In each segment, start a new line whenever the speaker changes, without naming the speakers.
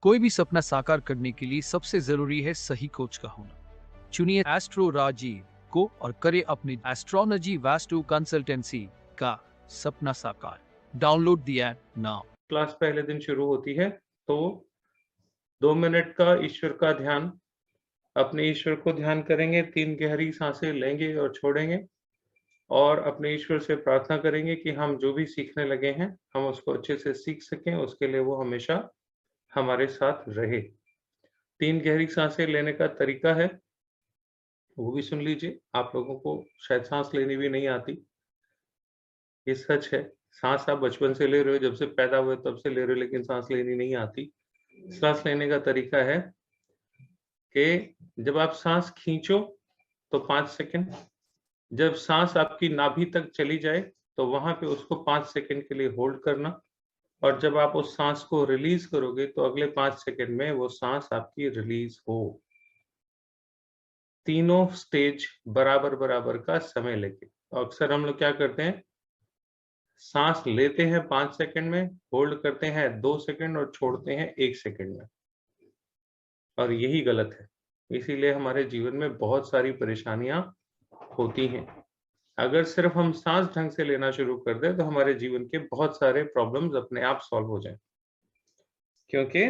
कोई भी सपना साकार करने के लिए सबसे जरूरी है सही कोच का होना। चुनिए एस्ट्रो राजीव को और करे अपनी एस्ट्रोलॉजी वास्तु कंसल्टेंसी का सपना साकार। Download the app now.
Class पहले दिन शुरू होती है तो 2 मिनट का ईश्वर का ध्यान, अपने ईश्वर को ध्यान करेंगे, 3 गहरी सांसें लेंगे और छोड़ेंगे और अपने ईश्वर से प्रार्थना करेंगे कि हम जो भी सीखने लगे हैं हम उसको अच्छे से सीख सकें, उसके लिए वो हमेशा हमारे साथ रहे। 3 गहरी सांसें लेने का तरीका है वो भी सुन लीजिए। आप लोगों को शायद सांस लेनी भी नहीं आती, ये सच है। सांस आप बचपन से ले रहे हो, जब से पैदा हुए तब से ले रहे हो, लेकिन सांस लेनी नहीं आती। सांस लेने का तरीका है कि जब आप सांस खींचो तो 5 सेकंड, जब सांस आपकी नाभि तक चली जाए तो वहां पे उसको 5 सेकंड के लिए होल्ड करना, और जब आप उस सांस को रिलीज करोगे तो अगले 5 सेकंड में वो सांस आपकी रिलीज हो। तीनों स्टेज बराबर बराबर का समय लेके। अक्सर हम लोग क्या करते हैं, सांस लेते हैं 5 सेकंड में, होल्ड करते हैं 2 सेकंड और छोड़ते हैं 1 सेकंड में, और यही गलत है। इसीलिए हमारे जीवन में बहुत सारी परेशानियां होती हैं। अगर सिर्फ हम सांस ढंग से लेना शुरू कर दें तो हमारे जीवन के बहुत सारे प्रॉब्लम्स अपने आप सॉल्व हो जाएं। क्योंकि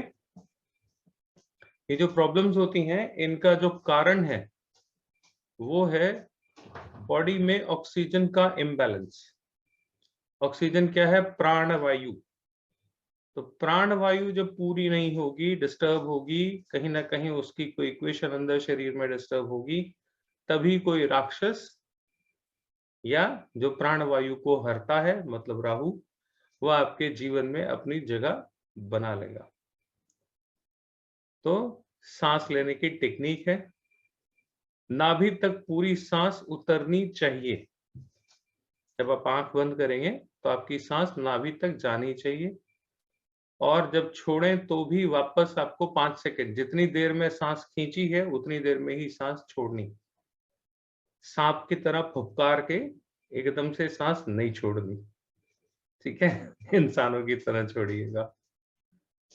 ये जो प्रॉब्लम्स होती हैं इनका जो कारण है वो है बॉडी में ऑक्सीजन का इम्बैलेंस। ऑक्सीजन क्या है? प्राणवायु। तो प्राणवायु जब पूरी नहीं होगी, डिस्टर्ब होगी, कहीं ना कहीं उसकी कोई इक्वेशन अंदर शरीर में डिस्टर्ब होगी, तभी कोई राक्षस या जो प्राणवायु को हरता है मतलब राहु, वो आपके जीवन में अपनी जगह बना लेगा। तो सांस लेने की टेक्निक है, नाभि तक पूरी सांस उतरनी चाहिए। जब आप आंख बंद करेंगे तो आपकी सांस नाभि तक जानी चाहिए, और जब छोड़ें तो भी वापस आपको 5 सेकंड, जितनी देर में सांस खींची है उतनी देर में ही सांस छोड़नी। सांप की तरह फुफकार के एकदम से सांस नहीं छोड़नी, ठीक है? इंसानों की तरह छोड़िएगा।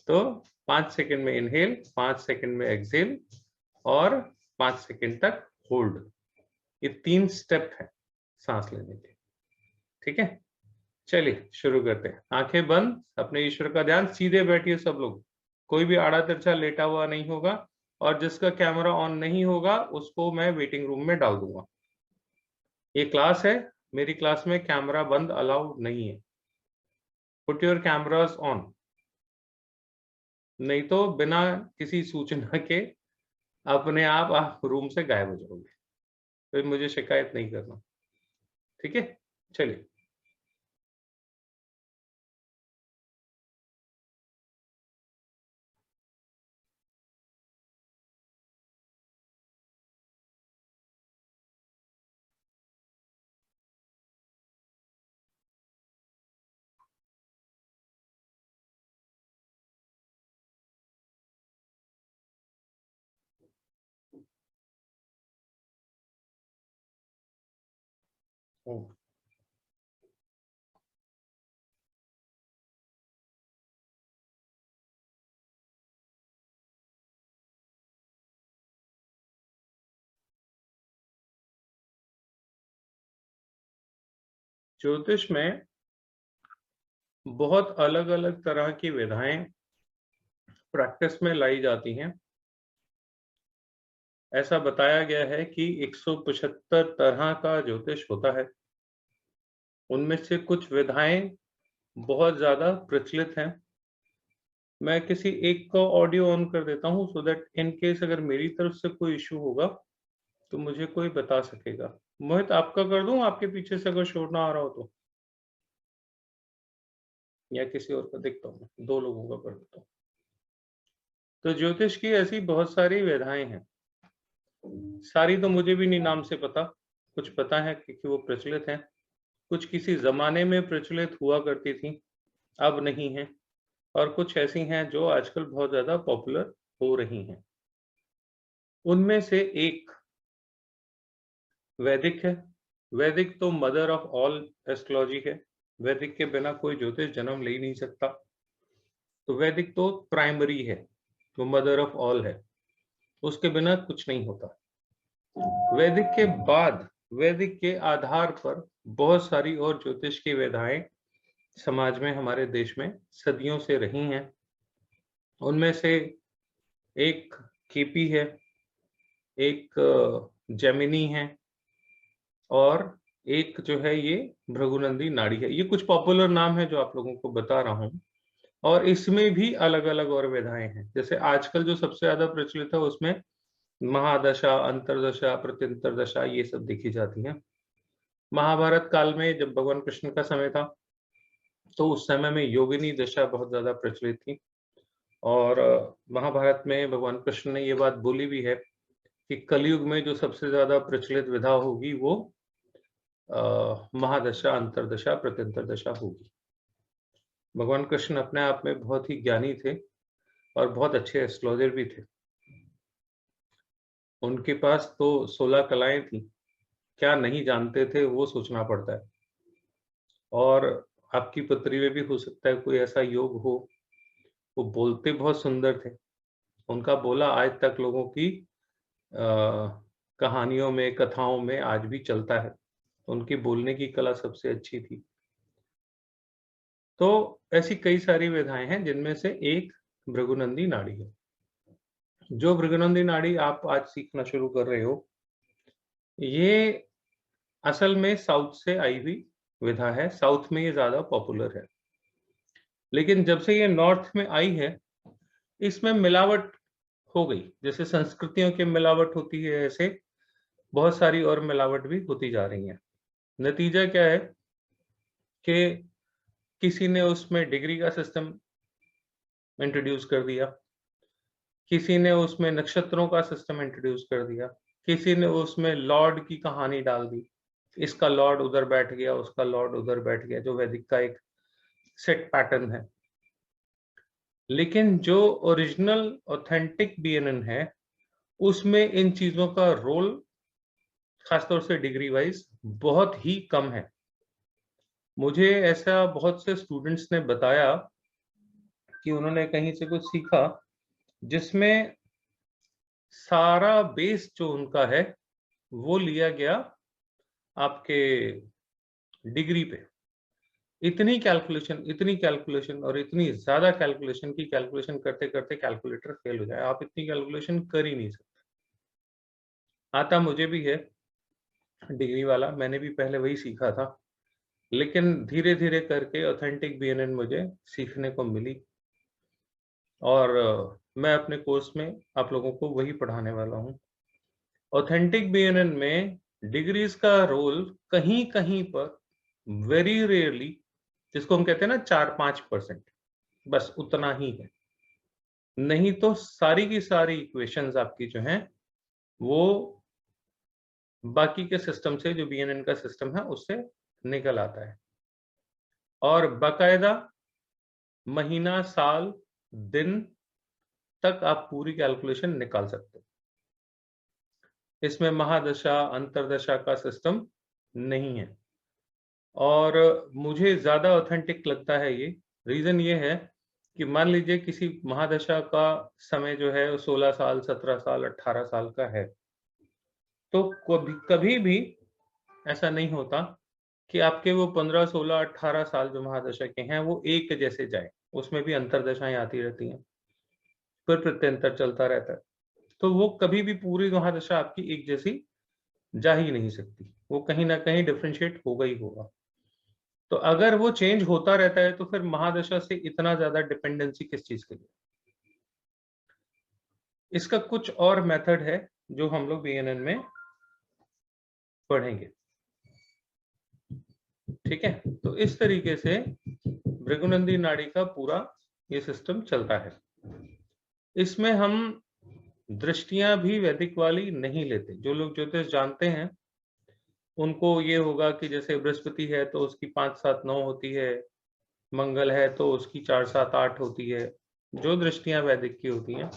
तो 5 सेकंड में इनहेल, 5 सेकंड में एक्सहेल और 5 सेकंड तक होल्ड। ये 3 स्टेप है सांस लेने के, ठीक है? चलिए शुरू करते हैं। आंखें बंद, अपने ईश्वर का ध्यान, सीधे बैठिए सब लोग, कोई भी आड़ा तिरछा लेटा हुआ नहीं होगा, और जिसका कैमरा ऑन नहीं होगा उसको मैं वेटिंग रूम में डाल दूंगा। ये क्लास है, मेरी क्लास में कैमरा बंद अलाउड नहीं है। पुट योर कैमरास ऑन, नहीं तो बिना किसी सूचना के अपने आप रूम से गायब हो जाओगे, फिर मुझे शिकायत नहीं करना, ठीक है? चलिए। ज्योतिष में बहुत अलग-अलग तरह की विधाएं प्रैक्टिस में लाई जाती हैं। ऐसा बताया गया है कि 175 तरह का ज्योतिष होता है। उनमें से कुछ विधाएं बहुत ज़्यादा प्रचलित हैं। मैं किसी एक का ऑडियो ऑन कर देता हूं सो दैट इन केस अगर मेरी तरफ से कोई इश्यू होगा तो मुझे कोई बता सकेगा। मोहित, आपका कर दूं? आपके पीछे से अगर शोर ना आ रहा हो तो, या किसी और का देखता हूं, 2 लोगों का कर देता हूं। तो ज्योतिष की ऐसी बहुत सारी विधाएं हैं, सारी तो मुझे भी नहीं नाम से पता, कुछ पता है क्योंकि वो प्रचलित हैं, कुछ किसी जमाने में प्रचलित हुआ करती थी, अब नहीं है, और कुछ ऐसी हैं जो आजकल बहुत ज्यादा पॉपुलर हो रही हैं। उनमें से एक वैदिक है। वैदिक तो मदर ऑफ ऑल एस्ट्रोलॉजी है, वैदिक के बिना कोई ज्योतिष जन्म ले ही नहीं सकता। तो वैदिक तो प्राइमरी है, वो मदर ऑफ ऑल है, उसके बिना कुछ नहीं होता। वैदिक के बाद, वैदिक के आधार पर बहुत सारी और ज्योतिष की विधाएं समाज में, हमारे देश में सदियों से रही हैं। उनमें से एक केपी है, एक जेमिनी है, और एक जो है ये भृगुनंदी नाड़ी है। ये कुछ पॉपुलर नाम है जो आप लोगों को बता रहा हूं, और इसमें भी अलग अलग और विधाएं हैं। जैसे आजकल जो सबसे ज्यादा प्रचलित है उसमें महादशा, अंतरदशा, प्रत्यंतर दशा, ये सब देखी जाती हैं। महाभारत काल में जब भगवान कृष्ण का समय था, तो उस समय में योगिनी दशा बहुत ज्यादा प्रचलित थी। और महाभारत में भगवान कृष्ण ने ये बात बोली भी है कि कलयुग में जो सबसे ज्यादा प्रचलित विधा होगी वो महादशा, अंतरदशा, प्रत्यंतर दशा होगी। भगवान कृष्ण अपने आप में बहुत ही ज्ञानी थे और बहुत अच्छे एस्ट्रोलॉजर भी थे। उनके पास तो 16 कलाएं थी, क्या नहीं जानते थे वो सोचना पड़ता है। और आपकी पत्री में भी हो सकता है कोई ऐसा योग हो। वो बोलते बहुत सुंदर थे, उनका बोला आज तक लोगों की कहानियों में, कथाओं में आज भी चलता है। उनकी बोलने की कला सबसे अच्छी थी। तो ऐसी कई सारी विधाएं हैं जिनमें से एक भृगुनंदी नाड़ी है। जो भृगुनंदी नाड़ी आप आज सीखना शुरू कर रहे हो, ये असल में साउथ से आई हुई विधा है। साउथ में ये ज्यादा पॉपुलर है, लेकिन जब से ये नॉर्थ में आई है, इसमें मिलावट हो गई। जैसे संस्कृतियों की मिलावट होती है, ऐसे बहुत सारी और मिलावट भी होती जा रही है। नतीजा क्या है कि किसी ने उसमें डिग्री का सिस्टम इंट्रोड्यूस कर दिया, किसी ने उसमें नक्षत्रों का सिस्टम इंट्रोड्यूस कर दिया, किसी ने उसमें लॉर्ड की कहानी डाल दी। इसका लॉर्ड उधर बैठ गया, उसका लॉर्ड उधर बैठ गया, जो वैदिक का एक सेट पैटर्न है। लेकिन जो ओरिजिनल ऑथेंटिक बीएनएन है, उसमें इन चीजों का रोल खासतौर से डिग्री वाइज बहुत ही कम है। मुझे ऐसा बहुत से स्टूडेंट्स ने बताया कि उन्होंने कहीं से कुछ सीखा जिसमें सारा बेस जो उनका है वो लिया गया आपके डिग्री पे। इतनी कैलकुलेशन और इतनी ज्यादा कैलकुलेशन की कैलकुलेशन करते करते कैलकुलेटर फेल हो जाए। आप इतनी कैलकुलेशन कर ही नहीं सकते। आता मुझे भी है डिग्री वाला, मैंने भी पहले वही सीखा था, लेकिन धीरे धीरे करके ऑथेंटिक बीएनएन मुझे सीखने को मिली। और मैं अपने कोर्स में आप लोगों को वही पढ़ाने वाला हूँ। ऑथेंटिक बीएनएन में डिग्रीज का रोल कहीं कहीं पर वेरी रेयरली, जिसको हम कहते हैं ना 4-5%, बस उतना ही है। नहीं तो सारी की सारी इक्वेशंस आपकी जो हैं वो बाकी के सिस्टम से, जो बीएनएन का सिस्टम है उससे निकल आता है। और बाकायदा महीना, साल, दिन तक आप पूरी कैलकुलेशन निकाल सकते हो। इसमें महादशा, अंतरदशा का सिस्टम नहीं है। और मुझे ज्यादा ऑथेंटिक लगता है ये, रीजन ये है कि मान लीजिए किसी महादशा का समय जो है 16 साल, 17 साल, 18 साल का है, तो कभी कभी भी ऐसा नहीं होता कि आपके वो 15, 16, 18 साल जो महादशा के हैं वो एक जैसे जाए। उसमें भी अंतरदशाएं आती रहती हैं, फिर प्रत्यंतर चलता रहता है। तो वो कभी भी पूरी महादशा आपकी एक जैसी जा ही नहीं सकती, वो कहीं ना कहीं डिफरेंशिएट होगा ही होगा। तो अगर वो चेंज होता रहता है तो फिर महादशा से इतना ज्यादा डिपेंडेंसी किस चीज के लिए। इसका कुछ और मेथड है जो हम लोग बीएनएन में पढ़ेंगे, ठीक है। तो इस तरीके से भृगुनंदी नाड़ी का पूरा ये सिस्टम चलता है। इसमें हम दृष्टियां भी वैदिक वाली नहीं लेते। जो लोग ज्योतिष जानते हैं उनको ये होगा कि जैसे बृहस्पति है तो उसकी 5, 7, 9 होती है, मंगल है तो उसकी 4, 7, 8 होती है। जो दृष्टियां वैदिक की होती हैं,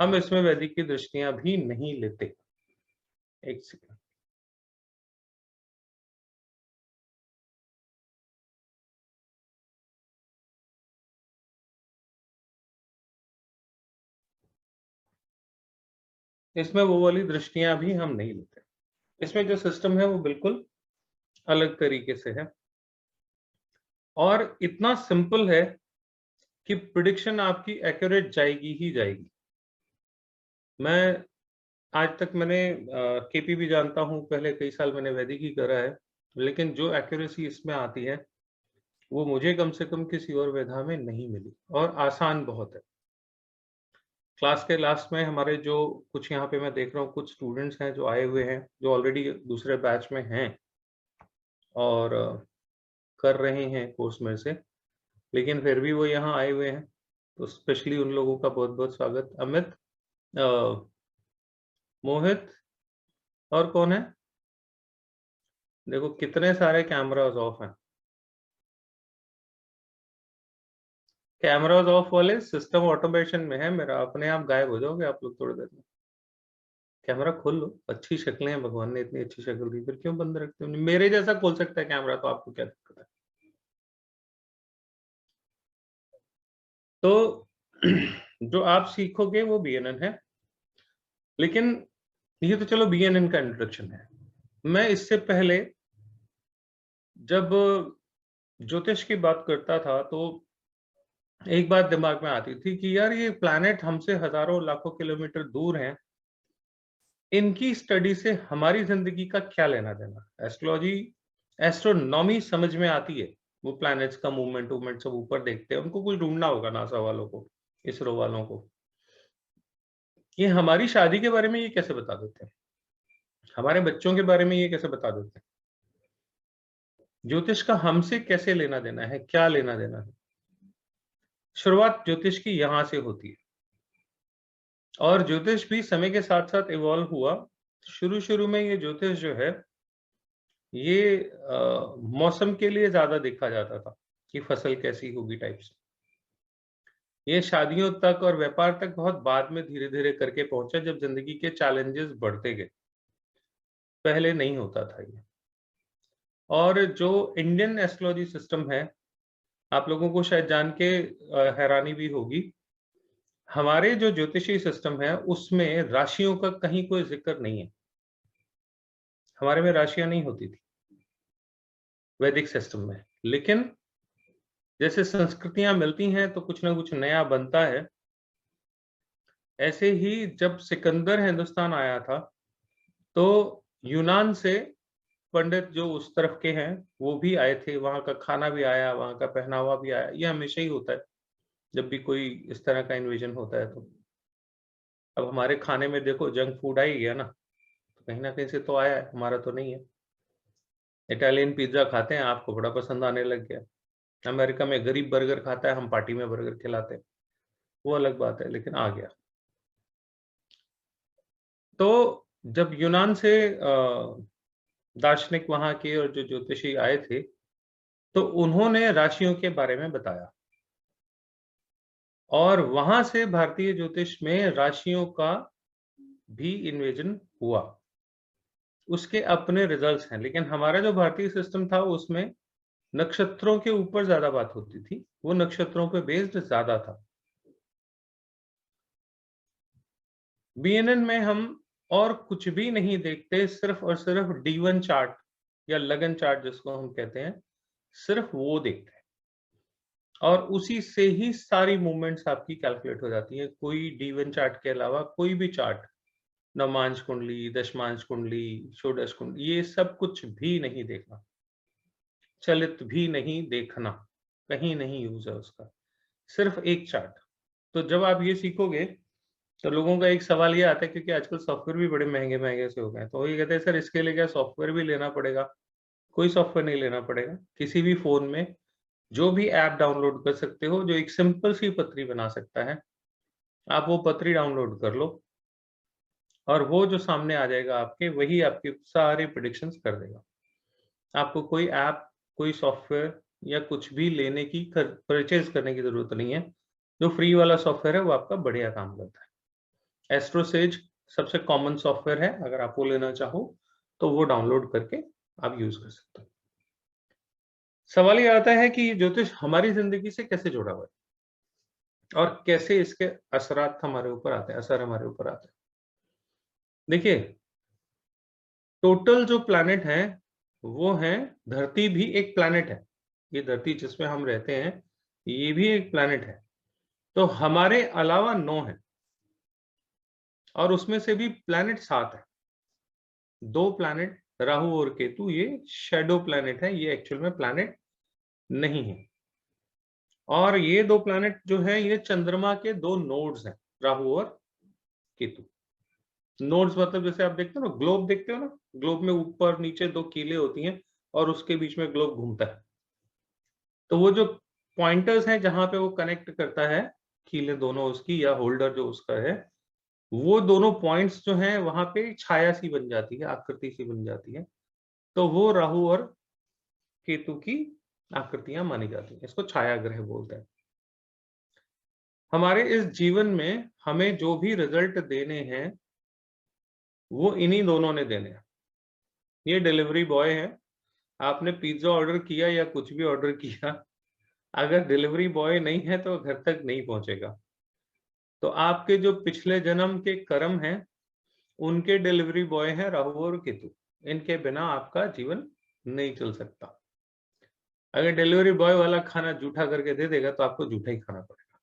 हम इसमें वैदिक की दृष्टियां भी नहीं लेते। एक सेकंड। इसमें वो वाली दृष्टियां भी हम नहीं लेते। इसमें जो सिस्टम है वो बिल्कुल अलग तरीके से है और इतना सिंपल है कि प्रिडिक्शन आपकी एक्यूरेट जाएगी ही जाएगी। मैं आज तक मैंने केपी भी जानता हूँ, पहले कई साल मैंने वैदिक ही करा है, लेकिन जो एक्यूरेसी इसमें आती है वो मुझे कम से कम किसी और विधा में नहीं मिली और आसान बहुत है। क्लास के लास्ट में हमारे जो कुछ यहाँ पे मैं देख रहा हूँ कुछ स्टूडेंट्स हैं जो आए हुए हैं, जो ऑलरेडी दूसरे बैच में हैं और कर रहे हैं कोर्स में से, लेकिन फिर भी वो यहाँ आए हुए हैं, तो स्पेशली उन लोगों का बहुत-बहुत स्वागत। अमित, मोहित और कौन है? देखो कितने सारे कैमरास ऑफ हैं। कैमरास ऑफ वाले सिस्टम ऑटोमेशन में है मेरा, अपने आप गायब हो जाओगे आप लोग थोड़ी देर में। कैमरा खोल लो, अच्छी शक्लें हैं, भगवान ने इतनी अच्छी शक्ल दी, फिर क्यों बंद रखते हो? मेरे जैसा खोल सकता है कैमरा, तो आपको क्या दिक्कत है? तो जो आप सीखोगे वो बीएनएन है, लेकिन ये तो चलो बीएनएन का इंट्रोडक्शन है। मैं इससे पहले जब ज्योतिष की बात करता था तो एक बात दिमाग में आती थी कि यार ये प्लैनेट हमसे हजारों लाखों किलोमीटर दूर हैं, इनकी स्टडी से हमारी जिंदगी का क्या लेना देना? एस्ट्रोलॉजी, एस्ट्रोनॉमी समझ में आती है, वो प्लैनेट्स का मूवमेंट सब ऊपर देखते हैं, उनको कुछ ढूंढना होगा नासा वालों को, इसरो वालों को। ये हमारी शादी के बारे में ये कैसे बता देते हैं? हमारे बच्चों के बारे में ये कैसे बता देते हैं? ज्योतिष का हमसे कैसे लेना देना है, क्या लेना देना है? शुरुआत ज्योतिष की यहां से होती है और ज्योतिष भी समय के साथ साथ इवॉल्व हुआ। शुरू में ये ज्योतिष जो है ये मौसम के लिए ज्यादा देखा जाता था कि फसल कैसी होगी टाइप से। ये शादियों तक और व्यापार तक बहुत बाद में धीरे धीरे करके पहुंचा, जब जिंदगी के चैलेंजेस बढ़ते गए, पहले नहीं होता था ये। और जो इंडियन एस्ट्रोलॉजी सिस्टम है, आप लोगों को शायद जान के हैरानी भी होगी, हमारे जो ज्योतिषी सिस्टम है उसमें राशियों का कहीं कोई जिक्र नहीं है। हमारे में राशियां नहीं होती थी वैदिक सिस्टम में, लेकिन जैसे संस्कृतियां मिलती हैं तो कुछ ना कुछ नया बनता है। ऐसे ही जब सिकंदर हिंदुस्तान आया था तो यूनान से पंडित जो उस तरफ के हैं वो भी आए थे, वहां का खाना भी आया, वहां का पहनावा भी आया। ये हमेशा ही होता है जब भी कोई इस तरह का इन्वेजन होता है। तो अब हमारे खाने में देखो जंक फूड आ ही गया ना, तो कहीं ना कहीं से तो आया है, हमारा तो नहीं है। इटालियन पिज्जा खाते हैं, आपको बड़ा पसंद आने लग गया। अमेरिका में गरीब बर्गर खाता है, हम पार्टी में बर्गर खिलाते हैं, वो अलग बात है, लेकिन आ गया। तो जब यूनान से दार्शनिक वहां के और जो ज्योतिषी आए थे, तो उन्होंने राशियों के बारे में बताया और वहां से भारतीय ज्योतिष में राशियों का भी इन्वेजन हुआ। उसके अपने रिजल्ट्स हैं, लेकिन हमारा जो भारतीय सिस्टम था उसमें नक्षत्रों के ऊपर ज्यादा बात होती थी, वो नक्षत्रों पे बेस्ड ज्यादा था। बीएनएन में हम और कुछ भी नहीं देखते, सिर्फ और सिर्फ D1 चार्ट या लगन चार्ट जिसको हम कहते हैं, सिर्फ वो देखते हैं और उसी से ही सारी मूवमेंट्स आपकी कैलकुलेट हो जाती है। कोई D1 चार्ट के अलावा कोई भी चार्ट, नवमांश कुंडली, दशमांश कुंडली, षोडश कुंडली, ये सब कुछ भी नहीं देखना, चलित भी नहीं देखना, कहीं नहीं यूज है उसका, सिर्फ एक चार्ट। तो जब आप ये सीखोगे तो लोगों का एक सवाल ये आता है, क्योंकि आजकल सॉफ्टवेयर भी बड़े महंगे महंगे से हो गए हैं, तो ये कहते हैं सर इसके लिए क्या सॉफ्टवेयर भी लेना पड़ेगा? कोई सॉफ्टवेयर नहीं लेना पड़ेगा। किसी भी फोन में जो भी ऐप डाउनलोड कर सकते हो जो एक सिंपल सी पत्री बना सकता है, आप वो पत्री डाउनलोड कर लो और वो जो सामने आ जाएगा आपके, वही आपके सारे प्रेडिक्शंस कर देगा। आपको कोई ऐप, कोई सॉफ्टवेयर या कुछ भी लेने की, परचेज करने की जरूरत नहीं है। जो फ्री वाला सॉफ्टवेयर है वो आपका बढ़िया काम करता है। एस्ट्रोसेज सबसे कॉमन सॉफ्टवेयर है, अगर आप वो लेना चाहो तो वो डाउनलोड करके आप यूज कर सकते हो। सवाल ये आता है कि ये ज्योतिष हमारी जिंदगी से कैसे जुड़ा हुआ है और कैसे इसके असरात हमारे ऊपर आते हैं, असर हमारे ऊपर आते हैं। देखिए, टोटल जो प्लैनेट है वो है, धरती भी एक प्लैनेट है, ये धरती जिसमें हम रहते हैं ये भी एक प्लैनेट है। तो हमारे अलावा 9 है और उसमें से भी प्लैनेट 7 है। 2 प्लैनेट राहु और केतु ये शैडो प्लैनेट है, ये एक्चुअल में प्लैनेट नहीं है। और ये 2 प्लैनेट जो है ये चंद्रमा के 2 नोड्स हैं, राहु और केतु। नोड्स मतलब जैसे आप देखते हो ना, ग्लोब देखते हो ना, ग्लोब में ऊपर नीचे 2 कीलें होती हैं और उसके बीच में ग्लोब घूमता है। तो वो जो पॉइंटर्स हैं जहां पे वो कनेक्ट करता है कीलें दोनों उसकी, या होल्डर जो उसका है, वो दोनों पॉइंट्स जो हैं वहां पे छाया सी बन जाती है, आकृति सी बन जाती है। तो वो राहु और केतु की आकृतियां मानी जाती हैं, इसको छाया ग्रह बोलते हैं। हमारे इस जीवन में हमें जो भी रिजल्ट देने हैं वो इन्हीं दोनों ने देने हैं। ये डिलीवरी बॉय है, आपने पिज्जा ऑर्डर किया या कुछ भी ऑर्डर किया, अगर डिलीवरी बॉय नहीं है तो घर तक नहीं पहुंचेगा। तो आपके जो पिछले जन्म के कर्म हैं उनके डिलीवरी बॉय हैं राहु और केतु। इनके बिना आपका जीवन नहीं चल सकता। अगर डिलीवरी बॉय वाला खाना जूठा करके दे देगा तो आपको जूठा ही खाना पड़ेगा।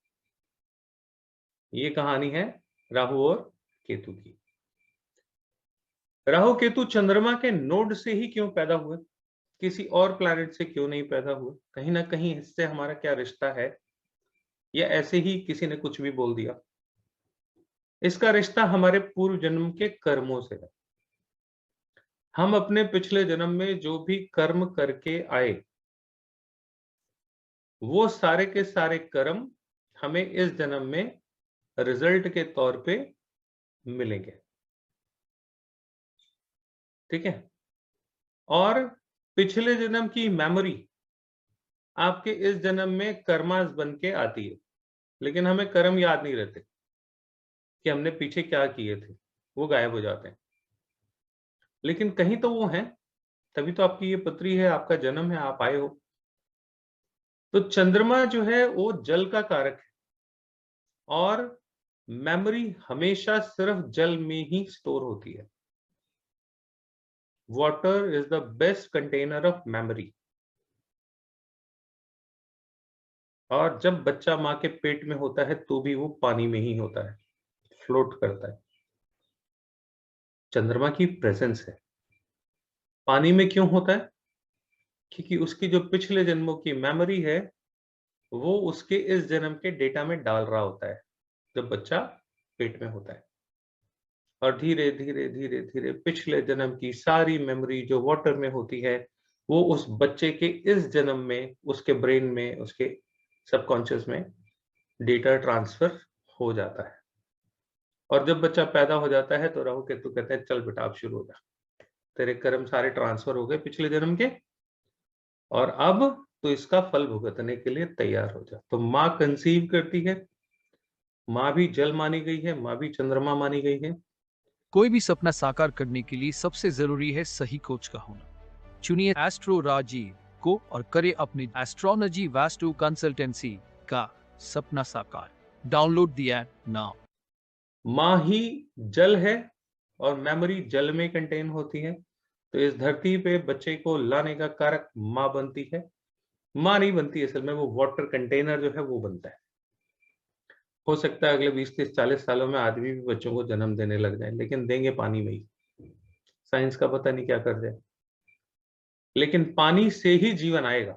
ये कहानी है राहु और केतु की। राहु केतु चंद्रमा के नोड से ही क्यों पैदा हुए, किसी और प्लैनेट से क्यों नहीं पैदा हुए? कहीं ना कहीं इससे हमारा क्या रिश्ता है, या ऐसे ही किसी ने कुछ भी बोल दिया? इसका रिश्ता हमारे पूर्व जन्म के कर्मों से है। हम अपने पिछले जन्म में जो भी कर्म करके आए वो सारे के सारे कर्म हमें इस जन्म में रिजल्ट के तौर पे मिलेंगे। ठीक है? और पिछले जन्म की मेमोरी आपके इस जन्म में कर्मास बन के आती है, लेकिन हमें कर्म याद नहीं रहते कि हमने पीछे क्या किए थे, वो गायब हो जाते हैं। लेकिन कहीं तो वो हैं, तभी तो आपकी ये पत्री है, आपका जन्म है, आप आए हो। तो चंद्रमा जो है वो जल का कारक है और मेमोरी हमेशा सिर्फ जल में ही स्टोर होती है। Water is the best container of memory. और जब बच्चा माँ के पेट में होता है तो भी वो पानी में ही होता है, फ्लोट करता है। चंद्रमा की प्रेजेंस है। पानी में क्यों होता है? क्योंकि उसकी जो पिछले जन्मों की मेमोरी है वो उसके इस जन्म के डेटा में डाल रहा होता है जब बच्चा पेट में होता है। और धीरे धीरे धीरे धीरे पिछले जन्म की सारी मेमोरी जो वाटर में होती है वो उस बच्चे के इस जन्म में उसके ब्रेन में, उसके सबकॉन्शियस में डेटा ट्रांसफर हो जाता है। और जब बच्चा पैदा हो जाता है तो राहु केतु कहते हैं चल बेटा अब शुरू हो जा, तेरे कर्म सारे ट्रांसफर हो गए पिछले जन्म के, और अब तो इसका फल भुगतने के लिए तैयार हो जा। तो माँ कंसीव करती है, माँ भी जल मानी गई है, माँ भी चंद्रमा मानी गई है।
कोई भी सपना साकार करने के लिए सबसे जरूरी है सही कोच का होना। चुनिए एस्ट्रो राजीव को और करे अपनी एस्ट्रोलॉजी वास्तु कंसल्टेंसी का सपना साकार। Download the app now.
माँ ही जल है और मेमोरी जल में कंटेन होती है। तो इस धरती पे बच्चे को लाने का कारक माँ बनती है। माँ नहीं बनती असल में, वो वाटर कंटेनर जो है वो बनता है। हो सकता है अगले 20, 30, 40 सालों में आदमी भी बच्चों को जन्म देने लग जाए, लेकिन देंगे पानी में ही। साइंस का पता नहीं क्या कर जाए, लेकिन पानी से ही जीवन आएगा,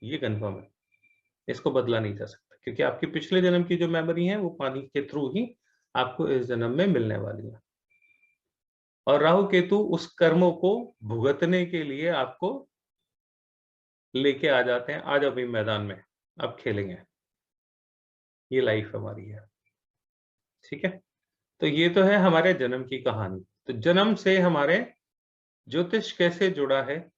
ये कंफर्म है। इसको बदला नहीं जा सकता, क्योंकि आपकी पिछले जन्म की जो मेमोरी है वो पानी के थ्रू ही आपको इस जन्म में मिलने वाली है। और राहु केतु उस कर्मों को भुगतने के लिए आपको लेके आ जाते हैं, आज अभी मैदान में अब खेलेंगे, ये लाइफ हमारी है। ठीक है? तो ये तो है हमारे जन्म की कहानी। तो जन्म से हमारे ज्योतिष कैसे जुड़ा है?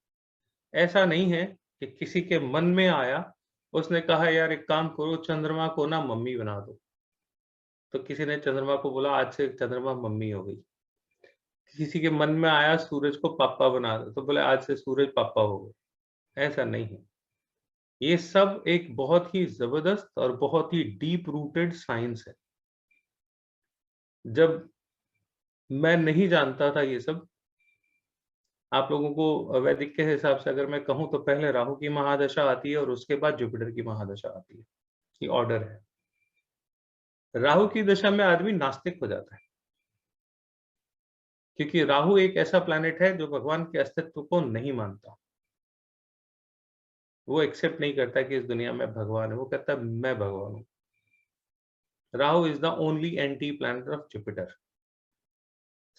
ऐसा नहीं है कि किसी के मन में आया, उसने कहा यार एक काम करो, चंद्रमा को ना मम्मी बना दो। तो किसी ने चंद्रमा को बोला आज से चंद्रमा मम्मी हो गई। किसी के मन में आया सूरज को पापा बना दो, तो बोले आज से सूरज पापा हो गए। ऐसा नहीं है। ये सब एक बहुत ही जबरदस्त और बहुत ही डीप रूटेड साइंस है। जब मैं नहीं जानता था ये सब। आप लोगों को वैदिक के हिसाब से अगर मैं कहूँ तो पहले राहु की महादशा आती है और उसके बाद जुपिटर की महादशा आती है। ये ऑर्डर है। राहु की दशा में आदमी नास्तिक हो जाता है, क्योंकि राहु एक ऐसा प्लैनेट है जो भगवान के अस्तित्व को नहीं मानता। वो एक्सेप्ट नहीं करता कि इस दुनिया में भगवान है। वो कहता है मैं भगवान हूं। Rahu is the only anti planet of Jupiter.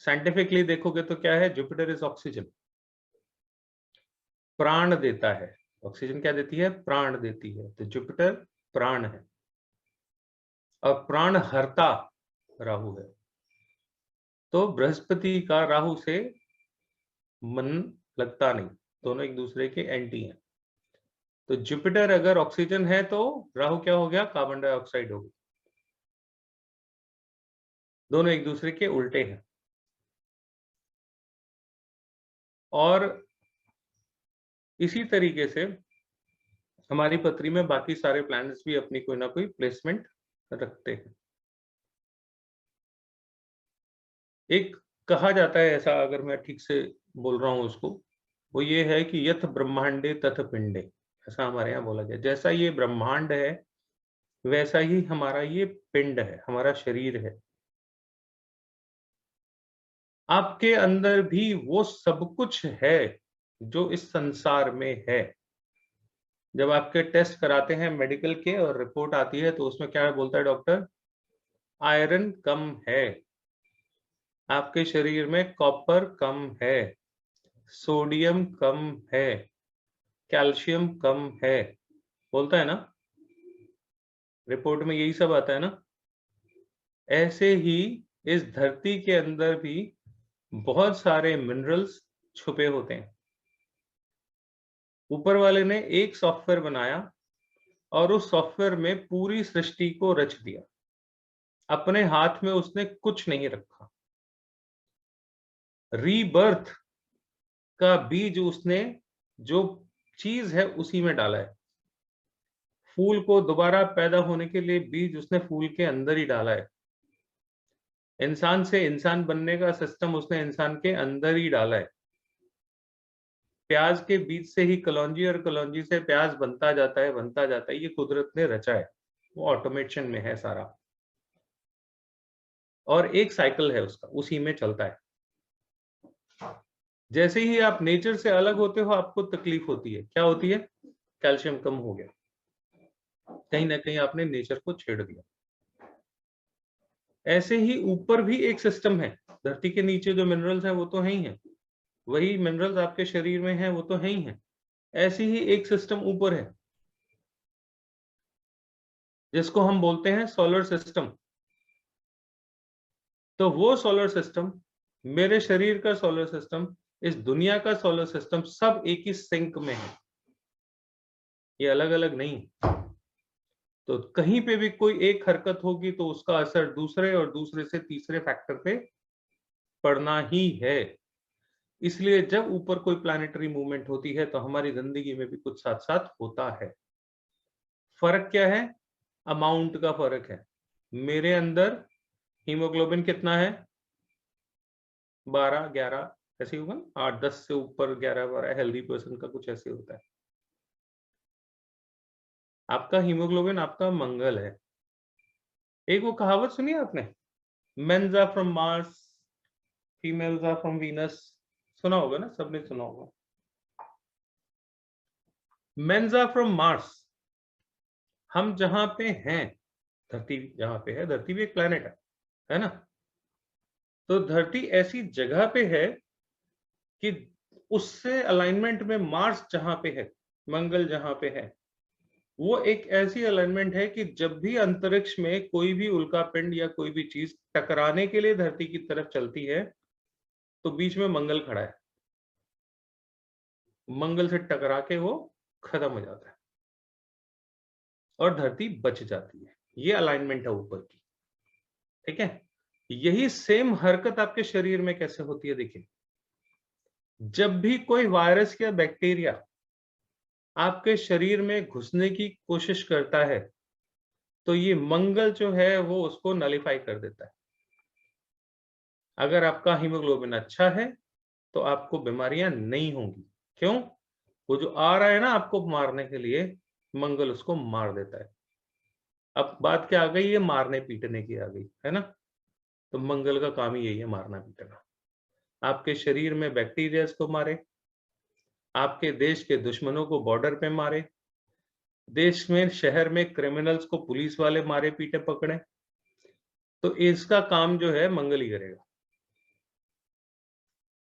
Scientifically देखोगे तो क्या है, जुपिटर इज ऑक्सीजन, प्राण देता है। ऑक्सीजन क्या देती है? प्राण देती है। तो जुपिटर प्राण है और प्राण हरता राहु है। तो बृहस्पति का राहु से मन लगता नहीं, दोनों एक दूसरे के एंटी हैं। तो जुपिटर अगर ऑक्सीजन है तो राहु क्या हो गया? कार्बन डाइऑक्साइड हो गया। दोनों एक दूसरे के उल्टे हैं। और इसी तरीके से हमारी पृथ्वी में बाकी सारे प्लैनेट्स भी अपनी कोई ना कोई प्लेसमेंट रखते हैं। एक कहा जाता है ऐसा, अगर मैं ठीक से बोल रहा हूं उसको, वो ये है कि यथ ब्रह्मांडे तथ पिंडे। ऐसा हमारे यहाँ बोला गया। जैसा ये ब्रह्मांड है वैसा ही हमारा ये पिंड है, हमारा शरीर है। आपके अंदर भी वो सब कुछ है जो इस संसार में है। जब आपके टेस्ट कराते हैं मेडिकल के और रिपोर्ट आती है तो उसमें क्या बोलता है डॉक्टर? आयरन कम है, आपके शरीर में कॉपर कम है, सोडियम कम है, कैल्शियम कम है, बोलता है ना? रिपोर्ट में यही सब आता है ना? ऐसे ही इस धरती के अंदर भी बहुत सारे मिनरल्स छुपे होते हैं। ऊपर वाले ने एक सॉफ्टवेयर बनाया और उस सॉफ्टवेयर में पूरी सृष्टि को रच दिया। अपने हाथ में उसने कुछ नहीं रखा। रीबर्थ का बीज उसने जो चीज है उसी में डाला है। फूल को दोबारा पैदा होने के लिए बीज उसने फूल के अंदर ही डाला है। इंसान से इंसान बनने का सिस्टम उसने इंसान के अंदर ही डाला है। प्याज के बीज से ही कलौंजी और कलौंजी से प्याज बनता जाता है, बनता जाता है। ये कुदरत ने रचा है, वो ऑटोमेशन में है सारा। और एक साइकिल है उसका, उसी में चलता है। जैसे ही आप नेचर से अलग होते हो आपको तकलीफ होती है। क्या होती है? कैल्शियम कम हो गया, कहीं ना कहीं आपने नेचर को छेड़ दिया। ऐसे ही ऊपर भी एक सिस्टम है। धरती के नीचे जो मिनरल्स हैं वो तो है ही हैं, वही मिनरल्स आपके शरीर में हैं वो तो है ही हैं। ऐसे ही एक सिस्टम ऊपर है जिसको हम बोलते हैं सोलर सिस्टम। तो वो सोलर सिस्टम, मेरे शरीर का सोलर सिस्टम, इस दुनिया का सोलर सिस्टम, सब एक ही सिंक में है, ये अलग अलग नहीं। तो कहीं पे भी कोई एक हरकत होगी तो उसका असर दूसरे और दूसरे से तीसरे फैक्टर पे पड़ना ही है। इसलिए जब ऊपर कोई प्लैनेटरी मूवमेंट होती है तो हमारी जिंदगी में भी कुछ साथ साथ होता है। फर्क क्या है? अमाउंट का फर्क है। मेरे अंदर हीमोग्लोबिन कितना है? 12 11 ऐसे होगा ना, 8 10 से ऊपर 11 12 हेल्दी पर्सन का कुछ ऐसे होता है। आपका हीमोग्लोबिन आपका मंगल है। एक वो कहावत सुनी है आपने, mens are from Mars, females are from Venus? सुना होगा ना, सबने सुना होगा। मेन्स आर फ्रॉम मार्स, हम जहां पे हैं, धरती जहां पे है, धरती भी एक प्लेनेट है ना? तो धरती ऐसी जगह पे है कि उससे अलाइनमेंट में मार्स जहां पे है, मंगल जहां पे है, वो एक ऐसी अलाइनमेंट है कि जब भी अंतरिक्ष में कोई भी उल्का पिंड या कोई भी चीज टकराने के लिए धरती की तरफ चलती है तो बीच में मंगल खड़ा है। मंगल से टकरा के वो खत्म हो जाता है और धरती बच जाती है। ये अलाइनमेंट है ऊपर की, ठीक है? यही सेम हरकत आपके शरीर में कैसे होती है? देखिए, जब भी कोई वायरस या बैक्टीरिया आपके शरीर में घुसने की कोशिश करता है तो ये मंगल जो है वो उसको नलिफाई कर देता है। अगर आपका हीमोग्लोबिन अच्छा है तो आपको बीमारियां नहीं होंगी। क्यों? वो जो आ रहा है ना आपको मारने के लिए, मंगल उसको मार देता है। अब बात क्या आ गई, ये मारने पीटने की आ गई, है ना? तो मंगल का काम ही यही है, मारना पीटना। आपके शरीर में बैक्टीरिया को मारे, आपके देश के दुश्मनों को बॉर्डर पे मारे, देश में शहर में क्रिमिनल्स को पुलिस वाले मारे पीटे पकड़े, तो इसका काम जो है मंगल ही करेगा।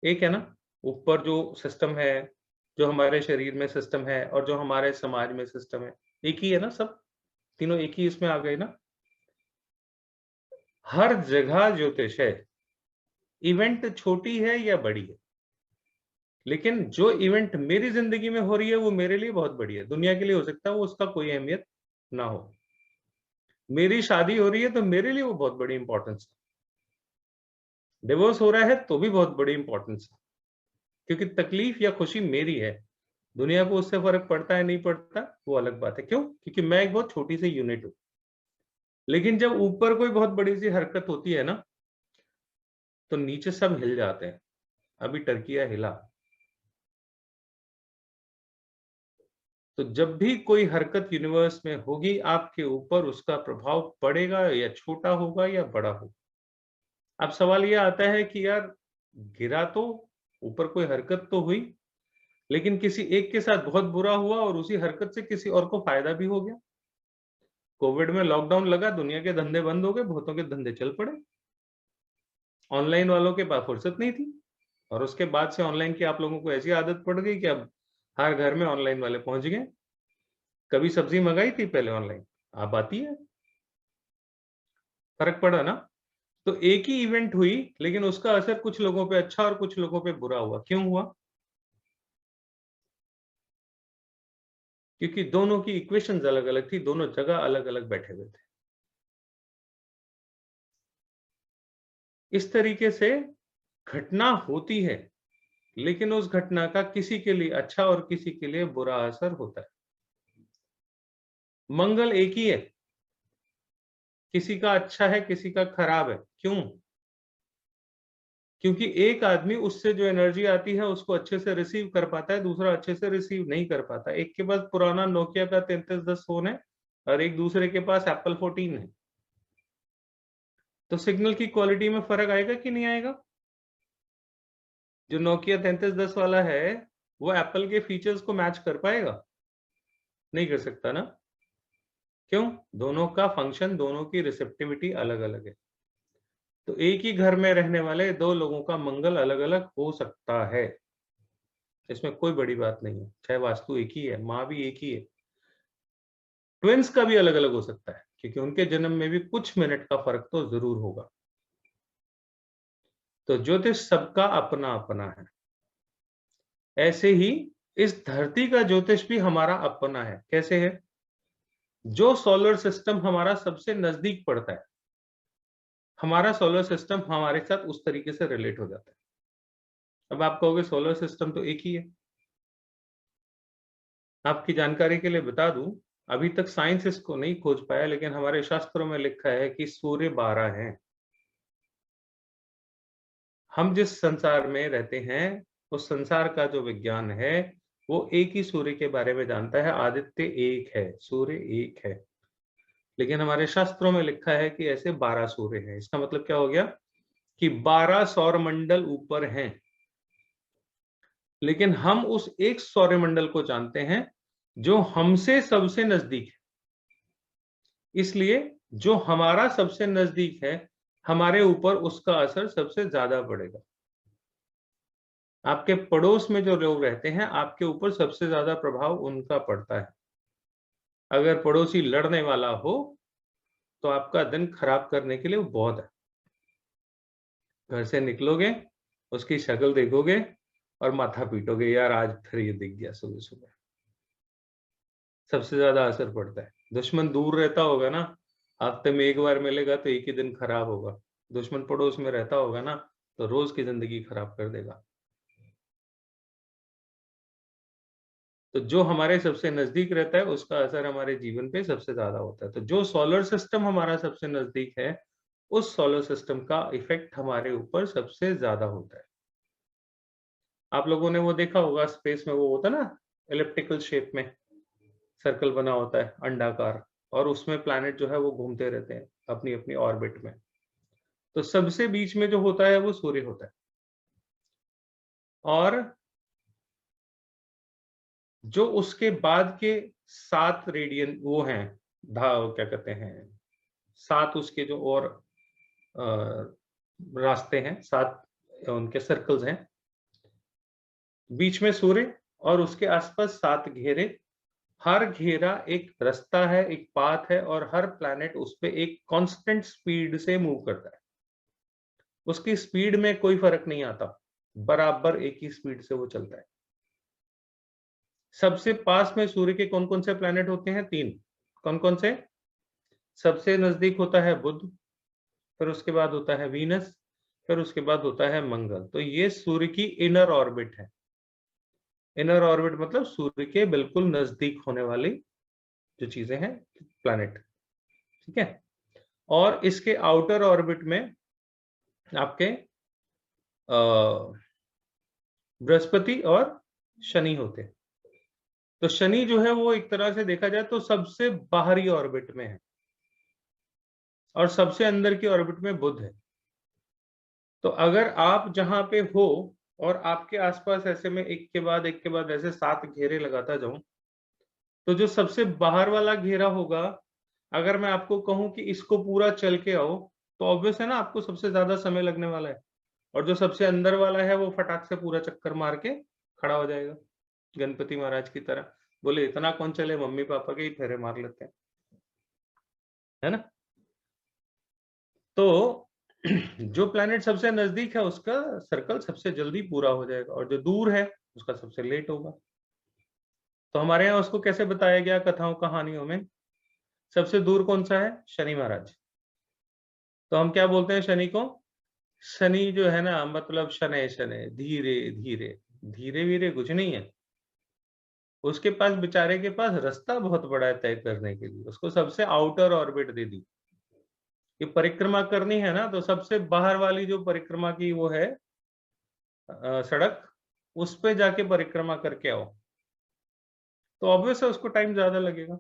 एक है ना, ऊपर जो सिस्टम है, जो हमारे शरीर में सिस्टम है और जो हमारे समाज में सिस्टम है, एक ही है ना, सब तीनों एक ही इसमें आ गए ना। हर जगह ज्योतिष है, इवेंट छोटी है या बड़ी है, लेकिन जो इवेंट मेरी जिंदगी में हो रही है वो मेरे लिए बहुत बड़ी है। दुनिया के लिए हो सकता है वो उसका कोई अहमियत ना हो। मेरी शादी हो रही है तो मेरे लिए वो बहुत बड़ी इंपॉर्टेंस है। डिवोर्स हो रहा है तो भी बहुत बड़ी इंपॉर्टेंस है, क्योंकि तकलीफ या खुशी मेरी है। दुनिया को उससे फर्क पड़ता है नहीं पड़ता वो अलग बात है। क्यों? क्योंकि मैं एक बहुत छोटी सी यूनिट हूं। लेकिन जब ऊपर कोई बहुत बड़ी सी हरकत होती है ना, तो नीचे सब हिल जाते हैं। अभी टर्किया हिला। तो जब भी कोई हरकत यूनिवर्स में होगी आपके ऊपर, उसका प्रभाव पड़ेगा, या छोटा होगा या बड़ा होगा। अब सवाल ये आता है कि यार, गिरा तो, ऊपर कोई हरकत तो हुई, लेकिन किसी एक के साथ बहुत बुरा हुआ और उसी हरकत से किसी और को फायदा भी हो गया। कोविड में लॉकडाउन लगा, दुनिया के धंधे बंद हो गए, बहुतों के धंधे चल पड़े। ऑनलाइन वालों के पास फुर्सत नहीं थी, और उसके बाद से ऑनलाइन की आप लोगों को ऐसी आदत पड़ गई कि अब हर घर में ऑनलाइन वाले पहुंच गए। कभी सब्जी मंगाई थी पहले ऑनलाइन, अब आती है। फर्क पड़ा ना? तो एक ही इवेंट हुई, लेकिन उसका असर कुछ लोगों पे अच्छा और कुछ लोगों पे बुरा हुआ। क्यों हुआ? क्योंकि दोनों की इक्वेशंस अलग-अलग थी, दोनों जगह अलग-अलग बैठे हुए थे। इस तरीके से घटना होती है, लेकिन उस घटना का किसी के लिए अच्छा और किसी के लिए बुरा असर होता है। मंगल एक ही है, किसी का अच्छा है, किसी का खराब है। क्यों? क्योंकि एक आदमी उससे जो एनर्जी आती है उसको अच्छे से रिसीव कर पाता है, दूसरा अच्छे से रिसीव नहीं कर पाता। एक के पास पुराना नोकिया का 3310 फोन है और एक दूसरे के पास एप्पल 14 है। तो सिग्नल की क्वालिटी में फर्क आएगा कि नहीं आएगा? जो नोकिया 3310 वाला है वो एप्पल के फीचर्स को मैच कर पाएगा? नहीं कर सकता ना। क्यों? दोनों का फंक्शन, दोनों की रिसेप्टिविटी अलग-अलग है। तो एक ही घर में रहने वाले दो लोगों का मंगल अलग-अलग हो सकता है। इसमें कोई बड़ी बात नहीं है। चाहे वास्तु एक ही है, माँ भी एक ही है। ट्विन्स का भी अलग-अलग हो सकता है, क्योंकि उनके जन्म में भी कुछ मिनट का फर्क तो ज़रूर होगा। तो ज्योतिष सबका अपना-अपना है। ऐसे ही इस धरती का ज्योतिष भी हमारा अपना है। कैसे है? जो सोलर सिस्टम हमारा सबसे नज़दीक पड़ता है, हमारा सोलर सिस्टम हमारे साथ उस तरीके से रिलेट हो जाता है। अब आप कहोगे सोलर सिस्टम तो एक ही है। आपकी जानकारी के लिए बता दूं, अभी तक साइंस इसको नहीं खोज पाया, लेकिन हमारे शास्त्रों में लिखा है कि सूर्य 12 हैं। हम जिस संसार में रहते हैं, उस संसार का जो विज्ञान है, वो एक ही सूर्य के बारे में जानता है। आदित्य एक है, सूर्य एक है। लेकिन हमारे शास्त्रों में लिखा है कि ऐसे 12 सूर्य हैं। इसका मतलब क्या हो गया कि 12 सौर मंडल ऊपर हैं। लेकिन हम उस एक सौरमंडल को जानते हैं जो हमसे सबसे नजदीक है। इसलिए जो हमारा सबसे नजदीक है, हमारे ऊपर उसका असर सबसे ज्यादा पड़ेगा। आपके पड़ोस में जो लोग रहते हैं, आपके ऊपर सबसे ज्यादा प्रभाव उनका पड़ता है। अगर पड़ोसी लड़ने वाला हो तो आपका दिन खराब करने के लिए वो बहुत है। घर से निकलोगे, उसकी शक्ल देखोगे और माथा पीटोगे, यार आज फिर ये दिख गया सुबह सुबह। सबसे ज्यादा असर पड़ता है। दुश्मन दूर रहता होगा ना, हफ्ते में एक बार मिलेगा तो एक ही दिन खराब होगा। दुश्मन पड़ोस में रहता होगा ना, तो रोज की जिंदगी खराब कर देगा। तो जो हमारे सबसे नजदीक रहता है उसका असर हमारे जीवन पे सबसे ज्यादा होता है। तो जो सोलर सिस्टम हमारा सबसे नजदीक है, उस सोलर सिस्टम का इफेक्ट हमारे ऊपर सबसे ज्यादा होता है। आप लोगों ने वो देखा होगा स्पेस में, वो होता है ना एलिप्टिकल शेप में सर्कल बना होता है अंडाकार, और उसमें प्लैनेट जो है वो घूमते रहते हैं अपनी अपनी ऑर्बिट में। तो सबसे बीच में जो होता है वो सूर्य होता है, और जो उसके बाद के 7 रेडियन वो हैं, क्या कहते हैं, 7 उसके जो और रास्ते हैं, 7 उनके सर्कल्स हैं, बीच में सूर्य और उसके आसपास 7 घेरे। हर घेरा एक रास्ता है, एक पाथ है, और हर प्लैनेट उस पे एक कांस्टेंट स्पीड से मूव करता है। उसकी स्पीड में कोई फर्क नहीं आता, बराबर एक ही स्पीड से वो चलता है। सबसे पास में सूर्य के कौन-कौन से प्लैनेट होते हैं? 3। कौन-कौन से? सबसे नजदीक होता है बुध, फिर उसके बाद होता है वीनस, फिर उसके बाद होता है मंगल। तो ये सूर्य की इनर ऑर्बिट है। इनर ऑर्बिट मतलब सूर्य के बिल्कुल नजदीक होने वाली जो चीजें हैं, प्लैनेट, ठीक है। और इसके आउटर ऑर्बिट में आपके बृहस्पति और शनि होते हैं। तो शनि जो है वो एक तरह से देखा जाए तो सबसे बाहरी ऑर्बिट में है, और सबसे अंदर की ऑर्बिट में बुध है। तो अगर आप जहां पे हो और आपके आसपास ऐसे में एक के बाद एक के बाद ऐसे 7 घेरे लगाता जाऊं, तो जो सबसे बाहर वाला घेरा होगा, अगर मैं आपको कहूं कि इसको पूरा चल के आओ, तो ऑब्वियस है ना आपको सबसे ज्यादा समय लगने वाला है। और जो सबसे अंदर वाला है वो फटाक से पूरा चक्कर मार के खड़ा हो जाएगा, गणपति महाराज की तरह। बोले इतना कौन चले, मम्मी पापा के ही फेरे मार लेते हैं, है ना। तो जो प्लैनेट सबसे नजदीक है उसका सर्कल सबसे जल्दी पूरा हो जाएगा, और जो दूर है उसका सबसे लेट होगा। तो हमारे यहाँ उसको कैसे बताया गया कथाओं कहानियों में? सबसे दूर कौन सा है? शनि महाराज। तो हम क्या बोलते हैं शनि को? शनि जो है ना, मतलब शनै शनै, धीरे धीरे। धीरे धीरे कुछ नहीं है, उसके पास बेचारे के पास रास्ता बहुत बड़ा है तय करने के लिए। उसको सबसे आउटर ऑर्बिट दे दी कि परिक्रमा करनी है ना, तो सबसे बाहर वाली जो परिक्रमा की वो है सड़क, उस पे जाके परिक्रमा करके आओ। तो ऑब्वियस है उसको टाइम ज्यादा लगेगा।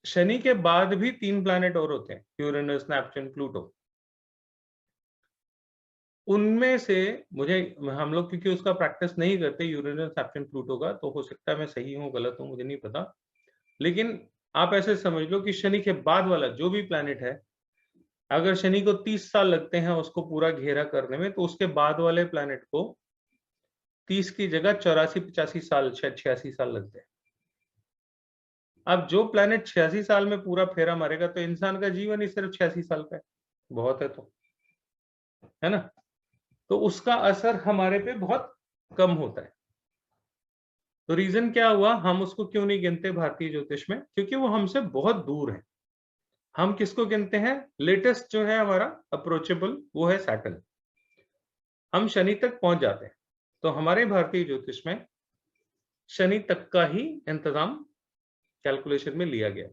शनि के बाद भी 3 प्लैनेट और होते हैं, यूरेनस, नेपच्यून, प्लूटो। उनमें से मुझे, हम लोग क्योंकि उसका प्रैक्टिस नहीं करते यूरेनस, नेपच्यून, प्लूटो का, तो हो सकता है मैं सही हूँ गलत हूँ मुझे नहीं पता, लेकिन आप ऐसे समझ लो कि शनि के बाद वाला जो भी प्लैनेट है, अगर शनि को 30 साल लगते हैं उसको पूरा घेरा करने में, तो उसके बाद वाले प्लैनेट को 30 की जगह 84-85 साल, शायद 86 साल लगते हैं। अब जो प्लैनेट 86 साल में पूरा फेरा मारेगा, तो इंसान का जीवन ही सिर्फ 86 साल का है, बहुत है, तो है ना। तो उसका असर हमारे पे बहुत कम होता है। तो रीजन क्या हुआ, हम उसको क्यों नहीं गिनते भारतीय ज्योतिष में? क्योंकि वो हमसे बहुत दूर है। हम किसको गिनते हैं? लेटेस्ट जो है हमारा अप्रोचेबल, वो है सैटर्न। हम शनि तक पहुंच जाते हैं। तो हमारे भारतीय ज्योतिष में शनि तक का ही इंतजाम कैलकुलेशन में लिया गया।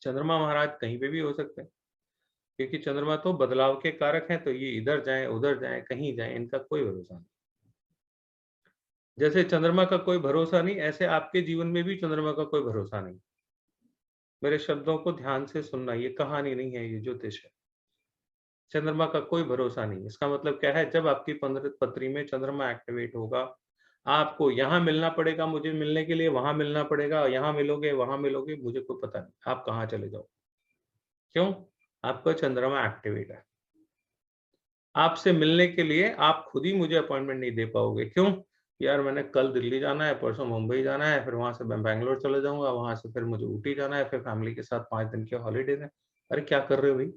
चंद्रमा महाराज कहीं पे भी हो सकते हैं, क्योंकि चंद्रमा तो बदलाव के कारक हैं, तो ये इधर जाएं उधर जाएं कहीं जाएं, इनका कोई भरोसा नहीं। जैसे चंद्रमा का कोई भरोसा नहीं, ऐसे आपके जीवन में भी चंद्रमा का कोई भरोसा नहीं। मेरे शब्दों को ध्यान से सुनना, ये कहानी नहीं है, ये ज्योतिष है। चंद्रमा का कोई भरोसा नहीं। इसका मतलब क्या है? जब आपकी पत्री में चंद्रमा एक्टिवेट होगा, आपको यहाँ मिलना पड़ेगा, मुझे मिलने के लिए वहां मिलना पड़ेगा, यहाँ मिलोगे वहां मिलोगे, मुझे कोई पता नहीं आप कहाँ चले जाओ। क्यों? आपका चंद्रमा एक्टिवेट है। आपसे मिलने के लिए आप खुद ही मुझे अपॉइंटमेंट नहीं दे पाओगे। क्यों? यार मैंने कल दिल्ली जाना है, परसों मुंबई जाना है, फिर वहां से मैं बैंगलोर चले जाऊंगा, वहां से फिर मुझे ऊटी जाना है, फिर फैमिली के साथ 5 दिन के हॉलीडे है। अरे क्या कर रहे हो भाई,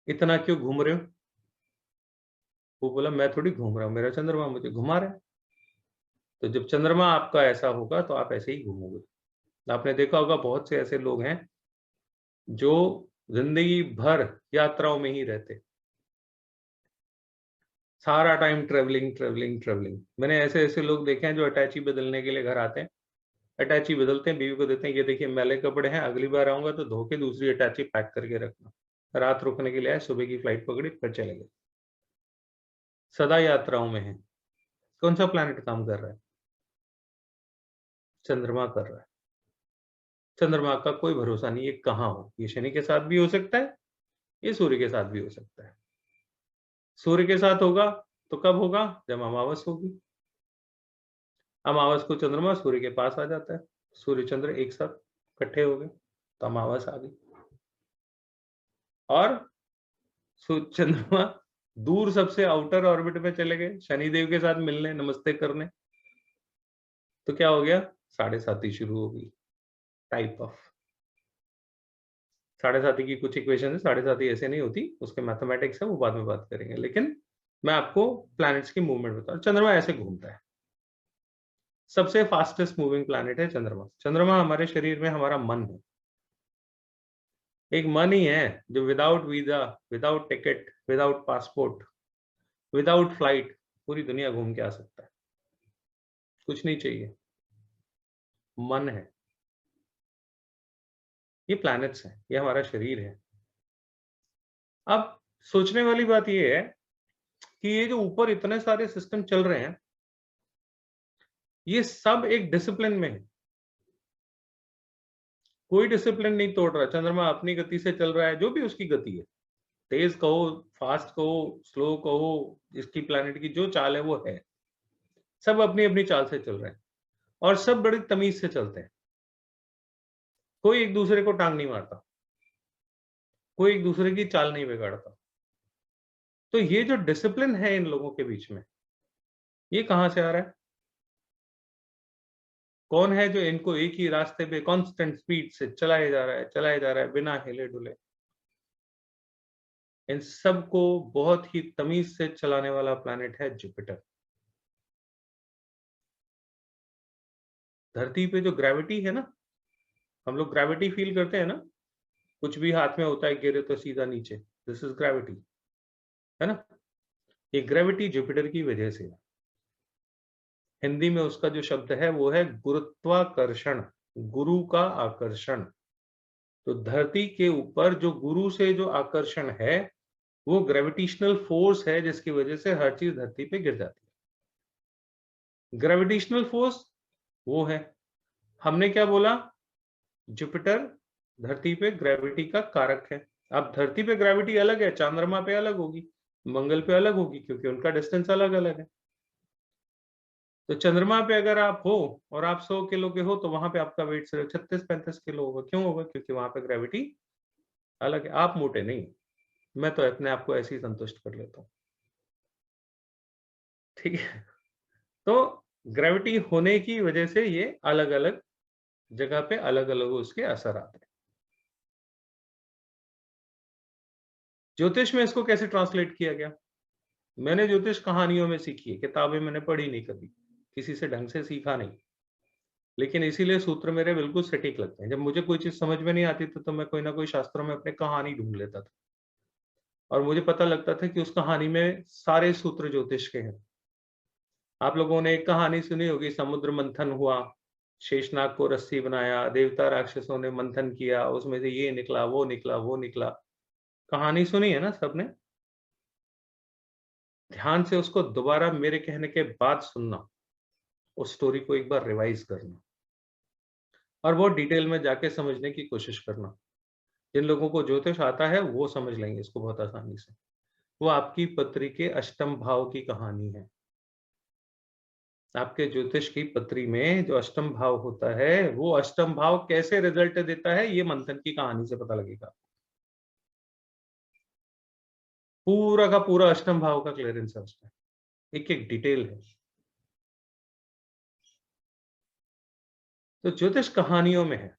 इतना क्यों घूम रहे हो? वो बोला मैं थोड़ी घूम रहा हूँ, मेरा चंद्रमा मुझे घुमा रहा है। तो जब चंद्रमा आपका ऐसा होगा तो आप ऐसे ही घूमोगे। आपने देखा होगा बहुत से ऐसे लोग हैं जो जिंदगी भर यात्राओं में ही रहते, सारा टाइम ट्रेवलिंग ट्रेवलिंग ट्रेवलिंग। मैंने ऐसे ऐसे लोग देखे हैं जो अटैची बदलने के लिए घर आते हैं, अटैची बदलते हैं, बीवी को देते हैं, ये देखिए मैले कपड़े हैं, अगली बार आऊंगा तो धो के दूसरी अटैची पैक करके रखना। रात रुकने के लिए आए, सुबह की फ्लाइट पकड़ी, फिर चले गए। सदा यात्राओं में है। कौन सा प्लैनेट काम कर रहा है? चंद्रमा कर रहा है। चंद्रमा का कोई भरोसा नहीं, ये कहाँ हो। ये शनि के साथ भी हो सकता है, ये सूर्य के साथ भी हो सकता है। सूर्य के साथ होगा तो कब होगा? जब अमावस होगी। अमावस को चंद्रमा सूर्य के पास आ जाता है, सूर्य चंद्र एक साथ इकट्ठे हो गए तो अमावस आ गई। और चंद्रमा दूर सबसे आउटर ऑर्बिट में चले गए शनिदेव के साथ मिलने, नमस्ते करने, तो क्या हो गया? साढ़े साती शुरू हो गई। टाइप ऑफ साढ़े साती की कुछ इक्वेशन है, साढ़े साती ऐसे नहीं होती, उसके मैथमेटिक्स है, वो बाद में बात करेंगे। लेकिन मैं आपको प्लैनेट्स की मूवमेंट बता रहा हूं। चंद्रमा ऐसे घूमता है, सबसे फास्टेस्ट मूविंग प्लैनेट है चंद्रमा। चंद्रमा हमारे शरीर में हमारा मन है। एक मन ही है जो without visa, without ticket, without passport, without flight पूरी दुनिया घूम के आ सकता है। कुछ नहीं चाहिए, मन है। ये प्लैनेट्स हैं, ये हमारा शरीर है। अब सोचने वाली बात ये है कि ये जो ऊपर इतने सारे सिस्टम चल रहे हैं, ये सब एक डिसिप्लिन में है। कोई डिसिप्लिन नहीं तोड़ रहा। चंद्रमा अपनी गति से चल रहा है, जो भी उसकी गति है, तेज कहो, फास्ट कहो, स्लो कहो, इसकी प्लैनेट की जो चाल है वो है। सब अपनी अपनी चाल से चल रहे हैं और सब बड़ी तमीज से चलते हैं। कोई एक दूसरे को टांग नहीं मारता, कोई एक दूसरे की चाल नहीं बिगाड़ता। तो ये जो डिसिप्लिन है इन लोगों के बीच में, ये कहां से आ रहा है? कौन है जो इनको एक ही रास्ते पे कांस्टेंट स्पीड से चलाया जा रहा है बिना हिले डुले? इन सबको बहुत ही तमीज से चलाने वाला प्लैनेट है जुपिटर। धरती पे जो ग्रेविटी है ना, हम लोग ग्रेविटी फील करते हैं ना, कुछ भी हाथ में होता है गिरे तो सीधा नीचे, दिस इज ग्रेविटी, है ना? ये ग्रेविटी जुपिटर की वजह से है। हिंदी में उसका जो शब्द है वो है गुरुत्वाकर्षण, गुरु का आकर्षण। तो धरती के ऊपर जो गुरु से जो आकर्षण है, वो ग्रेविटेशनल फोर्स है, जिसकी वजह से हर चीज धरती पे गिर जाती है। ग्रेविटेशनल फोर्स वो है। हमने क्या बोला? जुपिटर धरती पे ग्रेविटी का कारक है। अब धरती पे ग्रेविटी अलग है, चंद्रमा पे अलग होगी, मंगल पे अलग होगी, क्योंकि उनका डिस्टेंस अलग अलग है। तो चंद्रमा पे अगर आप हो और आप 100 किलो के हो, तो वहां पे आपका वेट सिर्फ 36-35 किलो होगा। क्यों होगा? क्योंकि वहां पे ग्रेविटी अलग है। आप मोटे नहीं, मैं तो अपने आप को ऐसे ही संतुष्ट कर लेता हूँ, ठीक है? तो ग्रेविटी होने की वजह से ये अलग अलग जगह पे अलग अलग उसके असर आते हैं। ज्योतिष में इसको कैसे ट्रांसलेट किया गया? मैंने ज्योतिष कहानियों में सीखी है, किताबें मैंने पढ़ी नहीं, कभी किसी से ढंग से सीखा नहीं। लेकिन इसीलिए सूत्र मेरे बिल्कुल सटीक लगते हैं। जब मुझे कोई चीज समझ में नहीं आती तो मैं कोई ना कोई शास्त्रों में अपने कहानी ढूंढ लेता था, और मुझे पता लगता था कि उस कहानी में सारे सूत्र ज्योतिष के हैं। आप लोगों ने एक कहानी सुनी होगी, समुद्र मंथन हुआ, शेषनाग को रस्सी बनाया, देवता राक्षसों ने मंथन किया, उसमें से ये निकला, वो निकला, वो निकला। कहानी सुनी है ना सबने? ध्यान से उसको दोबारा मेरे कहने के बाद सुनना, उस स्टोरी को एक बार रिवाइज करना और वो डिटेल में जाके समझने की कोशिश करना। जिन लोगों को ज्योतिष आता है वो समझ लेंगे इसको बहुत आसानी से। वो आपकी पत्री के अष्टम भाव की कहानी है। आपके ज्योतिष की पत्री में जो अष्टम भाव होता है, वो अष्टम भाव कैसे रिजल्ट देता है, ये मंथन की कहानी से पता लगेगा। पूरा का पूरा अष्टम भाव का क्लियरेंस है उसमें, एक एक डिटेल है। तो ज्योतिष कहानियों में है,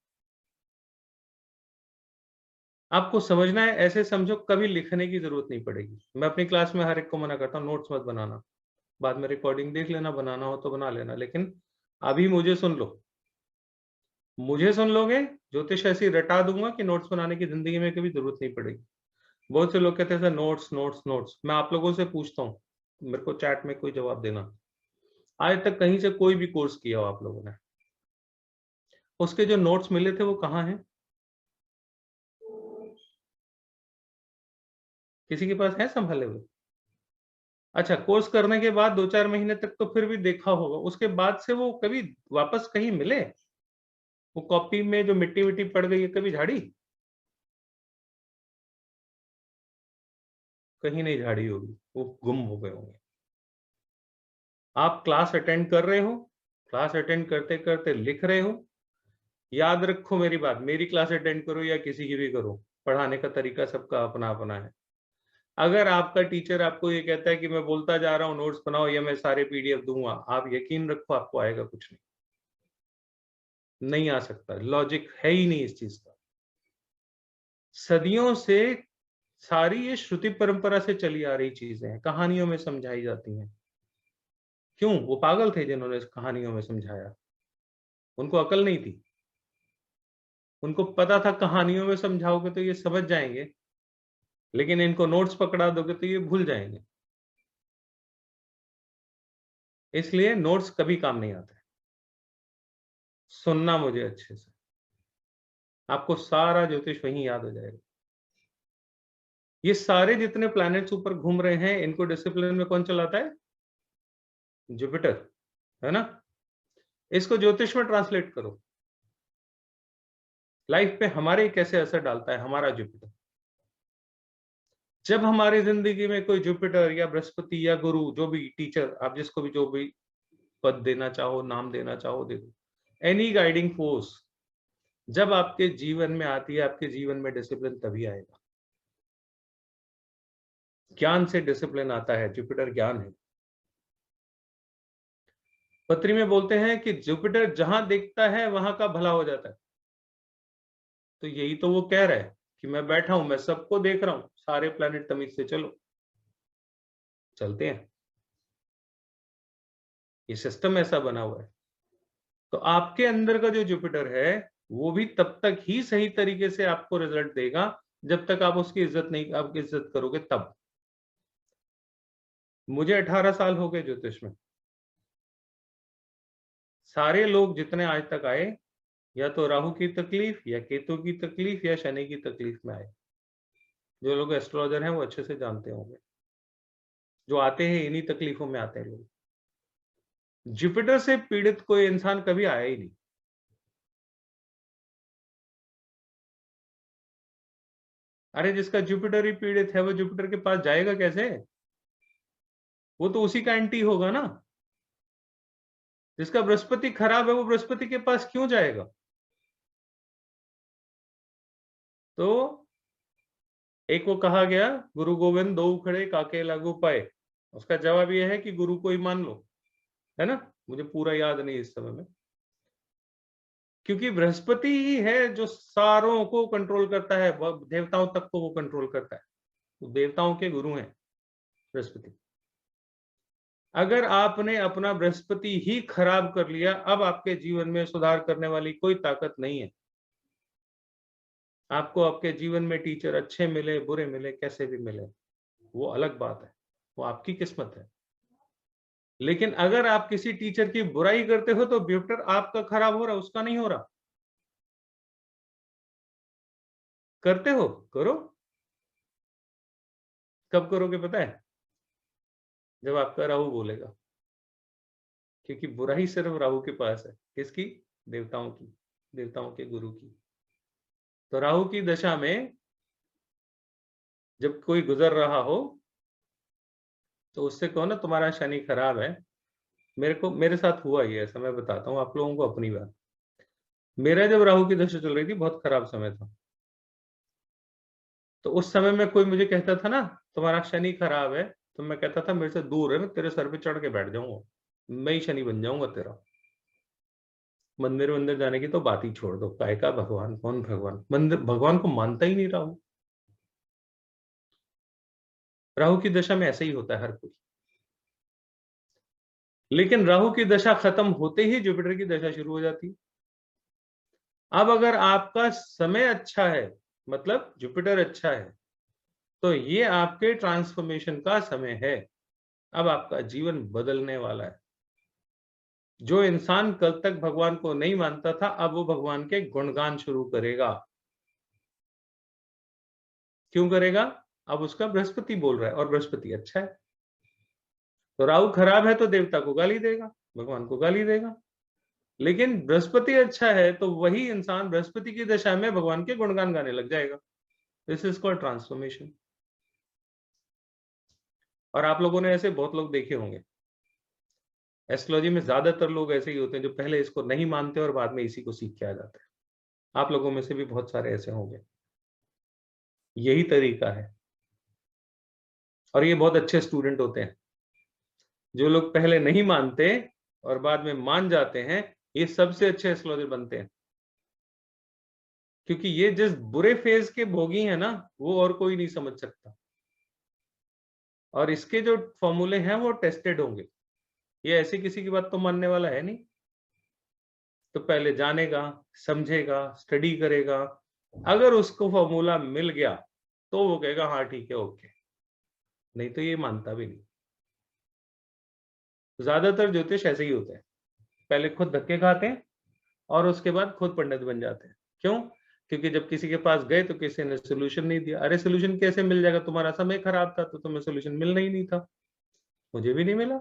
आपको समझना है। ऐसे समझो, कभी लिखने की जरूरत नहीं पड़ेगी। मैं अपनी क्लास में हर एक को मना करता हूँ, नोट्स मत बनाना, बाद में रिकॉर्डिंग देख लेना, बनाना हो तो बना लेना, लेकिन अभी मुझे सुन लो। मुझे सुन लोगे, ज्योतिष ऐसी रटा दूंगा कि नोट्स बनाने की जिंदगी में कभी जरूरत नहीं पड़ेगी। बहुत से लोग कहते हैं सर नोट्स नोट्स नोट्स। मैं आप लोगों से पूछता हूँ, मेरे को चैट में कोई जवाब देना। आज तक कहीं से कोई भी कोर्स किया हो आप लोगों ने? उसके जो नोट्स मिले थे वो कहाँ हैं? किसी के पास है संभाले हुए? अच्छा, कोर्स करने के बाद 2-4 महीने तक तो फिर भी देखा होगा, उसके बाद से वो कभी वापस कहीं मिले? वो कॉपी में जो मिट्टी-विट्टी पड़ गई है, कभी झाड़ी? कहीं नहीं झाड़ी होगी, वो गुम हो गए होंगे। आप क्लास अटेंड कर रहे हो, क्लास अटेंड करते-करते लिख रहे हो, याद रखो मेरी बात, मेरी क्लास अटेंड करो या किसी की भी करो, पढ़ाने का तरीका सबका अपना-अपना है। अगर आपका टीचर आपको ये कहता है कि मैं बोलता जा रहा हूँ, नोट्स बनाओ या मैं सारे पीडीएफ दूँगा, आप यकीन रखो आपको आएगा कुछ नहीं। नहीं आ सकता, लॉजिक है ही नहीं इस चीज़ का। सदियों से सारी ये श्रुति परंपरा से चली आ रही चीज़ें हैं, कहानियों में समझाई जाती हैं। क्यों? वो पागल थे जिन्होंने इस कहानियों में समझाया। उनको अकल नहीं थी। उनको पता था कहानियों में समझाओगे तो ये समझ जाएँगे, लेकिन इनको नोट्स पकड़ा दोगे तो ये भूल जाएँगे। इसलिए नोट्स कभी काम नहीं आते। सुनना मुझे अच्छे से, आपको सारा ज्योतिष वहीं याद हो जाएगा। ये सारे जितने प्लैनेट्स ऊपर घूम रहे हैं, इनको डिसिप्लिन में कौन चलाता है? जुपिटर, है ना? इसको ज्योतिष में ट्रांसलेट करो। लाइफ पे हमारे कैसे असर डालता है हमारा जुपिटर। जब हमारी जिंदगी में कोई जुपिटर या बृहस्पति या गुरु, जो भी टीचर, आप जिसको भी जो भी पद देना चाहो, नाम देना चाहो, दे दो। एनी गाइडिंग फोर्स जब आपके जीवन में आती है, आपके जीवन में डिसिप्लिन तभी आएगा। ज्ञान से डिसिप्लिन आता है, जुपिटर ज्ञान है। पत्री में बोलते हैं कि जुपिटर जहां देखता है वहां का भला हो जाता है। तो यही तो वो कह रहा है कि मैं बैठा हूं, मैं सबको देख रहा हूं, सारे प्लैनेट तमीज से चलो, चलते हैं। ये सिस्टम ऐसा बना हुआ है। तो आपके अंदर का जो जुपिटर है, वो भी तब तक ही सही तरीके से आपको रिजल्ट देगा जब तक आप उसकी इज्जत नहीं, आप इज्जत करोगे तब। मुझे 18 साल हो गए ज्योतिष में। सारे लोग जितने आज तक आए, या तो राहु की तकलीफ या केतु की तकलीफ या शनि की तकलीफ में आए। जो लोग एस्ट्रोलॉजर हैं वो अच्छे से जानते होंगे, जो आते हैं इन्हीं तकलीफों में आते हैं लोग। जुपिटर से पीड़ित कोई इंसान कभी आया ही नहीं। अरे जिसका जुपिटर ही पीड़ित है, वो जुपिटर के पास जाएगा कैसे? वो तो उसी का एंटी होगा ना। जिसका बृहस्पति खराब है, वो बृहस्पति के पास क्यों जाएगा? तो एक वो कहा गया, गुरु गोविंद दो खड़े काके लागू पाए। उसका जवाब यह है कि गुरु को ही मान लो, है ना? मुझे पूरा याद नहीं इस समय में, क्योंकि बृहस्पति ही है जो सारों को कंट्रोल करता है, देवताओं तक को वो कंट्रोल करता है। तो देवताओं के गुरु हैं बृहस्पति। अगर आपने अपना बृहस्पति ही खराब कर लिया, अब आपके जीवन में सुधार करने वाली कोई ताकत नहीं है। आपको आपके जीवन में टीचर अच्छे मिले, बुरे मिले, कैसे भी मिले, वो अलग बात है, वो आपकी किस्मत है। लेकिन अगर आप किसी टीचर की बुराई करते हो तो जुपिटर आपका खराब हो रहा, उसका नहीं हो रहा। करते हो, करो। कब करोगे पता है? जब आपका राहु बोलेगा, क्योंकि बुराई सिर्फ राहु के पास है। किसकी? देवताओं की, देवताओं के गुरु की। तो राहु की दशा में जब कोई गुजर रहा हो तो उससे कहो ना तुम्हारा शनि खराब है। मेरे साथ हुआ ये, ऐसा मैं बताता हूँ आप लोगों को अपनी बात। मेरा जब राहु की दशा चल रही थी, बहुत खराब समय था, तो उस समय में कोई मुझे कहता था ना तुम्हारा शनि खराब है, तो मैं कहता था मेरे से दूर है, मैं तेरे सर पे चढ़ के बैठ जाऊंगा, मैं ही शनि बन जाऊंगा तेरा। मंदिर मंदिर जाने की तो बात ही छोड़ दो, काय का भगवान, कौन भगवान, मंदिर भगवान को मानता ही नहीं राहु। राहु की दशा में ऐसे ही होता है हर कोई। लेकिन राहु की दशा खत्म होते ही जुपिटर की दशा शुरू हो जाती है। अब अगर आपका समय अच्छा है, मतलब जुपिटर अच्छा है, तो ये आपके ट्रांसफॉर्मेशन का समय है। अब आपका जीवन बदलने वाला है। जो इंसान कल तक भगवान को नहीं मानता था, अब वो भगवान के गुणगान शुरू करेगा। क्यों करेगा? अब उसका बृहस्पति बोल रहा है और बृहस्पति अच्छा है। तो राहु खराब है तो देवता को गाली देगा, भगवान को गाली देगा। लेकिन बृहस्पति अच्छा है तो वही इंसान बृहस्पति की दशा में भगवान के गुणगान गाने लग जाएगा। This is called transformation. और आप लोगों ने ऐसे बहुत लोग देखे होंगे। एस्ट्रोलॉजी में ज्यादातर लोग ऐसे ही होते हैं जो पहले इसको नहीं मानते और बाद में इसी को सीख के आ जाते हैं। आप लोगों में से भी बहुत सारे ऐसे होंगे। यही तरीका है। और ये बहुत अच्छे स्टूडेंट होते हैं। जो लोग पहले नहीं मानते और बाद में मान जाते हैं, ये सबसे अच्छे एस्ट्रोलॉजर बनते हैं। क्योंकि ये जिस बुरे फेज के भोगी हैं ना, वो और कोई नहीं समझ सकता। और इसके जो फॉर्मूले हैं वो टेस्टेड होंगे। ये ऐसी किसी की बात तो मानने वाला है नहीं। तो पहले जानेगा, समझेगा, स्टडी करेगा। अगर उसको फॉर्मूला मिल गया तो वो कहेगा हाँ ठीक है, ओके। नहीं तो ये मानता भी नहीं। ज्यादातर ज्योतिष ऐसे ही होते हैं। पहले खुद धक्के खाते हैं और उसके बाद खुद पंडित बन जाते हैं। क्यों? क्योंकि जब किसी के पास गए तो किसी ने सोल्यूशन नहीं दिया। अरे सोल्यूशन कैसे मिल जाएगा? तुम्हारा समय खराब था तो तुम्हें सोल्यूशन मिलना ही नहीं था। मुझे भी नहीं मिला।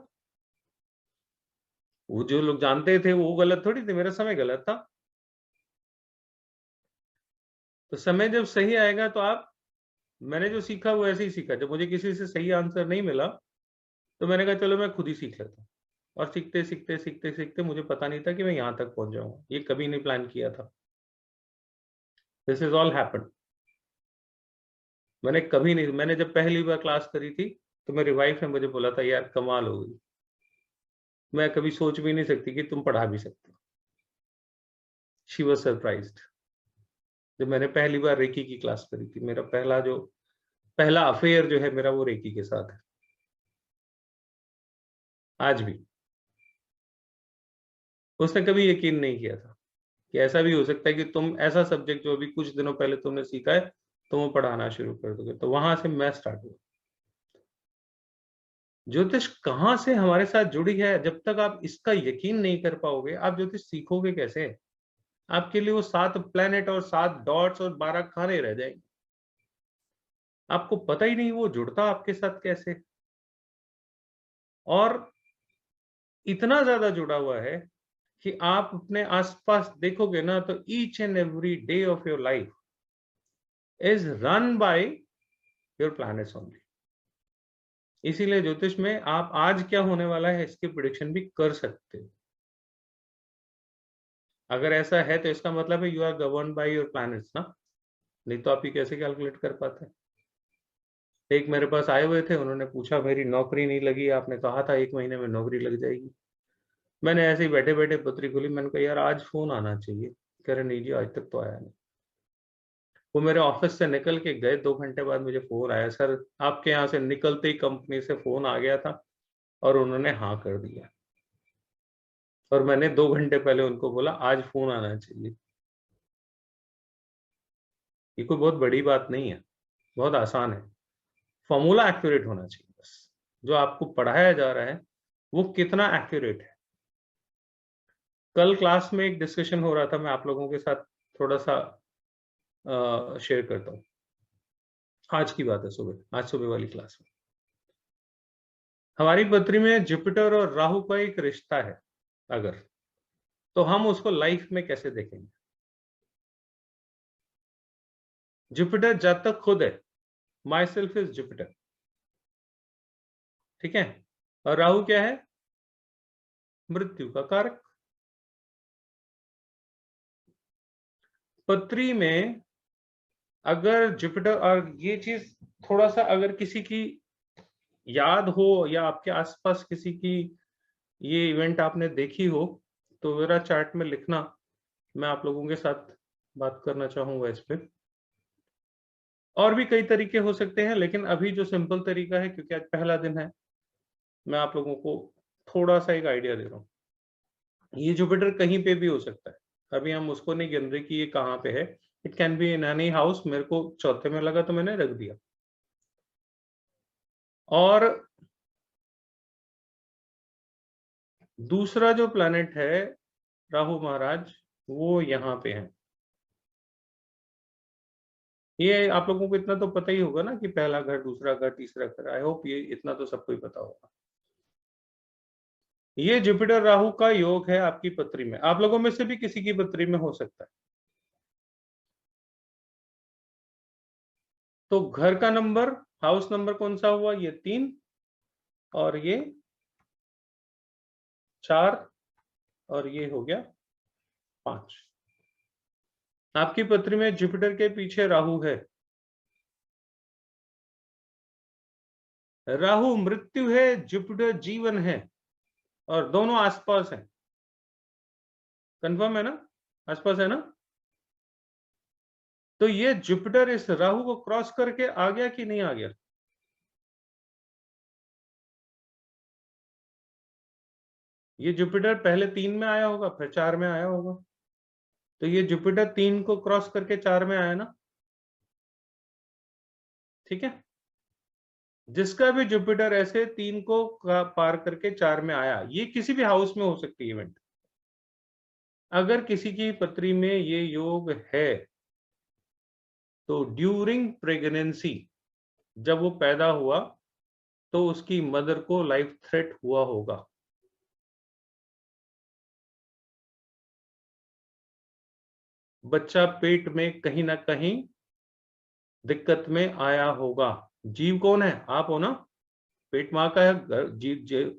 वो जो लोग जानते थे वो गलत थोड़ी थे, मेरा समय गलत था। तो समय जब सही आएगा तो आप, मैंने जो सीखा वो ऐसे ही सीखा। जब मुझे किसी से सही आंसर नहीं मिला तो मैंने कहा चलो मैं खुद ही सीख लेता हूँ। और सीखते सीखते सीखते सीखते मुझे पता नहीं था कि मैं यहां तक पहुंच जाऊंगा। ये कभी नहीं प्लान किया था। This is all happened. मैंने कभी नहीं, मैंने जब पहली बार क्लास करी थी तो मेरी वाइफ ने मुझे बोला था यार कमाल हो गई, मैं कभी सोच भी नहीं सकती कि तुम पढ़ा भी सकते हो। She was surprised. जब मैंने पहली बार रेकी की क्लास करी थी, मेरा पहला अफेयर जो है मेरा वो रेकी के साथ है। आज भी उसने कभी यकीन नहीं किया था कि ऐसा भी हो सकता है कि तुम ऐसा सब्जेक्ट जो अभी कुछ दिनों पहले तुमने सीखा है तुम वो पढ़ाना शुरू कर दोगे। तो वहां से मैं स्टार्ट हुआ। ज्योतिष कहाँ से हमारे साथ जुड़ी है, जब तक आप इसका यकीन नहीं कर पाओगे आप ज्योतिष सीखोगे कैसे? आपके लिए वो 7 प्लेनेट और 7 डॉट्स और 12 खाने रह जाएंगे। आपको पता ही नहीं वो जुड़ता आपके साथ कैसे। और इतना ज्यादा जुड़ा हुआ है कि आप अपने आसपास देखोगे ना तो each and every day of your life is run by your planets only. इसीलिए ज्योतिष में आप आज क्या होने वाला है इसकी प्रिडिक्शन भी कर सकते हो। अगर ऐसा है तो इसका मतलब है you are govern by your planets ना। नहीं तो आप ये कैसे कैलकुलेट कर पाते हैं? एक मेरे पास आए हुए थे, उन्होंने पूछा मेरी नौकरी नहीं लगी, आपने कहा था 1 महीने में नौकरी लग जाएगी। मैंने ऐसे ही बैठे बैठे पत्री खोली, मैंने कहा यार आज फोन आना चाहिए। कह रहे नहीं जी आज तक तो आया नहीं। वो मेरे ऑफिस से निकल के गए, 2 घंटे बाद मुझे फोन आया, सर आपके यहाँ से निकलते ही कंपनी से फोन आ गया था और उन्होंने हाँ कर दिया। और मैंने 2 घंटे पहले उनको बोला आज फोन आना चाहिए। ये कोई बहुत बड़ी बात नहीं है, बहुत आसान है। फॉर्मूला एक्यूरेट होना चाहिए बस। जो आपको पढ़ाया जा रहा है वो कितना एक्यूरेट है। कल क्लास में एक डिस्कशन हो रहा था, मैं आप लोगों के साथ थोड़ा सा शेयर करता हूँ। आज की बात है, सुबह, आज सुबह वाली क्लास में हमारी पत्री में जुपिटर और राहु का एक रिश्ता है अगर, तो हम उसको लाइफ में कैसे देखेंगे? जुपिटर जातक खुद है, माई सेल्फ इज जुपिटर, ठीक है। और राहु क्या है? मृत्यु का कारक। पत्री में अगर जुपिटर, और ये चीज थोड़ा सा अगर किसी की याद हो या आपके आसपास किसी की ये इवेंट आपने देखी हो तो मेरा चार्ट में लिखना, मैं आप लोगों के साथ बात करना चाहूंगा इस पे। और भी कई तरीके हो सकते हैं लेकिन अभी जो सिंपल तरीका है, क्योंकि आज पहला दिन है, मैं आप लोगों को थोड़ा सा एक आइडिया दे रहा हूँ। ये जुपिटर कहीं पे भी हो सकता है। अभी हम उसको नहीं गिन रहे कि ये कहाँ पे है। It can be in any house. मेरे को चौथे में लगा तो मैंने रख दिया। और दूसरा जो प्लैनेट है राहु महाराज, वो यहाँ पे है। ये आप लोगों को इतना तो पता ही होगा ना कि पहला घर, दूसरा घर, तीसरा घर। आई होप ये इतना तो सबको ही पता होगा। ये जुपिटर राहु का योग है आपकी पत्री में। आप लोगों में से भी किसी की पत्री में हो सकता है। तो घर का नंबर, हाउस नंबर कौन सा हुआ? ये 3 और ये 4 और ये हो गया 5। आपकी पत्री में जुपिटर के पीछे राहु है। राहु मृत्यु है, जुपिटर जीवन है, और दोनों आसपास हैं। कंफर्म है ना? आसपास है ना? तो ये जुपिटर इस राहु को क्रॉस करके आ गया कि नहीं आ गया? ये जुपिटर पहले 3 में आया होगा, फिर 4 में आया होगा। तो ये जुपिटर 3 को क्रॉस करके 4 में आया ना? ठीक है। जिसका भी जुपिटर ऐसे 3 को पार करके 4 में आया, ये किसी भी हाउस में हो सकती है इवेंट। अगर किसी की पत्री में ये योग है तो ड्यूरिंग प्रेगनेंसी, जब वो पैदा हुआ तो उसकी मदर को लाइफ थ्रेट हुआ होगा। बच्चा पेट में कहीं ना कहीं दिक्कत में आया होगा। जीव कौन है? आप हो ना? पेट मां का है, जीव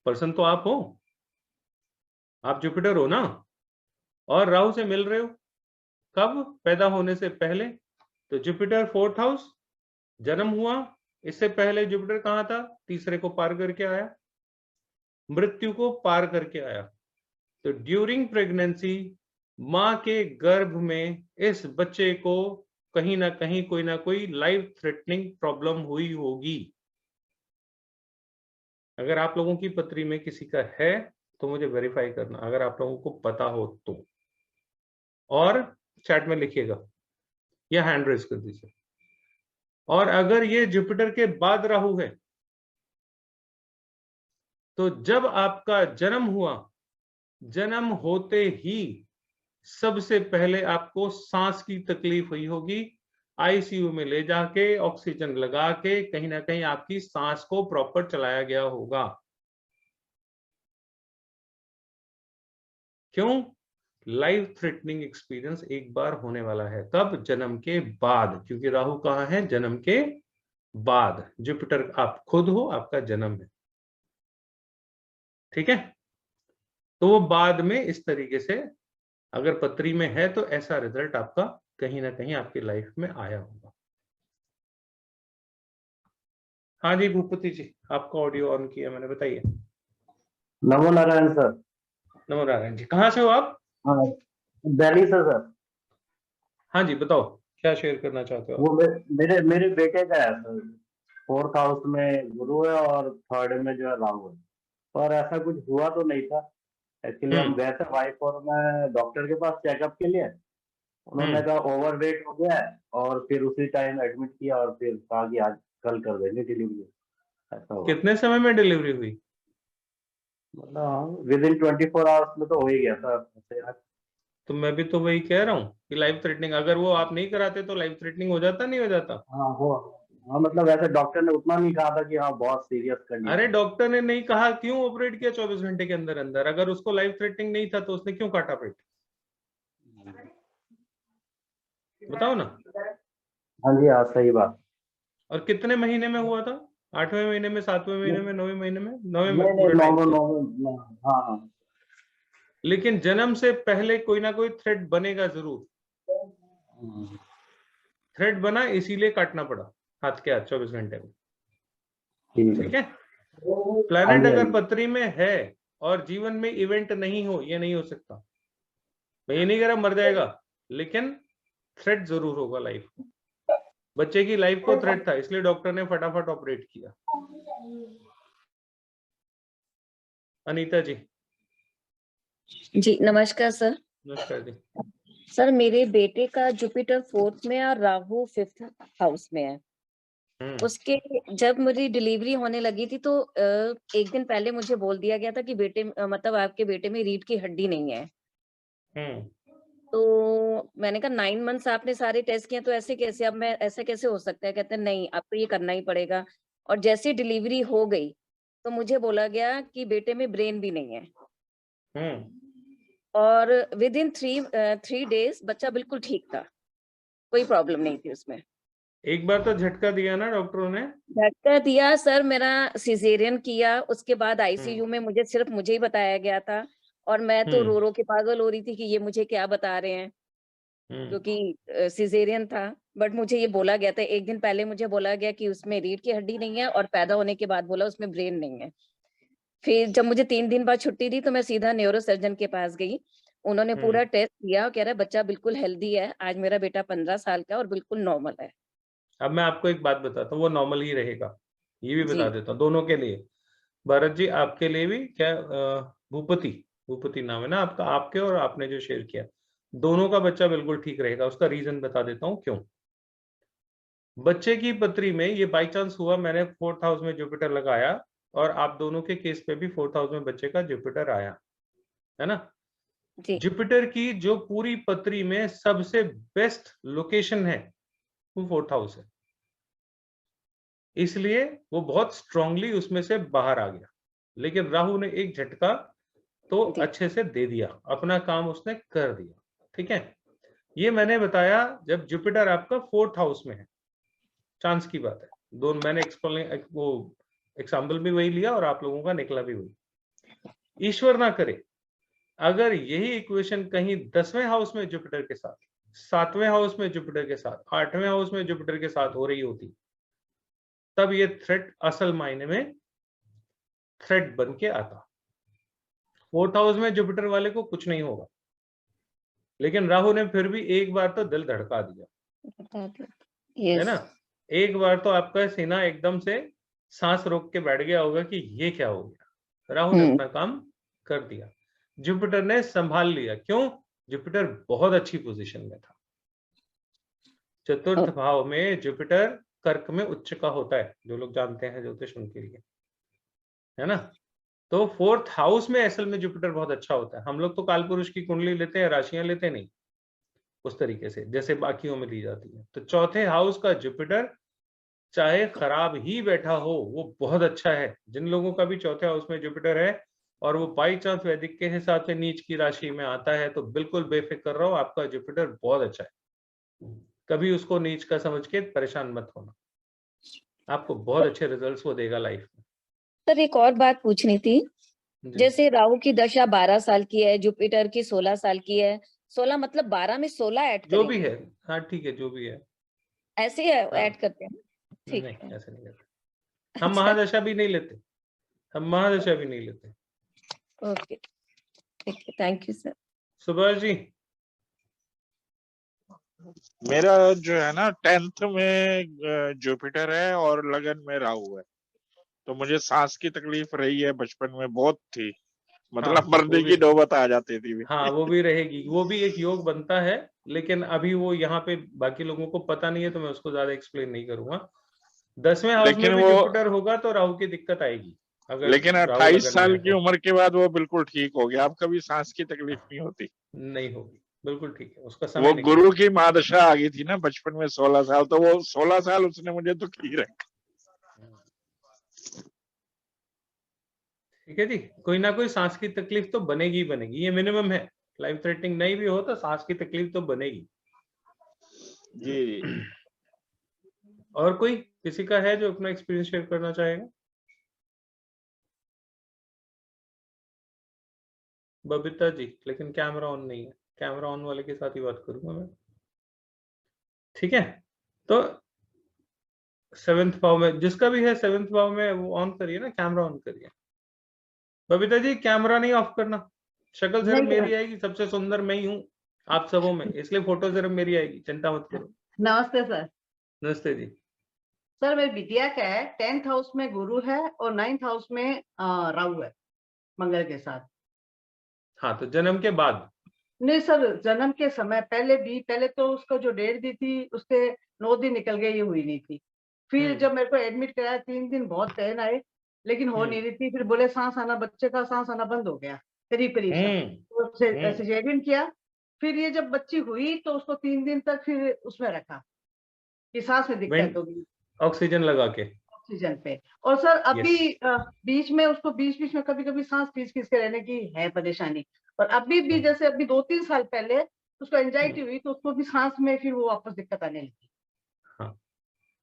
पर्सन तो आप हो। आप जुपिटर हो ना? और राहु से मिल रहे हो कब? पैदा होने से पहले। तो जुपिटर 4th हाउस, जन्म हुआ, इससे पहले जुपिटर कहां था? तीसरे को पार करके आया, मृत्यु को पार करके आया। तो ड्यूरिंग प्रेगनेंसी मां के गर्भ में इस बच्चे को कहीं ना कोई लाइफ थ्रेटनिंग प्रॉब्लम हुई होगी। अगर आप लोगों की पत्री में किसी का है तो मुझे वेरीफाई करना, अगर आप लोगों को पता हो तो, और चैट में लिखिएगा या हैंड रेज कर दीजिए। और अगर ये जुपिटर के बाद राहु है तो जब आपका जन्म हुआ, जन्म होते ही सबसे पहले आपको सांस की तकलीफ हुई होगी। आईसीयू में ले जाके ऑक्सीजन लगा के कहीं ना कहीं आपकी सांस को प्रॉपर चलाया गया होगा। क्यों? लाइफ थ्रेटनिंग एक्सपीरियंस एक बार होने वाला है। कब? जन्म के बाद, क्योंकि राहु कहां है? जन्म के बाद। जुपिटर आप खुद हो, आपका जन्म है। ठीक है। तो वो बाद में इस तरीके से अगर पत्री में है तो ऐसा रिजल्ट आपका कहीं ना कहीं आपकी लाइफ में आया होगा। हाँ जी भूपति जी, आपका ऑडियो ऑन किया मैंने, बताइए।
नमो नारायण सर।
नमो नारायण जी, कहाँ से हो आप?
हाँ, दिल्ली से सर।
हाँ जी बताओ, क्या शेयर करना चाहते हो?
वो मेरे मेरे बेटे का है सर। 4th हाउस में गुरु है और 3rd में जो है राहु है। पर ऐसा कुछ हुआ तो नहीं था। एक्चुअली हम गए थे वाइफ और मैं डॉक्टर के पास चेकअप के लिए। उन्होंने कहा ओवरवेट हो गया है, और फिर उसी टाइम एडमिट किया और फिर कहा कि आज कल कर देंगे डिलीवरी। ऐसा हुआ।
कितने समय में डिलीवरी हुई?
मतलब विदिन 24 आवर्स में तो हो ही गया सर।
तो मैं भी तो वही कह रहा हूँ कि लाइफ थ्रेटनिंग, अगर वो आप नहीं कराते तो लाइफ थ्रेटनिंग हो जाता, नहीं हो जाता?
हाँ हो। हाँ मतलब ऐसे डॉक्टर ने उतना नहीं कहा था कि हाँ बहुत सीरियस कंडीशन।
अरे डॉक्टर ने नहीं कहा, क्यों ऑपरेट किया 24 घंटे के अंदर अंदर? अगर उसको लाइफ थ्रेटनिंग नहीं था तो उसने क्यों काटा पेट? बताओ ना।
हाँ जी हाँ, सही बात।
और कितने महीने में हुआ था? 8वें महीने में, 7वें महीने में, 9वें महीने में? 9वें
नहीं
पूरे
नहीं,
टाइम से।
नॉर्मल। हाँ हाँ।
लेकिन जन्म से पहले कोई ना कोई थ्रेड बनेगा जरूर। थ्रेड बना, इसीलिए काटना पड़ा हाथ के हाथ 24 घंटे में। ठीक है। प्लैनेट अगर पत्री में है और जीवन में इवेंट नहीं हो, ये नहीं हो सकता। मैं ये नहीं कह रहा मर जाएगा, लेकिन थ्रेट जरूर होगा लाइफ को। बच्चे की लाइफ को थ्रेट था, इसलिए डॉक्टर ने फटाफट ऑपरेट किया। अनीता जी।
जी नमस्कार सर।
नमस्कार जी।
सर मेरे बेटे का जुपिटर 4th में और राहु 5th हाउस में है। उसके जब मेरी डिलीवरी होने लगी थी तो एक दिन पहले मुझे बोल दिया गया था कि बेटे मतलब आपके बेटे में रीढ़ की हड्डी नहीं है। तो मैंने कहा 9 मंथ्स आपने सारे टेस्ट किए तो ऐसे कैसे, अब मैं ऐसे कैसे हो सकता है? कहते हैं नहीं आपको ये करना ही पड़ेगा। और जैसे डिलीवरी हो गई तो मुझे बोला गया कि बेटे में ब्रेन भी नहीं है। और विद इन 3 डेज बच्चा बिल्कुल ठीक था, कोई प्रॉब्लम नहीं थी उसमें।
एक बार तो झटका दिया ना डॉक्टरों ने?
झटका दिया सर, मेरा सिजेरियन किया, उसके बाद आईसीयू में सिर्फ मुझे ही बताया गया था। और मैं तो रो रो के पागल हो रही थी कि ये मुझे क्या बता रहे हैं, क्योंकि सिजेरियन था। बट मुझे ये बोला गया था, एक दिन पहले मुझे बोला गया कि उसमें रीढ़ की हड्डी नहीं है, और पैदा होने के बाद बोला उसमें ब्रेन नहीं है। फिर जब मुझे 3 दिन बाद छुट्टी दी तो मैं सीधा न्यूरो सर्जन के पास गई। उन्होंने पूरा टेस्ट किया और कह रहा है बच्चा बिल्कुल हेल्दी है। आज मेरा बेटा 15 साल का है और बिल्कुल नॉर्मल है।
अब मैं आपको एक बात बताता हूँ, वो नॉर्मल ही रहेगा, ये भी बता
जी
देता हूँ दोनों के लिए। भरत जी आपके लिए भी क्या, भूपति, भूपति नाम है ना आपका, आपके और आपने जो शेयर किया, दोनों का बच्चा बिल्कुल ठीक रहेगा। उसका रीजन बता देता हूँ क्यों। बच्चे की पत्री में ये बाई चांस हुआ, मैंने 4th हाउस में जुपिटर लगाया और आप दोनों के केस पे भी 4th हाउस में बच्चे का जुपिटर आया, है ना?
जी
जुपिटर की जो पूरी पत्री में सबसे बेस्ट लोकेशन है वो 4th हाउस है, इसलिए वो बहुत स्ट्रांगली उसमें से बाहर आ गया। लेकिन राहु ने एक झटका तो
जी
अच्छे से दे दिया, अपना काम उसने कर दिया। ठीक है, ये मैंने बताया जब जुपिटर आपका 4th हाउस में है, चांस की बात है। दोनों मैंने एक्सप्लेन वो एग्जाम्पल भी वही लिया और आप लोगों का निकला भी वही। ईश्वर ना करे अगर यही इक्वेशन कहीं 10वें हाउस में जुपिटर के साथ, 7वें हाउस में जुपिटर के साथ, 8वें हाउस में जुपिटर के साथ हो रही होती, तब ये थ्रेट असल मायने में थ्रेट बन के आता। 4th हाउस में जुपिटर वाले को कुछ नहीं होगा, लेकिन राहु ने फिर भी एक बार तो दिल धड़का दिया, है
यस
ना? एक बार तो आपका सीना एकदम से सांस रोक के बैठ गया होगा कि ये क्या हो गया। राहु ने अपना काम कर दिया, जुपिटर ने संभाल लिया। क्यों? जुपिटर बहुत अच्छी पोजीशन में था। चतुर्थ भाव में जुपिटर कर्क में उच्च का होता है, जो लोग जानते हैं ज्योतिष उनके लिए, है ना? तो 4th हाउस में असल में जुपिटर बहुत अच्छा होता है। हम लोग तो कालपुरुष की कुंडली लेते हैं, राशियां लेते नहीं उस तरीके से जैसे बाकियों में ली जाती है। तो चौथे हाउस का जुपिटर चाहे खराब ही बैठा हो वो बहुत अच्छा है। जिन लोगों का भी चौथे हाउस में जुपिटर है और वो बाई चांस वैदिक के हिसाब से नीच की राशि में आता है, तो बिल्कुल बेफिक्र रहो, आपका जुपिटर बहुत अच्छा है। कभी उसको नीच का समझ के परेशान मत होना, आपको बहुत अच्छे रिजल्ट्स वो देगा लाइफ में।
सर एक और बात पूछनी थी।
जी।
जैसे राहु की दशा 12 साल की है, जुपिटर की 16 साल की है। 16 मतलब 12 में 16 ऐड
जो भी
करेंगे?
है, हाँ ठीक है, जो भी है।
ऐसे ही
हाँ,
ऐड करते हैं? ठीक
नहीं
है।
ऐसे नहीं करते हम,
अच्छा
महादशा भी नहीं लेते, हम महादशा भी नहीं लेते।
ओके ठीक है, thank you sir.
Subhash ji.
मेरा जो है ना 10th में जुपिटर है और लगन में राहु है, तो मुझे सांस की तकलीफ रही है, बचपन में बहुत थी, मतलब
हाँ,
मरने
वो भी,
की नौबत आ जाती थी।
हाँ वो भी रहेगी, वो भी एक योग बनता है। लेकिन अभी वो यहाँ पे बाकी लोगों को पता नहीं है, तो मैं उसको ज्यादा एक्सप्लेन नहीं करूंगा। 10वें हाउस में
लेकिन
भी
वो
जुपिटर होगा तो राहु की दिक्कत आएगी, अगर
लेकिन
राहु
28
लगन में
साल
है
की
तो।
उम्र के बाद वो बिल्कुल ठीक हो गया, अब कभी सांस की तकलीफ नहीं होती।
नहीं होगी, बिल्कुल ठीक है, उसका
वो
समय
गुरु
निकलेगा।
की महादशा आ गई थी ना बचपन में 16 साल, तो वो 16 साल उसने मुझे दुखी रखा।
ठीक है जी, कोई ना कोई सांस की तकलीफ तो बनेगी ही बनेगी, ये मिनिमम है। लाइफ थ्रेटनिंग नहीं भी हो तो सांस की तकलीफ तो बनेगी
जी
और कोई किसी का है जो अपना एक्सपीरियंस शेयर करना चाहेगा? बबीता जी, लेकिन कैमरा ऑन नहीं है, कैमरा ऑन वाले के साथ ही बात करूंगा मैं। ठीक है, तो 7th भाव में जिसका भी है, 7th भाव में वो ऑन करिए ना, कैमरा ऑन करिए। बबीता जी कैमरा नहीं ऑफ करना, शक्ल सिर्फ
नहीं
मेरी आएगी, सबसे सुंदर मैं ही हूँ आप सबों में, इसलिए फोटो सिर्फ मेरी आएगी, चिंता मत करो।
नमस्ते सर।
नमस्ते जी।
सर मेरी बिटिया का है, 10th हाउस में गुरु है और 9th हाउस में राहु है मंगल के साथ।
हाँ, तो जन्म के बाद?
नहीं सर, जन्म के समय पहले भी, पहले तो उसको जो डेट दी थी उसके 9 दिन निकल गए, ये हुई नहीं थी। फिर जब मेरे को एडमिट कराया 3 दिन बहुत पेन आए, लेकिन हो नहीं रही थी। फिर बोले सांस आना, बच्चे का सांस आना बंद हो गया करीब करीब तो सिजेरियन किया। फिर ये जब बच्ची हुई तो उसको 3 दिन तक फिर उसमें रखा कि सांस में दिक्कत होगी,
ऑक्सीजन लगा के,
ऑक्सीजन पे। और सर अभी बीच में उसको बीच में कभी सांस खींच के रहने की है परेशानी। और अभी भी जैसे अभी 2-3 साल पहले उसको एंजाइटी हुई तो उसको भी सांस में फिर वो वापस दिक्कत आने लगी।
हाँ,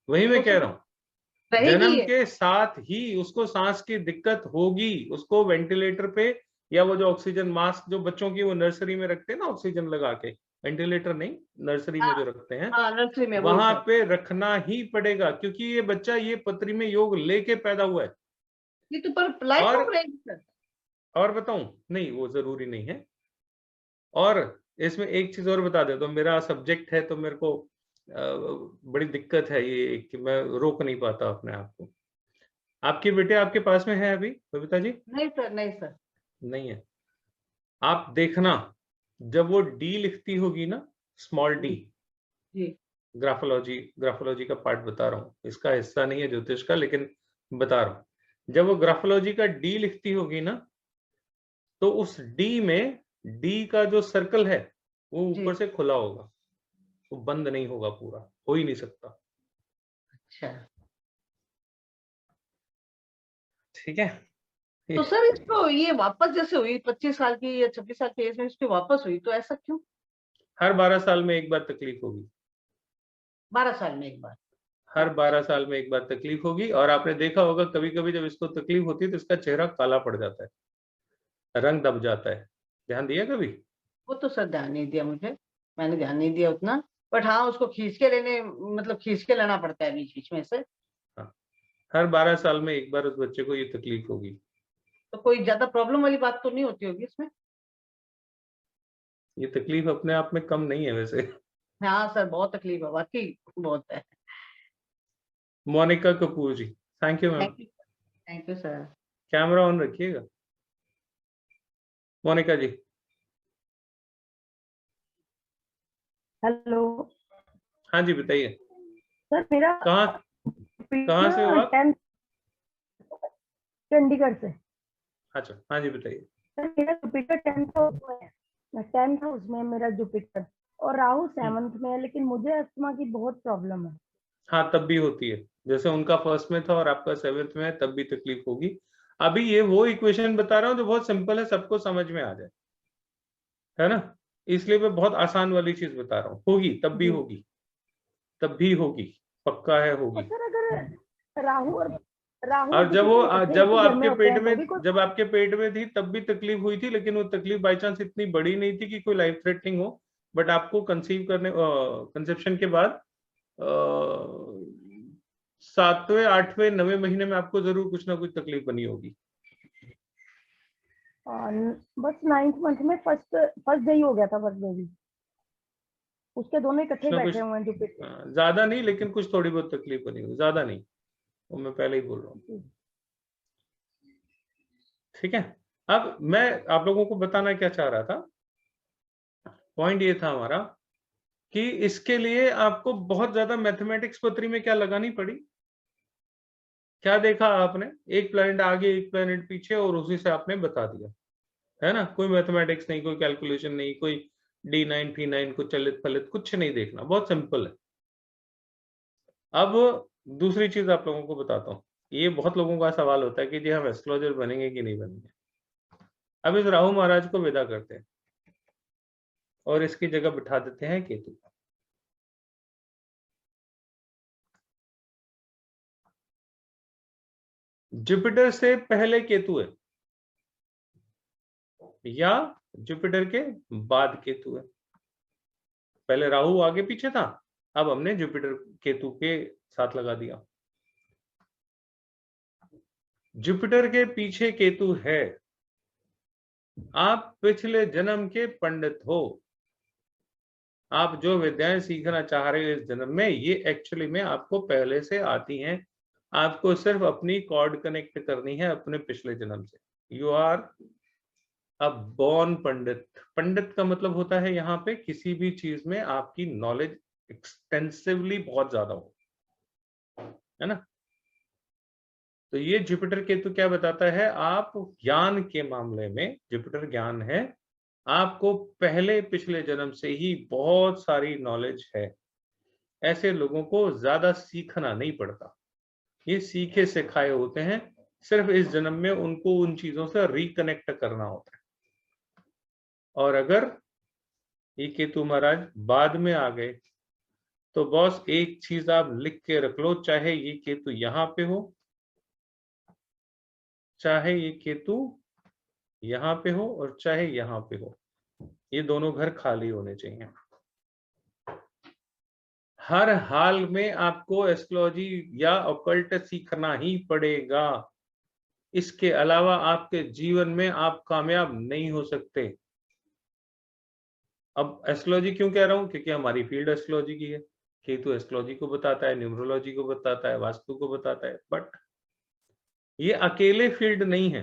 वही मैं कह रहा हूँ, जन्म के साथ ही उसको सांस की दिक्कत होगी। उसको वेंटिलेटर पे या वो जो ऑक्सीजन मास्क जो बच्चों की वो नर्सरी में रखते हैं ना, ऑक्सीजन लगा के, वेंटिलेटर नहीं, नर्सरी में जो रखते हैं,
नर्सरी में
वहां पे रखना ही पड़ेगा, क्योंकि ये बच्चा ये पथरी में योग लेके पैदा हुआ है।
ये तो पर लाइफ ऑफ रहेगी सर।
और बताऊं, नहीं वो जरूरी नहीं है। और इसमें एक चीज और बता दे, तो मेरा सब्जेक्ट है तो मेरे को बड़ी दिक्कत है ये कि मैं रोक नहीं पाता अपने आप को। आपके बेटे आपके पास में है अभी बबीता जी?
नहीं सर, नहीं सर,
नहीं है। आप देखना, जब वो डी लिखती होगी ना, स्मॉल डी, ग्राफोलॉजी का पार्ट बता रहा हूँ, इसका हिस्सा नहीं है ज्योतिष का, लेकिन बता रहा हूँ। जब वो ग्राफोलॉजी का डी लिखती होगी ना, तो उस डी में डी का जो सर्कल है वो ऊपर से खुला होगा, वो बंद नहीं होगा, पूरा हो ही नहीं सकता।
अच्छा,
ठीक है।
तो सर इसको ये वापस जैसे हुई 25 साल की या 26 साल की एज में इसकी वापस हुई, तो ऐसा क्यों?
हर 12 साल में एक बार तकलीफ होगी।
12 साल में एक बार?
हर 12 साल में एक बार तकलीफ होगी। और आपने देखा होगा कभी कभी जब इसको तकलीफ होती है तो इसका चेहरा काला पड़ जाता है, रंग दब जाता है। ध्यान दिया कभी?
वो तो सर ध्यान नहीं दिया मुझे, मैंने ध्यान नहीं दिया उतना। बट हाँ, उसको खींच के लेने, मतलब खींच के लेना पड़ता है बीच बीच में से।
हाँ, हर 12 साल में एक बार उस बच्चे को ये तकलीफ होगी।
तो कोई ज्यादा प्रॉब्लम वाली बात तो नहीं होती होगी इसमें?
ये तकलीफ अपने आप में कम नहीं है वैसे।
हाँ सर, बहुत तकलीफ है, वाकई बहुत है।
Monica Kapoor ji, thank you ma'am.
Thank you sir.
Camera on रखिएगा मोनिका जी।
हेलो।
हाँ जी बताइए।
सर मेरा
कहाँ से हो आप?
चंडीगढ़ से।
अच्छा, हाँ जी बताइए।
सर मेरा जुपिटर 10th हाउस में है, 10th हाउस में मेरा जुपिटर, और राहु 7th में है, लेकिन मुझे अस्थमा की बहुत प्रॉब्लम है।
हाँ, तब भी होती है, जैसे उनका फर्स्ट में था और आपका 7th में है, तब भी तकलीफ होगी। अभी ये वो इक्वेशन बता रहा हूँ जो बहुत सिंपल है, सबको समझ में आ जाए, है ना, इसलिए मैं बहुत आसान वाली चीज बता रहा हूँ। होगी, तब भी होगी, तब भी होगी, पक्का है होगी।
सर अगर राहु
और जब वो आपके पेट में, जब आपके पेट में थी तब भी तकलीफ हुई थी, लेकिन वो तकलीफ बाई चांस इतनी बड़ी नहीं थी कि कोई लाइफ थ्रेटनिंग हो। बट आपको कंसेप्शन के बाद 7वें 8वें 9वें महीने में आपको जरूर कुछ ना कुछ तकलीफ बनी होगी।
बस 9th मंथ में फर्स्ट डे ही हो गया था, फर्स्ट बेबी, उसके दोनों इकट्ठे बैठे हुए हैं जुपिटर।
ज्यादा नहीं, लेकिन कुछ थोड़ी बहुत तकलीफ बनी होगी, ज्यादा नहीं, वो मैं पहले ही बोल रहा हूँ। ठीक है। अब मैं आप लोगों को बताना क्या चाह रहा था, पॉइंट ये था हमारा कि इसके लिए आपको बहुत ज्यादा मैथमेटिक्स पत्री में क्या लगानी पड़ी, क्या देखा आपने, एक प्लैनेट आगे एक प्लैनेट पीछे, और उसी से आपने बता दिया, है ना। कोई मैथमेटिक्स नहीं, कोई कैलकुलेशन नहीं, कोई D9 P9 को चलित फलित कुछ नहीं देखना, बहुत सिंपल है। अब दूसरी चीज आप लोगों को बताता हूँ, ये बहुत लोगों का सवाल होता है कि जी हम एस्ट्रोलॉजर बनेंगे कि नहीं बनेंगे। अब इस राहु महाराज को विदा करते हैं और इसकी जगह बिठा देते हैं केतु। जुपिटर से पहले केतु है या जुपिटर के बाद केतु है? पहले राहु आगे पीछे था, अब हमने जुपिटर केतु के साथ लगा दिया। जुपिटर के पीछे केतु है। आप पिछले जन्म के पंडित हो, आप जो विद्याएं सीखना चाह रहे हो इस जन्म में, ये एक्चुअली में आपको पहले से आती हैं। आपको सिर्फ अपनी कॉर्ड कनेक्ट करनी है अपने पिछले जन्म से। यू आर अ बॉर्न पंडित। पंडित का मतलब होता है यहाँ पे किसी भी चीज में आपकी नॉलेज एक्सटेंसिवली बहुत ज्यादा हो, है ना। तो ये जुपिटर केतु क्या बताता है, आप ज्ञान के मामले में, जुपिटर ज्ञान है, आपको पहले पिछले जन्म से ही बहुत सारी नॉलेज है। ऐसे लोगों को ज्यादा सीखना नहीं पड़ता, ये सीखे सिखाए होते हैं, सिर्फ इस जन्म में उनको उन चीजों से रिकनेक्ट करना होता है। और अगर ये केतु महाराज बाद में आ गए तो बॉस एक चीज आप लिख के रख लो, चाहे ये केतु यहाँ पे हो, चाहे ये केतु यहाँ पे हो, और चाहे यहाँ पे हो, ये दोनों घर खाली होने चाहिए। हर हाल में आपको एस्ट्रोलॉजी या ऑकल्ट सीखना ही पड़ेगा, इसके अलावा आपके जीवन में आप कामयाब नहीं हो सकते। अब एस्ट्रोलॉजी क्यों कह रहा हूं, क्योंकि हमारी फील्ड एस्ट्रोलॉजी की है। केतु एस्ट्रोलॉजी को बताता है, न्यूमरोलॉजी को बताता है, वास्तु को बताता है, बट ये अकेले फील्ड नहीं है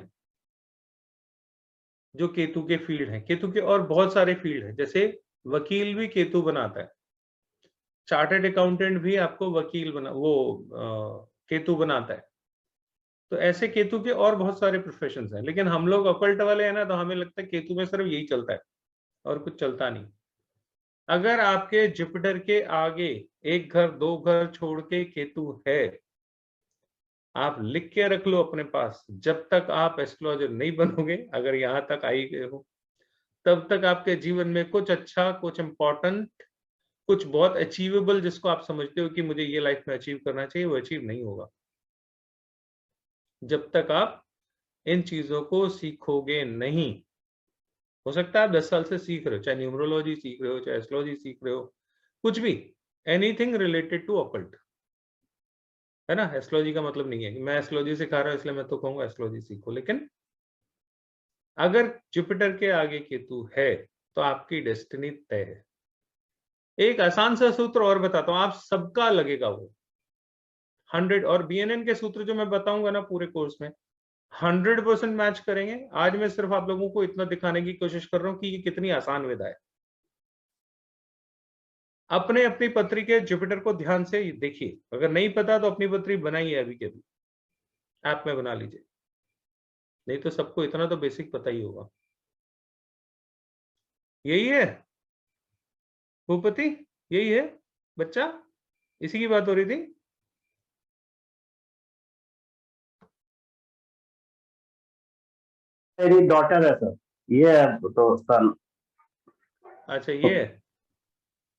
जो केतु के फील्ड है। केतु के और बहुत सारे फील्ड है, जैसे वकील भी केतु बनाता है, चार्टर्ड अकाउंटेंट भी आपको वकील केतु बनाता है। तो ऐसे केतु के और बहुत सारे प्रोफेशन हैं, लेकिन हम लोग ऑकल्ट वाले हैं ना, तो हमें लगता है केतु में सिर्फ यही चलता है और कुछ चलता नहीं। अगर आपके जुपिटर के आगे एक घर दो घर छोड़ के केतु है, आप लिख के रख लो अपने पास, जब तक आप एस्ट्रोलॉजर नहीं बनोगे, अगर यहां तक आई गए हो, तब तक आपके जीवन में कुछ अच्छा, कुछ इंपॉर्टेंट, कुछ बहुत अचीवेबल, जिसको आप समझते हो कि मुझे ये लाइफ में अचीव करना चाहिए, वो अचीव नहीं होगा जब तक आप इन चीजों को सीखोगे नहीं। हो सकता है आप 10 साल से सीख रहे हो, चाहे न्यूमरोलॉजी सीख रहे हो, चाहे एस्ट्रोलॉजी सीख रहे हो, कुछ भी, एनीथिंग रिलेटेड टू ऑकल्ट, है ना। एस्ट्रोलॉजी का मतलब नहीं है कि मैं एस्ट्रोलॉजी सिखा रहा हूं इसलिए मैं तो कहूंगा एस्ट्रोलॉजी सीखो, लेकिन अगर जुपिटर के आगे केतु है तो आपकी डेस्टिनी तय है। एक आसान सा सूत्र और बताता हूं, आप सबका लगेगा वो 100, और बीएनएन के सूत्र जो मैं बताऊंगा ना पूरे कोर्स में 100% मैच करेंगे। आज मैं सिर्फ आप लोगों को इतना दिखाने की कोशिश कर रहा हूं कि ये कितनी आसान विधा है। अपने अपनी पत्री के जुपिटर को ध्यान से देखिए, अगर नहीं पता तो अपनी पत्री बनाइए, अभी के अभी ऐप में बना लीजिए, नहीं तो सबको इतना तो बेसिक पता ही होगा। यही है भूपति, यही है बच्चा, इसी की बात हो रही थी।
मेरी डॉटर है सर, ये है तो सन।
अच्छा ये है,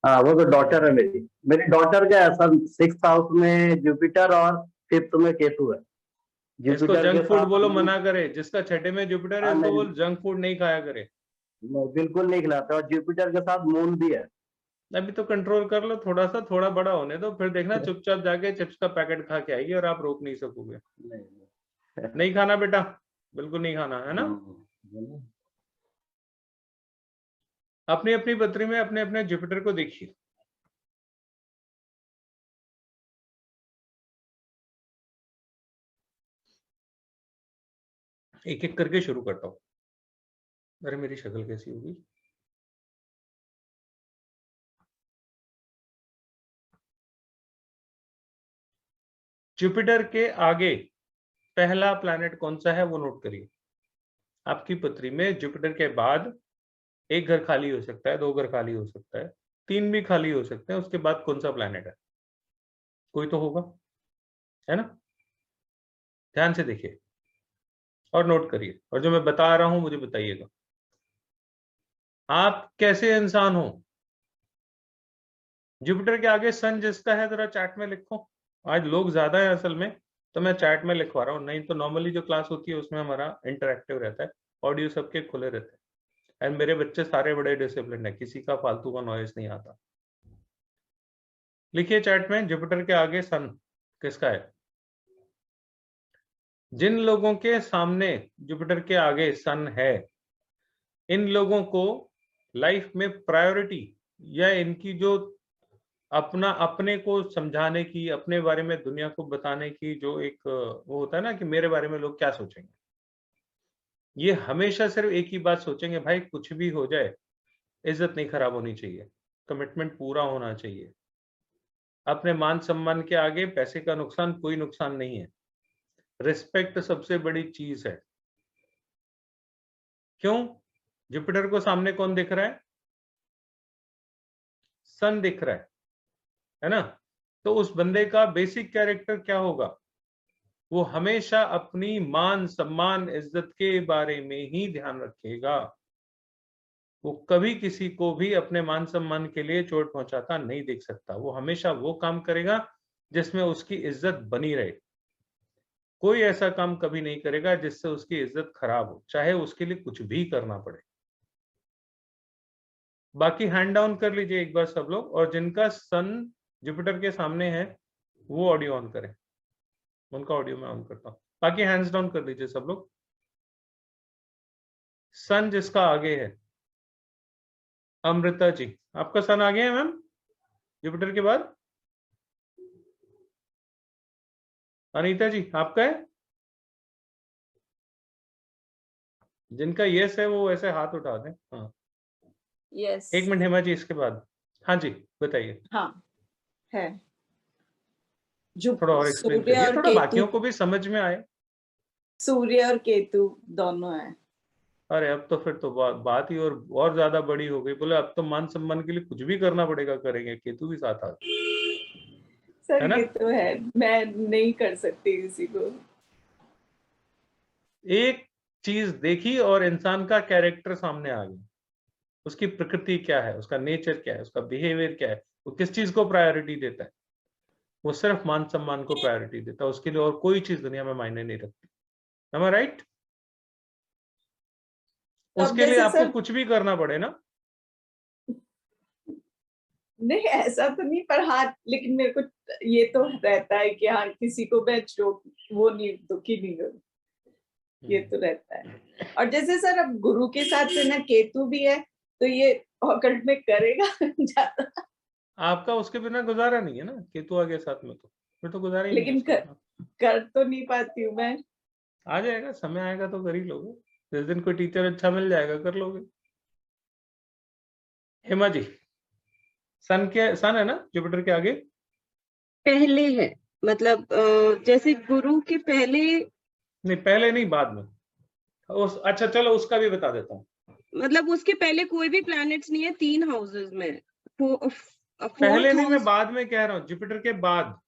हाँ वो तो डॉटर है मेरी डॉटर क्या है सर, 6th हाउस में जुपिटर और 5th में केतु है।
इसको
जुपिटर
जंक
के
फूड
साथ
बोलो, मना करे। जिसका छठे में जुपिटर है
हाँ,
उसको
नहीं,
बोल जंक फूड नहीं खाया करे।
बिल्कुल नहीं खिलाता, और जुपिटर के साथ मून भी है।
अभी तो कंट्रोल कर लो थोड़ा सा, थोड़ा बड़ा होने दो, फिर देखना चुपचाप जाके चिप्स का पैकेट खा के आएगी और आप रोक नहीं सकोगे। नहीं खाना बेटा, बिल्कुल नहीं खाना, है ना। अपनी अपनी पत्री में अपने अपने जुपिटर को देखिए। एक एक करके शुरू करता हूं। अरे मेरी शक्ल कैसी होगी, जुपिटर के आगे पहला प्लैनेट कौन सा है वो नोट करिए। आपकी पत्री में जुपिटर के बाद एक घर खाली हो सकता है, 2 घर खाली हो सकता है, 3 भी खाली हो सकते हैं, उसके बाद कौन सा प्लैनेट है, कोई तो होगा, है ना। ध्यान से देखिए और नोट करिए, और जो मैं बता रहा हूं मुझे बताइएगा आप कैसे इंसान हो। जुपिटर के आगे सन जिसका है जरा चैट में लिखो। आज लोग ज्यादा है असल में, तो मैं चैट में लिखवा रहा हूँ, नहीं तो नॉर्मली जो क्लास होती है उसमें हमारा इंटरेक्टिव रहता है, ऑडियो सबके खुले रहते हैं, एंड मेरे बच्चे सारे बड़े डिसिप्लिन है, किसी का फालतू का नॉइज नहीं आता। लिखिए चैट में, जुपिटर के आगे सन किसका है। जिन लोगों के सामने जुपिटर के आगे सन है, इन लोगों को लाइफ में प्रायोरिटी या इनकी जो अपने को समझाने की, अपने बारे में दुनिया को बताने की जो एक वो होता है ना कि मेरे बारे में लोग क्या सोचेंगे, ये हमेशा सिर्फ एक ही बात सोचेंगे, भाई कुछ भी हो जाए इज्जत नहीं खराब होनी चाहिए, कमिटमेंट पूरा होना चाहिए, अपने मान सम्मान के आगे पैसे का नुकसान कोई नुकसान नहीं है। रिस्पेक्ट सबसे बड़ी चीज है। क्यों? जुपिटर को सामने कौन दिख रहा है? सन दिख रहा है ना? तो उस बंदे का बेसिक कैरेक्टर क्या होगा? वो हमेशा अपनी मान सम्मान इज्जत के बारे में ही ध्यान रखेगा। वो कभी किसी को भी अपने मान सम्मान के लिए चोट पहुंचाता नहीं देख सकता। वो हमेशा वो काम करेगा जिसमें उसकी इज्जत बनी रहे। कोई ऐसा काम कभी नहीं करेगा जिससे उसकी इज्जत खराब हो, चाहे उसके लिए कुछ भी करना पड़े। बाकी हैंड डाउन कर लीजिए एक बार सब लोग, और जिनका सन जुपिटर के सामने है वो ऑडियो ऑन करें। उनका ऑडियो मैं ऑन करता हूं। बाकी हैंड्स डाउन कर लीजिए सब लोग। सन जिसका आगे है, अमृता जी, आपका सन आगे है मैम जुपिटर के बाद? अनीता जी आपका है? जिनका यस है वो ऐसे हाथ उठा दें। हाँ
यस।
एक मिनट हेमा जी, इसके बाद हाँ जी बताइए।
हाँ है। जो
थोड़ा और एक्सप्लेन
सूर्य
करिए,
और
थोड़ा बाकियों
केतु,
को भी समझ में आए।
सूर्य और केतु दोनों है।
अरे अब तो फिर तो बात ही और ज्यादा बड़ी हो गई। बोले अब तो मान सम्मान के लिए कुछ भी करना पड़ेगा, करेंगे। केतु भी साथ आ
सर
है ना?
ये तो है, मैं नहीं कर सकती किसी को।
एक चीज देखी और इंसान का कैरेक्टर सामने आ गया। उसकी प्रकृति क्या है, उसका नेचर क्या है, उसका बिहेवियर क्या है, वो किस चीज को प्रायोरिटी देता है। वो सिर्फ मान सम्मान को प्रायोरिटी देता है, उसके लिए और कोई चीज दुनिया में मायने नहीं रखती। Am I right? उसके लिए आपको कुछ भी करना पड़े ना?
नहीं ऐसा तो नहीं, पर हाँ लेकिन मेरे को ये तो रहता है कि हाँ किसी को मैं वो नहीं, दुखी नहीं करूँ, ये तो रहता है। और जैसे सर अब गुरु के साथ से ना केतु भी है, तो ये ऑकल्ट में करेगा ज्यादा।
आपका उसके बिना गुजारा नहीं है ना, केतु आ गया साथ में तो फिर तो गुजारा ही नहीं है
लेकिन
उसके बिना।
कर तो नहीं पाती हूँ मैं।
आ जाएगा, समय आएगा तो कर ही लोगे। जिस दिन कोई टीचर अच्छा मिल जाएगा कर लोगे। हेमा जी, सन है ना जुपिटर के आगे?
पहले है, मतलब जैसे गुरु के पहले।
नहीं पहले नहीं, बाद में। अच्छा चलो उसका भी बता देता हूँ।
मतलब उसके पहले कोई भी प्लैनेट्स नहीं है 3 हाउसेस में।
पहले नहीं, मैं बाद में कह रहा हूँ, जुपिटर के बाद।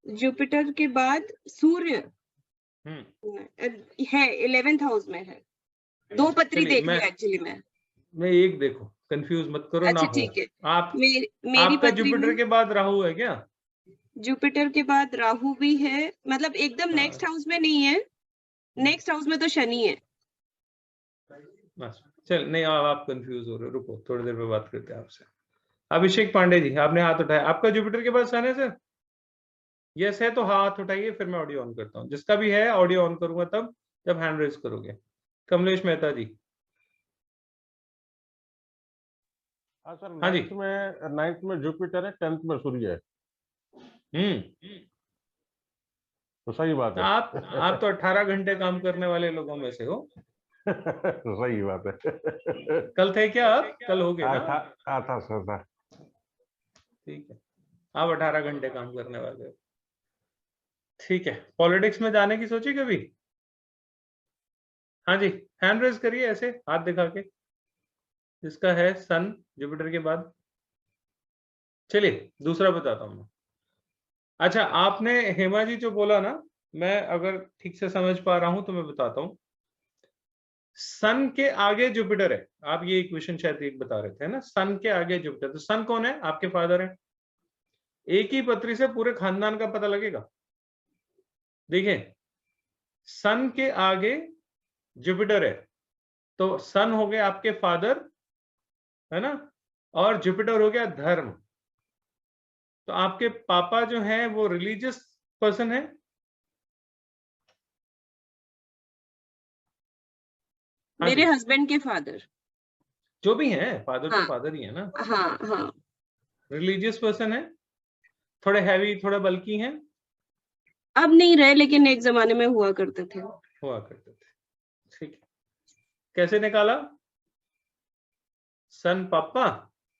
जुपिटर के बाद सूर्य है 11th हाउस में है। 2 पत्री देख रही हूँ एक्चुअली मैं
एक देखो, कंफ्यूज मत करो ना
अच्छा
हो।
ठीक है।
आप
मेरी
आपका
पत्री
जुपिटर के बाद राहु है क्या?
जुपिटर के बाद राहु भी है, मतलब एकदम नेक्स्ट हाउस में नहीं है। नेक्स्ट हाउस में तो शनि है।
चल नहीं, आप कंफ्यूज हो रहे हो, रुको थोड़ी देर में बात करते हैं आपसे। अभिषेक पांडे जी, आपने हाथ उठाया, आपका जुपिटर के बाद सन है सर? यस है तो हाथ उठाइए, फिर मैं ऑडियो ऑन करता हूँ। जिसका भी है ऑडियो ऑन करूंगा तब जब हैंड रेज करोगे। कमलेश मेहता जी।
हाँ सर,
हाँ जी।
9th में जुपिटर है, 10th में सूर्य है। तो सही बात है।
आप तो 18 घंटे काम करने वाले लोगों में से हो।
सही बात है।
कल थे क्या आप? कल हो गए ना?
था सर।
ठीक है, आप 18 घंटे काम करने वाले हो। ठीक है, पॉलिटिक्स में जाने की सोची कभी? हाँ जी, हैंड रेज करिए ऐसे हाथ दिखा के, जिसका है सन जुपिटर के बाद। चलिए दूसरा बताता हूं मैं। अच्छा, आपने हेमा जी जो बोला ना, मैं अगर ठीक से समझ पा रहा हूं तो मैं बताता हूं। सन के आगे जुपिटर है, आप ये इक्वेशन शायद एक बता रहे थे ना, सन के आगे जुपिटर। तो सन कौन है? आपके फादर है। एक ही पत्री से पूरे खानदान का पता लगेगा। देखिए, सन के आगे जुपिटर है, तो सन हो गया आपके फादर, है ना, और जुपिटर हो गया धर्म। तो आपके पापा जो हैं वो रिलीजियस पर्सन है?
मेरे हस्बैंड के फादर
जो भी हैं, फादर
हाँ,
तो फादर ही है ना।
हाँ।
रिलीजियस पर्सन है, थोड़े हैवी, थोड़ा बल्कि हैं?
अब नहीं रहे, लेकिन एक जमाने में हुआ करते थे।
ठीक है, कैसे निकाला? सन पापा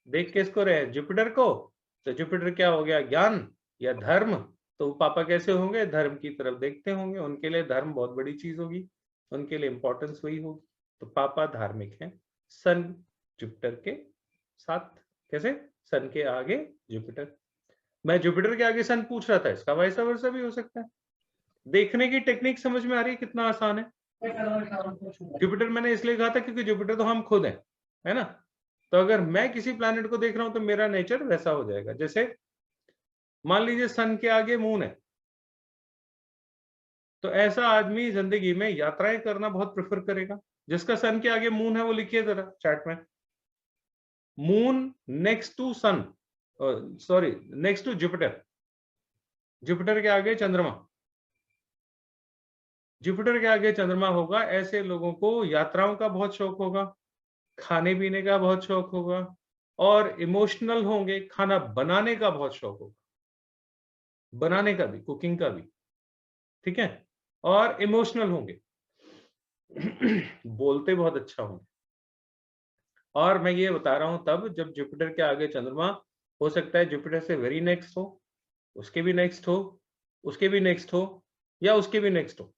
देख के इसको रहे जुपिटर को, तो जुपिटर क्या हो गया, ज्ञान या धर्म। तो पापा कैसे होंगे, धर्म की तरफ देखते होंगे, उनके लिए धर्म बहुत बड़ी चीज होगी, उनके लिए इंपॉर्टेंस वही होगी। तो पापा धार्मिक हैं, सन जुपिटर के साथ। कैसे, सन के आगे जुपिटर। मैं जुपिटर के आगे सन पूछ रहा था, इसका वाइस वर्सा भी हो सकता है। देखने की टेक्निक समझ में आ रही है कितना आसान है। जुपिटर मैंने इसलिए कहा था क्योंकि जुपिटर तो हम खुद हैं, है ना। तो अगर मैं किसी प्लैनेट को देख रहा हूं तो मेरा नेचर वैसा हो जाएगा। जैसे मान लीजिए सन के आगे मून है, तो ऐसा आदमी जिंदगी में यात्राएं करना बहुत प्रेफर करेगा। जिसका सन के आगे मून है वो लिखिए जरा चैट में, moon next to sun, sorry next to Jupiter, Jupiter के आगे चंद्रमा, जुपिटर के आगे चंद्रमा होगा। ऐसे लोगों को यात्राओं का बहुत शौक होगा, खाने पीने का बहुत शौक होगा, और इमोशनल होंगे। खाना बनाने का बहुत शौक होगा, बनाने का भी, कुकिंग का भी, ठीक है। और इमोशनल होंगे, बोलते बहुत अच्छा होंगे। और मैं ये बता रहा हूं तब जब जुपिटर के आगे चंद्रमा, हो सकता है जुपिटर से वेरी नेक्स्ट हो, उसके भी नेक्स्ट हो, उसके भी नेक्स्ट हो, या उसके भी नेक्स्ट हो,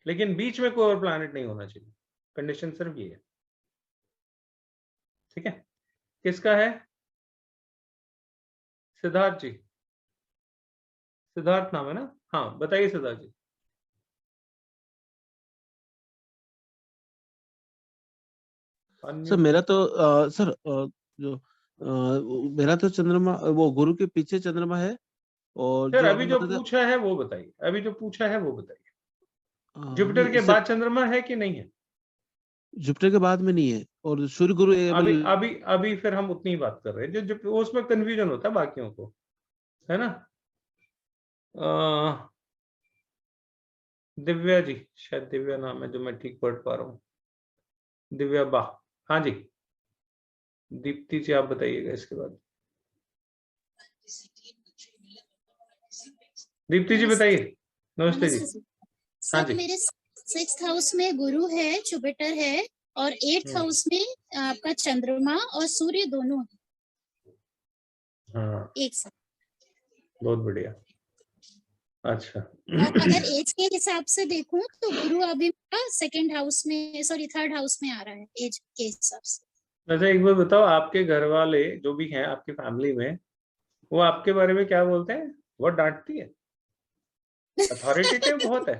लेकिन बीच में कोई और प्लैनेट नहीं होना चाहिए। कंडीशन सिर्फ ये है, ठीक है। किसका है, सिद्धार्थ जी, सिद्धार्थ नाम है ना, हाँ बताइए सिद्धार्थ जी।
सर मेरा तो सर मेरा तो चंद्रमा, वो गुरु के पीछे चंद्रमा है। और
सर
जो
अभी
आपने
जो
बताया
पूछा है वो बताइए, अभी जो पूछा है वो बताइए।
नहीं,
जुपिटर के
इससे
बाद चंद्रमा है कि नहीं है?
जुपिटर के बाद में नहीं है, और सूर्य गुरु
अभी अभी अभी फिर हम उतनी ही बात कर रहे हैं जो उसमें कंफ्यूजन होता है बाकियों को, है ना। दिव्या जी, शायद दिव्या नाम है जो मैं ठीक पढ़ पा रहा हूँ, दिव्या बा, हाँ जी। दीप्ति जी आप बताइएगा इसके बाद। दीप्ति जी बताइए। नमस्ते जी। हाँ जी।
मेरे 6th हाउस में गुरु है, जुपिटर है, और 8th हाउस में आपका चंद्रमा और सूर्य दोनों है।
हाँ
एक साथ।
बहुत बढ़िया। अच्छा
और अगर एज के हिसाब से देखूं तो गुरु अभी 2nd हाउस में, सॉरी 3rd हाउस में आ रहा है एज के हिसाब से।
अच्छा एक बार बताओ, आपके घर वाले जो भी हैं आपकी फैमिली में, वो आपके बारे में क्या बोलते हैं? बहुत डांटती है, अथॉरिटेटिव बहुत है,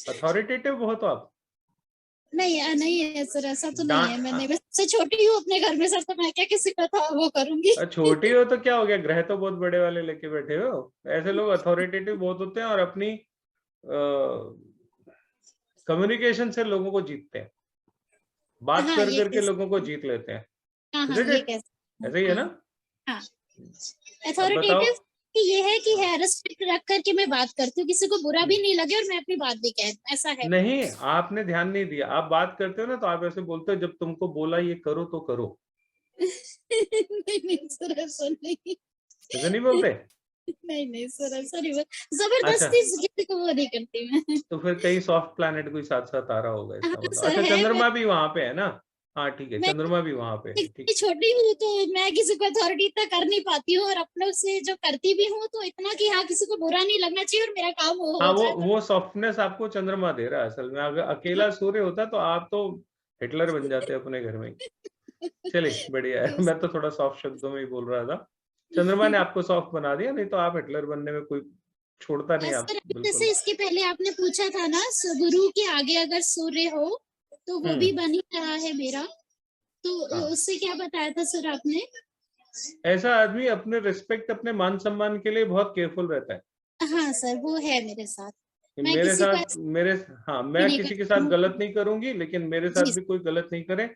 अथॉरिटेटिव बहुत हो आप।
नहीं है सर, ऐसा तो नहीं है। मैं सबसे छोटी हूँ अपने घर में सर, तो मैं क्या किसी का था वो करूंगी।
छोटी हो तो क्या हो गया, ग्रह तो बहुत बड़े वाले लेके बैठे हो। ऐसे लोग अथॉरिटेटिव बहुत होते हैं और अपनी कम्युनिकेशन से लोगों को जीतते हैं, बात कर करके लोगों को जीत लेते हैं। ऐसे ही है ना।
अथॉरिटेटिव ये है कि है रिस्पेक्ट रख करके मैं बात करती हूँ, किसी को बुरा भी नहीं लगे और मैं अपनी बात भी कह, ऐसा है।
नहीं, आपने ध्यान नहीं दिया। आप बात करते हो ना तो आप ऐसे बोलते हो, जब तुमको बोला ये करो तो करो।
नहीं सर, ऐसा नहीं।
ऐसा नहीं बोलते?
नहीं सर, ऐसा नहीं। जबरदस्ती किसी को वो नहीं करती मैं।
तो फिर कहीं सॉफ्ट प्लैनेट कोई साथ साथ आ रहा होगा इसका मतलब। अच्छा चंद्रमा भी वहां पे है ना। हाँ ठीक है, चंद्रमा भी वहां पे।
ठीक, छोटी हूँ तो मैं किसी को अथॉरिटी इतना कर नहीं पाती हूँ, और अपनों से जो करती भी हूँ तो इतना कि हाँ किसी को बुरा नहीं लगना चाहिए और मेरा काम हो
हाँ,
जाए।
वो सॉफ्टनेस आपको चंद्रमा दे रहा है असल में। अगर अकेला सूर्य होता तो आप तो हिटलर बन जाते अपने घर में। चलिए बढ़िया है, मैं तो थोड़ा सॉफ्ट शब्दों में ही बोल रहा था। चंद्रमा ने आपको सॉफ्ट बना दिया, नहीं तो आप हिटलर बनने में कोई छोड़ता नहीं आप।
जैसे इसके पहले आपने पूछा था ना, गुरु के आगे अगर सूर्य हो तो वो भी बन ही रहा है मेरा, तो उससे क्या बताया था सर आपने?
ऐसा आदमी अपने रिस्पेक्ट, अपने मान सम्मान के लिए बहुत केयरफुल रहता है।
हाँ सर, वो है मेरे साथ।
मैं किसी के साथ गलत नहीं करूंगी, लेकिन मेरे साथ भी कोई गलत नहीं करे।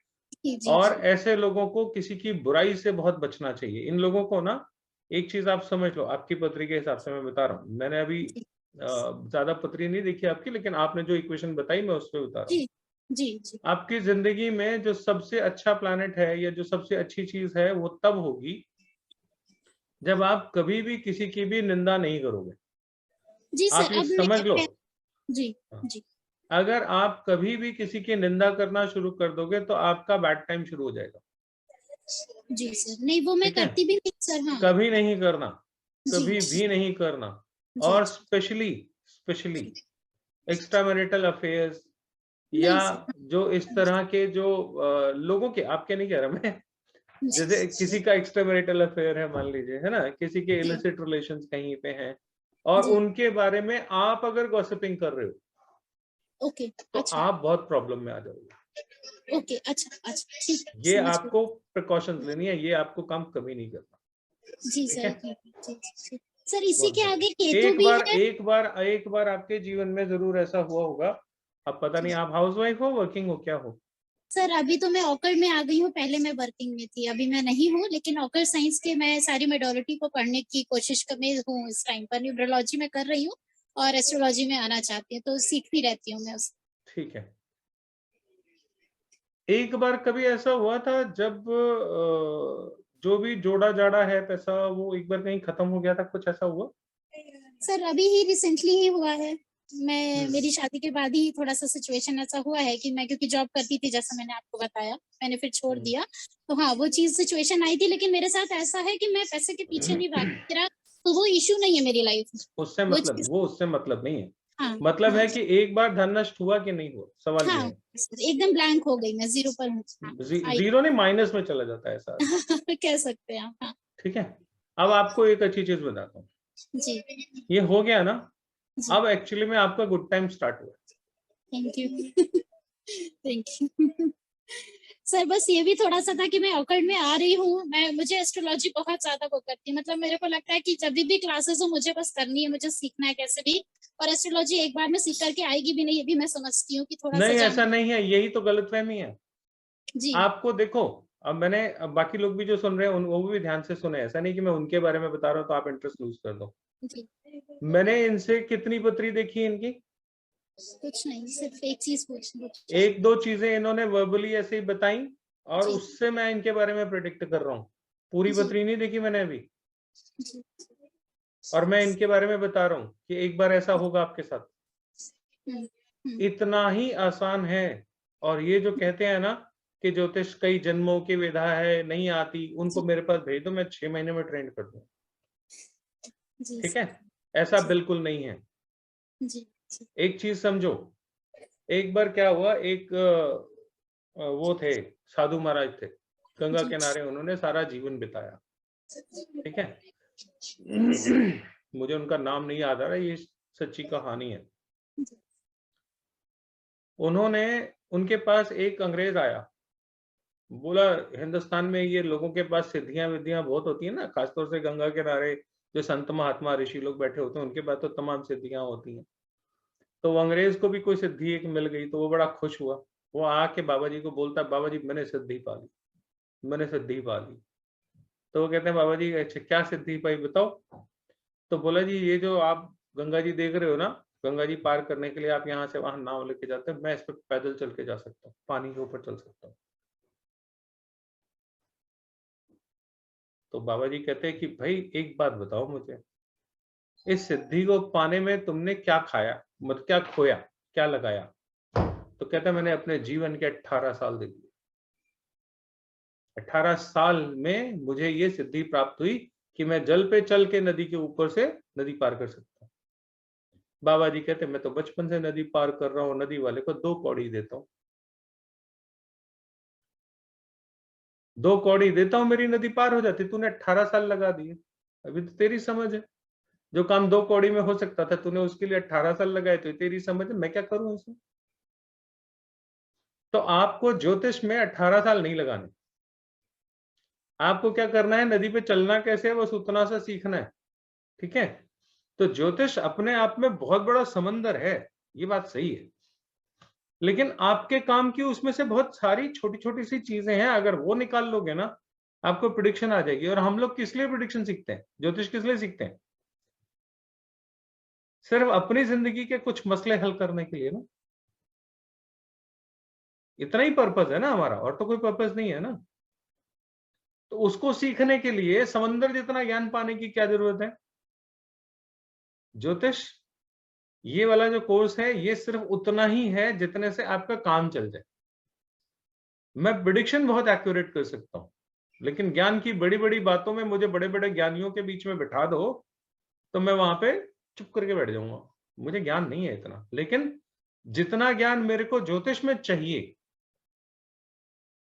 और ऐसे लोगों को किसी की बुराई से बहुत बचना चाहिए। इन लोगों को ना, एक चीज आप समझ लो, आपकी पत्री के हिसाब से मैं बता रहा हूँ। मैंने अभी ज्यादा पत्री नहीं देखी आपकी, लेकिन आपने जो इक्वेशन बताई मैं उस पर बता रहा हूँ।
जी।
आपकी जिंदगी में जो सबसे अच्छा प्लैनेट है या जो सबसे अच्छी चीज है वो तब होगी जब आप कभी भी किसी की भी निंदा नहीं करोगे।
जी
आप
सर,
ये समझ लो।
जी।
अगर आप कभी भी किसी की निंदा करना शुरू कर दोगे तो आपका बैड टाइम शुरू हो जाएगा।
जी सर, नहीं वो मैं
ठीक है?
करती भी नहीं सर। हाँ
कभी नहीं करना,
जी
कभी भी नहीं करना।
जी
और
जी
स्पेशली एक्स्ट्रा मैरिटल अफेयर्स या
नहीं सर।
जो इस तरह के जो लोगों के, आपके नहीं कह रहा मैं, जैसे
जी
किसी का एक्स्ट्रा मैरिटल अफेयर है मान लीजिए, है ना, किसी के
जी
इलिसिट रिलेशंस कहीं पे हैं और
जी
उनके बारे में आप अगर गॉसिपिंग कर रहे हो
ओके
तो
अच्छा
आप बहुत प्रॉब्लम में आ जाओगे।
ओके अच्छा अच्छा ठीक है,
ये
समझ गई।
आपको प्रिकॉशंस लेनी है, ये आपको काम कभी नहीं करना।
जी
ठीक
सर
है?
ठीक है, जी जी। सर इसी
बहुत
के
बढ़िया।
आगे केतु भी है।
एक बार आपके जीवन में जरूर ऐसा हुआ होगा, अब पता नहीं आप हाउसवाइफ हो, वर्किंग हो, क्या हो?
सर अभी तो मैं ऑकर में आ गई हूँ, पहले मैं वर्किंग में थी, अभी मैं नहीं हूँ, लेकिन ऑकर साइंस के मैं सारी मेडोलॉजी को पढ़ने की कोशिश कर में हूँ इस टाइम पर। न्यूमरोलॉजी में कर रही हूँ और एस्ट्रोलॉजी में आना चाहती हूँ, तो सीखती रहती हूँ मैं उसको।
ठीक है। एक बार कभी ऐसा हुआ था जब जो भी जोड़ा जाड़ा है पैसा, वो एक बार कहीं खत्म हो गया था, कुछ ऐसा हुआ?
सर अभी ही रिसेंटली ही हुआ है। मैं मेरी शादी के बाद ही थोड़ा सा सिचुएशन ऐसा हुआ है कि मैं क्योंकि जॉब करती थी, जैसा मैंने आपको बताया, मैंने फिर छोड़ दिया। तो हाँ वो चीज सिचुएशन आई थी, लेकिन मेरे साथ ऐसा है कि मैं पैसे के पीछे नहीं भागती, मेरा तो वो इशू नहीं है मेरी लाइफ में।
उससे
वो
मतलब
चीज
वो उससे मतलब नहीं है।
हाँ
मतलब
हाँ
है कि एक बार धन नष्ट हुआ कि नहीं हुआ, सवाल ये
हाँ
है।
एकदम ब्लैंक हो गई मैं, जीरो पर हूँ। हाँ, आई
जीरो नहीं, माइनस में चला जाता है ऐसा।
कह सकते हैं आप। हाँ
ठीक है। अब आपको एक अच्छी चीज बताता हूँ,
जी
ये हो गया ना,
जी
अब एक्चुअली में आपका गुड टाइम स्टार्ट हुआ।
Thank you thank you sir. बस ये भी थोड़ा सा था कि मैं ऑकर्ड में आ रही हूँ, मुझे एस्ट्रोलॉजी बहुत ज्यादा वो करती है, मतलब मेरे को लगता है कि जब भी क्लासेस हो मुझे बस करनी है, मुझे सीखना है कैसे भी। और एस्ट्रोलॉजी एक बार में सीख करके आएगी भी नहीं, ये भी मैं समझती हूँ कि थोड़ा सा
नहीं,
जान।
ऐसा नहीं है, यही तो गलतफहमी है।
जी
आपको देखो, अब बाकी लोग भी जो सुन रहे हैं वो भी ध्यान से सुने, ऐसा नहीं कि मैं उनके बारे में बता रहा हूँ तो आप इंटरेस्ट लूज कर दो।
जी
मैंने इनसे कितनी पत्री देखी है इनकी?
कुछ नहीं, सिर्फ एक चीज पूछनी।
एक दो चीजें इन्होंने वर्बली ऐसे ही बताई और
जी
उससे मैं इनके बारे में प्रेडिक्ट कर रहा हूँ। पूरी
जी
पत्री नहीं देखी मैंने अभी,
जी
और मैं इनके बारे में बता रहा हूँ कि एक बार ऐसा होगा आपके साथ। इतना ही आसान है। और ये जो कहते हैं ना कि ज्योतिष कई जन्मों की विधा है, नहीं आती, उनको मेरे पास भेज दो, मैं 6 महीने में ट्रेंड कर दूं।
जी
ठीक है? ऐसा बिल्कुल नहीं है।
जी
एक चीज समझो, एक बार क्या हुआ, एक वो थे साधु महाराज थे, गंगा किनारे उन्होंने सारा जीवन बिताया। ठीक है? मुझे उनका नाम नहीं याद आ रहा, ये सच्ची कहानी है। उनके पास एक अंग्रेज आया, बोला हिंदुस्तान में ये लोगों के पास सिद्धियां विद्यां बहुत होती है ना, खासतौर से गंगा किनारे जो संत महात्मा ऋषि लोग बैठे होते हैं उनके पास तो तमाम सिद्धियां होती हैं। तो वो अंग्रेज को भी कोई सिद्धि एक मिल गई तो वो बड़ा खुश हुआ। वो आके बाबा जी को बोलता है, बाबा जी मैंने सिद्धि पा ली, मैंने सिद्धि पा ली। तो वो कहते हैं, बाबा जी अच्छा क्या सिद्धि पाई बताओ? तो बोला जी ये जो आप गंगा जी देख रहे हो ना, गंगा जी पार करने के लिए आप यहाँ से वहां नाव लेके जाते हैं, मैं इस पर पैदल चल के जा सकता हूँ, पानी के ऊपर चल सकता हूँ। तो बाबा जी कहते हैं कि भाई एक बात बताओ मुझे, इस सिद्धि को पाने में तुमने क्या खाया, मतलब क्या खोया, क्या लगाया? तो कहता है मैंने अपने जीवन के 18 साल दे दिए। 18 साल में मुझे ये सिद्धि प्राप्त हुई कि मैं जल पे चल के नदी के ऊपर से नदी पार कर सकता हूँ। बाबा जी कहते मैं तो बचपन से नदी पार कर रहा हूँ, नदी वाले को 2 कौड़ी देता हूँ, 2 कौड़ी देता हूँ, मेरी नदी पार हो जाती। तूने 18 साल लगा दिए, अभी तो तेरी समझ है। जो काम 2 कौड़ी में हो सकता था तूने उसके लिए 18 साल लगाए, तो तेरी समझ है, मैं क्या करूं उसमें? तो आपको ज्योतिष में 18 साल नहीं लगाने। आपको क्या करना है, नदी पे चलना कैसे है बस उतना सा सीखना है। ठीक है? तो ज्योतिष अपने आप में बहुत बड़ा समंदर है, ये बात सही है, लेकिन आपके काम की उसमें से बहुत सारी छोटी छोटी सी चीजें हैं, अगर वो निकाल लोगे ना आपको प्रेडिक्शन आ जाएगी। और हम लोग किस लिए प्रेडिक्शन सीखते हैं, ज्योतिष किस लिए सीखते हैं? सिर्फ अपनी जिंदगी के कुछ मसले हल करने के लिए ना, इतना ही पर्पस है ना हमारा, और तो कोई पर्पस नहीं है ना। तो उसको सीखने के लिए समंदर जितना ज्ञान पाने की क्या जरूरत है? ज्योतिष ये वाला जो कोर्स है ये सिर्फ उतना ही है जितने से आपका काम चल जाए। मैं प्रेडिक्शन बहुत एक्यूरेट कर सकता हूं, लेकिन ज्ञान की बड़ी बड़ी बातों में मुझे बड़े बड़े ज्ञानियों के बीच में बिठा दो तो मैं वहां पे चुप करके बैठ जाऊंगा, मुझे ज्ञान नहीं है इतना। लेकिन जितना ज्ञान मेरे को ज्योतिष में चाहिए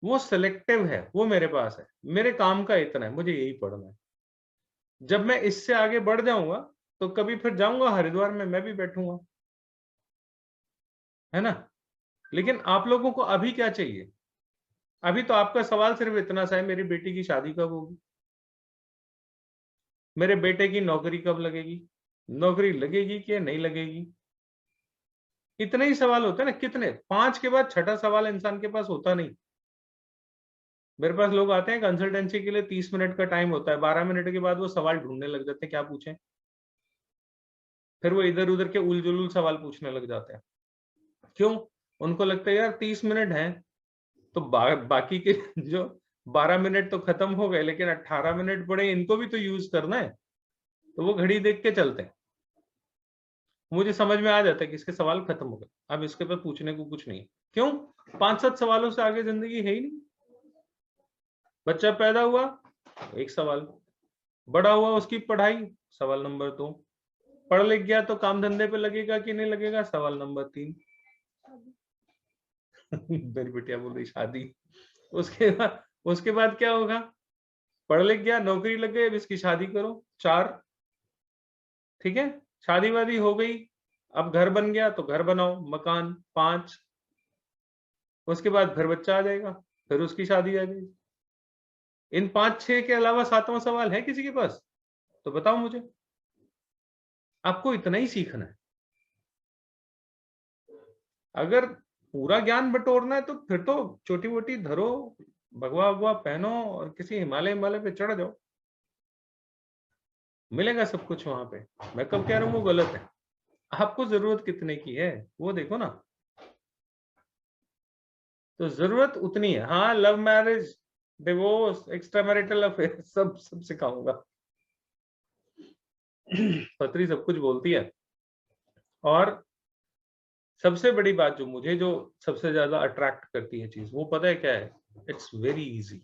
वो सिलेक्टिव है, वो मेरे पास है, मेरे काम का इतना है, मुझे यही पढ़ना है। जब मैं इससे आगे बढ़ जाऊंगा तो कभी फिर जाऊंगा हरिद्वार में, मैं भी बैठूंगा, है ना। लेकिन आप लोगों को अभी क्या चाहिए? अभी तो आपका सवाल सिर्फ इतना सा है, मेरी बेटी की शादी कब होगी, मेरे बेटे की नौकरी कब लगेगी, नौकरी लगेगी कि नहीं लगेगी, इतने ही सवाल होते हैं ना। कितने, 5 के बाद छठा सवाल इंसान के पास होता नहीं। मेरे पास लोग आते हैं कंसल्टेंसी के लिए, 30 मिनट का टाइम होता है, 12 मिनट के बाद वो सवाल ढूंढने लग जाते हैं क्या पूछें, फिर वो इधर उधर के उलझुल सवाल पूछने लग जाते हैं। क्यों? उनको लगता है यार 30 मिनट हैं तो बाकी के जो 12 मिनट तो खत्म हो गए, लेकिन 18 मिनट पड़े, इनको भी तो यूज करना है, तो वो घड़ी देख के चलते हैं। मुझे समझ में आ जाता है कि इसके सवाल खत्म हो गए, अब इसके पास पूछने को कुछ नहीं। क्यों? 5-7 सवालों से आगे जिंदगी है ही नहीं। बच्चा पैदा हुआ, एक सवाल, बड़ा हुआ, उसकी पढ़ाई, सवाल नंबर 2, पढ़ लिख गया तो काम धंधे पे लगेगा कि नहीं लगेगा, सवाल नंबर 3। मेरी बिटिया बोल रही शादी, उसके बाद क्या होगा? पढ़ लिख गया, नौकरी लग गई, अब इसकी शादी करो, 4। ठीक है, शादी वादी हो गई, अब घर बन गया तो घर बनाओ, मकान, 5। उसके बाद फिर बच्चा आ जाएगा, फिर उसकी शादी आ जाएगी। इन 5-6 के अलावा 7वां सवाल है किसी के पास? तो बताओ मुझे। आपको इतना ही सीखना है। अगर पूरा ज्ञान बटोरना है तो फिर तो छोटी मोटी धरो, भगवा भगवा पहनो और किसी हिमालय पे चढ़ जाओ, मिलेगा सब कुछ वहां पे। मैं कब कह रहा हूं वो गलत है? आपको जरूरत कितने की है वो देखो ना। तो जरूरत उतनी है। हाँ, love marriage, divorce, extra marital affair, सब सिखाऊंगा। पत्री सब कुछ बोलती है। और सबसे बड़ी बात जो सबसे ज्यादा अट्रैक्ट करती है चीज, वो पता है क्या है? इट्स वेरी इजी,